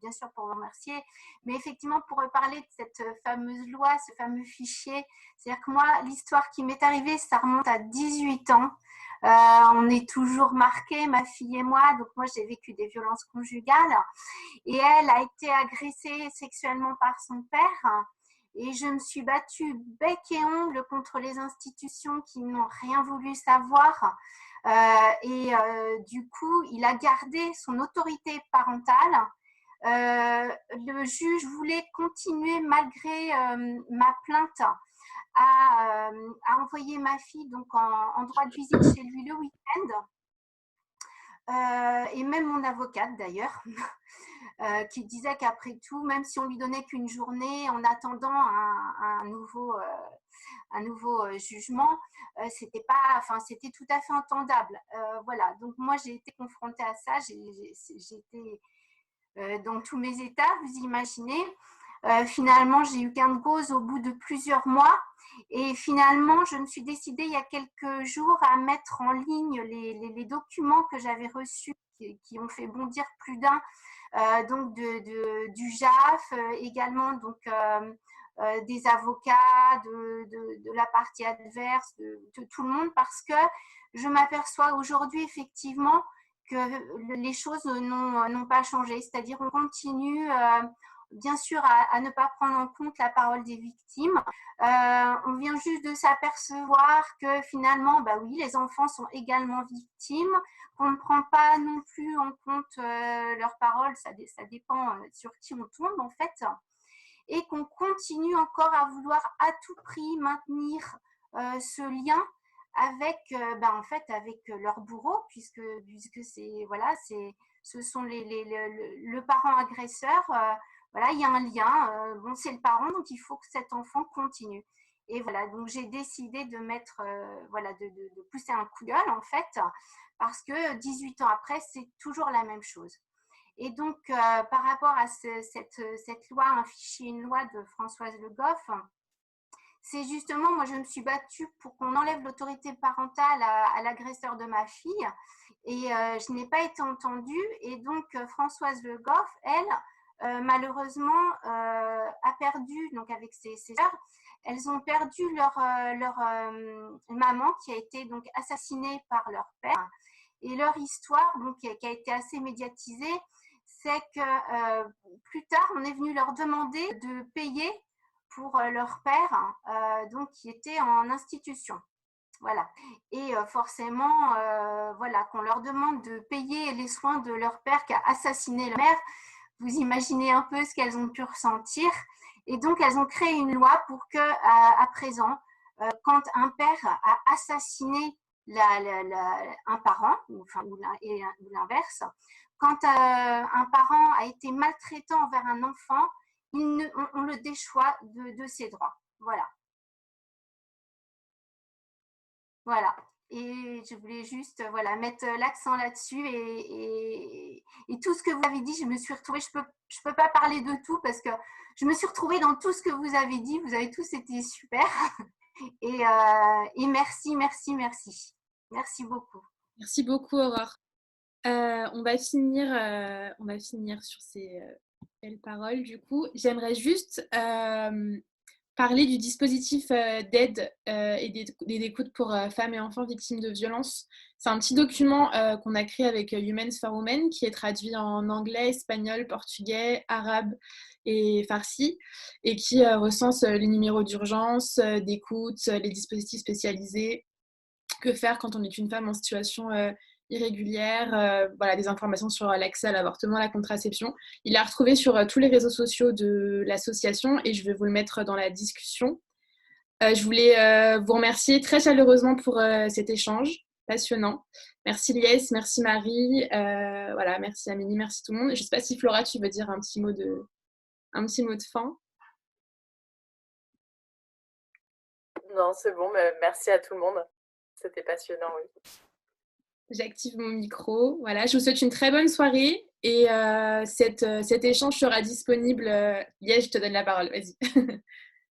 bien sûr, pour vous remercier, mais effectivement pour parler de cette fameuse loi, ce fameux fichier. C'est-à-dire que moi, l'histoire qui m'est arrivée, ça remonte à 18 ans. On est toujours marqués, ma fille et moi. Donc moi, j'ai vécu des violences conjugales et elle a été agressée sexuellement par son père. Et je me suis battue bec et ongle contre les institutions qui n'ont rien voulu savoir. Du coup, il a gardé son autorité parentale. Le juge voulait continuer, malgré ma plainte, à envoyer ma fille donc en droit de visite chez lui le week-end. Et même mon avocate d'ailleurs, qui disait qu'après tout, même si on lui donnait qu'une journée en attendant un nouveau jugement, c'était tout à fait entendable. Voilà, donc moi j'ai été confrontée à ça, j'étais dans tous mes états, vous imaginez. Finalement, j'ai eu gain de cause au bout de plusieurs mois. Et finalement, je me suis décidée il y a quelques jours à mettre en ligne les documents que j'avais reçus qui ont fait bondir plus d'un, donc du JAF, également donc, des avocats, de la partie adverse, de tout le monde, parce que je m'aperçois aujourd'hui effectivement que les choses n'ont pas changé. C'est-à-dire on continue bien sûr à ne pas prendre en compte la parole des victimes. On vient juste de s'apercevoir que finalement, bah oui, les enfants sont également victimes, qu'on ne prend pas non plus en compte leurs paroles, ça dépend sur qui on tombe en fait, et qu'on continue encore à vouloir à tout prix maintenir ce lien avec, en fait, avec leur bourreau, puisque ce sont le parent agresseur. Voilà, il y a un lien. Bon, c'est le parent, donc il faut que cet enfant continue. Et voilà, donc j'ai décidé de mettre, de pousser un coup de gueule en fait, parce que 18 ans après, c'est toujours la même chose. Et donc, par rapport à cette loi, un fichier, une loi de Françoise Le Goff, c'est justement, moi je me suis battue pour qu'on enlève l'autorité parentale à l'agresseur de ma fille, et je n'ai pas été entendue. Et donc, Françoise Le Goff, elle, malheureusement, a perdu, donc avec ses sœurs, elles ont perdu leur maman qui a été donc assassinée par leur père. Et leur histoire, donc, qui a été assez médiatisée, c'est que plus tard, on est venu leur demander de payer pour leur père, donc qui était en institution. Voilà. Et forcément, qu'on leur demande de payer les soins de leur père qui a assassiné leur mère, vous imaginez un peu ce qu'elles ont pu ressentir. Et donc, elles ont créé une loi pour que, à présent, quand un père a assassiné un parent, ou l'inverse, quand un parent a été maltraitant envers un enfant, on le déchoit de ses droits. Voilà. Voilà. Et je voulais juste mettre l'accent là-dessus. Et tout ce que vous avez dit, je me suis retrouvée, je peux pas parler de tout parce que je me suis retrouvée dans tout ce que vous avez dit. Vous avez tous été super. Et merci. Merci beaucoup. Merci beaucoup, Aurore. On va finir sur ces belles paroles. Du coup, j'aimerais juste parler du dispositif d'aide et d'écoute pour femmes et enfants victimes de violences. C'est un petit document qu'on a créé avec Humans for Women qui est traduit en anglais, espagnol, portugais, arabe et farsi et qui recense les numéros d'urgence, d'écoute, les dispositifs spécialisés, que faire quand on est une femme en situation irrégulière, des informations sur l'accès à l'avortement, la contraception. Il est retrouvé sur tous les réseaux sociaux de l'association et je vais vous le mettre dans la discussion. Je voulais vous remercier très chaleureusement pour cet échange passionnant. Merci Lies, merci Marie, merci Amélie, merci tout le monde. Je ne sais pas si Flora, tu veux dire un petit mot de fin. Non, c'est bon, mais merci à tout le monde. C'était passionnant, oui. J'active mon micro. Voilà, je vous souhaite une très bonne soirée et cet échange sera disponible. Lies, je te donne la parole, vas-y.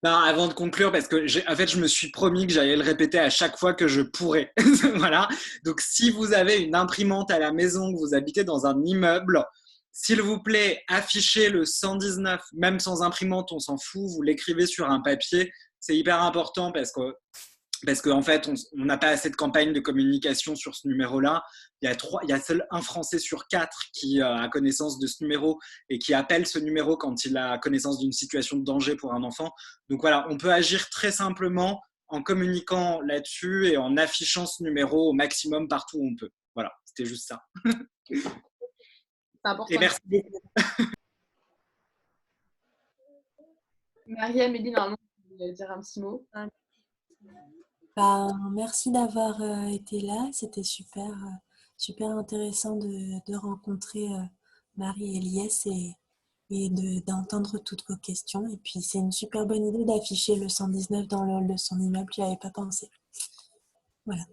Non, avant de conclure, parce que je me suis promis que j'allais le répéter à chaque fois que je pourrais. Voilà. Donc, si vous avez une imprimante à la maison, que vous habitez dans un immeuble, s'il vous plaît, affichez le 119, même sans imprimante, on s'en fout. Vous l'écrivez sur un papier. C'est hyper important parce qu'en fait, on n'a pas assez de campagnes de communication sur ce numéro-là. Il y a seul un Français sur 4 qui a connaissance de ce numéro et qui appelle ce numéro quand il a connaissance d'une situation de danger pour un enfant. Donc voilà, on peut agir très simplement en communiquant là-dessus et en affichant ce numéro au maximum partout où on peut. Voilà, c'était juste ça. C'est important. Et merci beaucoup. Marie-Amélie, normalement, vous voulez dire un petit mot. Merci d'avoir été là. C'était super, super intéressant de rencontrer Marie et Liès et d'entendre toutes vos questions. Et puis, c'est une super bonne idée d'afficher le 119 dans le hall de son immeuble. Je n'y avais pas pensé. Voilà.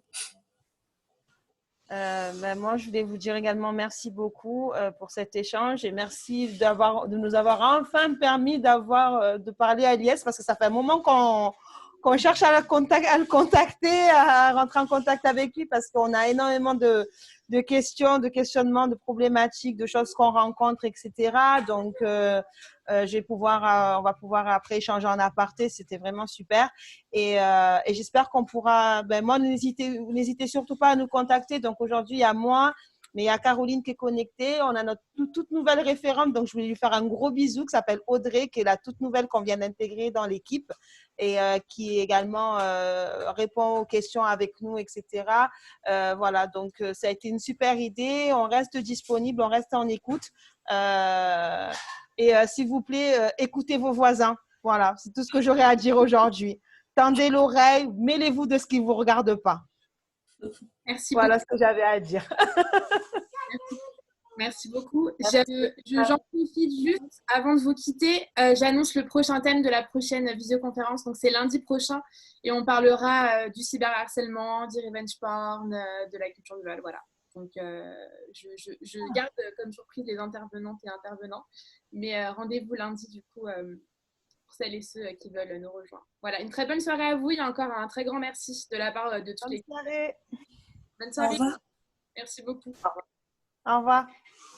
Moi, je voulais vous dire également merci beaucoup pour cet échange et merci de nous avoir enfin permis de parler à Liès parce que ça fait un moment qu'on cherche à le contacter, à rentrer en contact avec lui parce qu'on a énormément de questions, de questionnements, de problématiques, de choses qu'on rencontre, etc. Donc, on va pouvoir après échanger en aparté. C'était vraiment super. Et j'espère qu'on pourra, moi, n'hésitez surtout pas à nous contacter. Donc, aujourd'hui, il y a moi, mais il y a Caroline qui est connectée. On a notre toute nouvelle référente. Donc, je voulais lui faire un gros bisou qui s'appelle Audrey, qui est la toute nouvelle qu'on vient d'intégrer dans l'équipe et qui également répond aux questions avec nous, etc. Voilà, donc ça a été une super idée. On reste disponible, on reste en écoute. Et s'il vous plaît, écoutez vos voisins. Voilà, c'est tout ce que j'aurais à dire aujourd'hui. Tendez l'oreille, mêlez-vous de ce qui ne vous regarde pas. Merci voilà beaucoup. Ce que j'avais à dire. Merci beaucoup. J'en profite juste avant de vous quitter. J'annonce le prochain thème de la prochaine visioconférence. Donc, c'est lundi prochain et on parlera du cyberharcèlement, du revenge porn, de la culture du viol. Voilà. Donc, je garde comme surprise les intervenantes et intervenants. Mais rendez-vous lundi, du coup, pour celles et ceux qui veulent nous rejoindre. Voilà, une très bonne soirée à vous. Il y a encore un très grand merci de la part de toutes les. Bonne soirée. Bonne soirée. Au revoir. Merci beaucoup. Au revoir.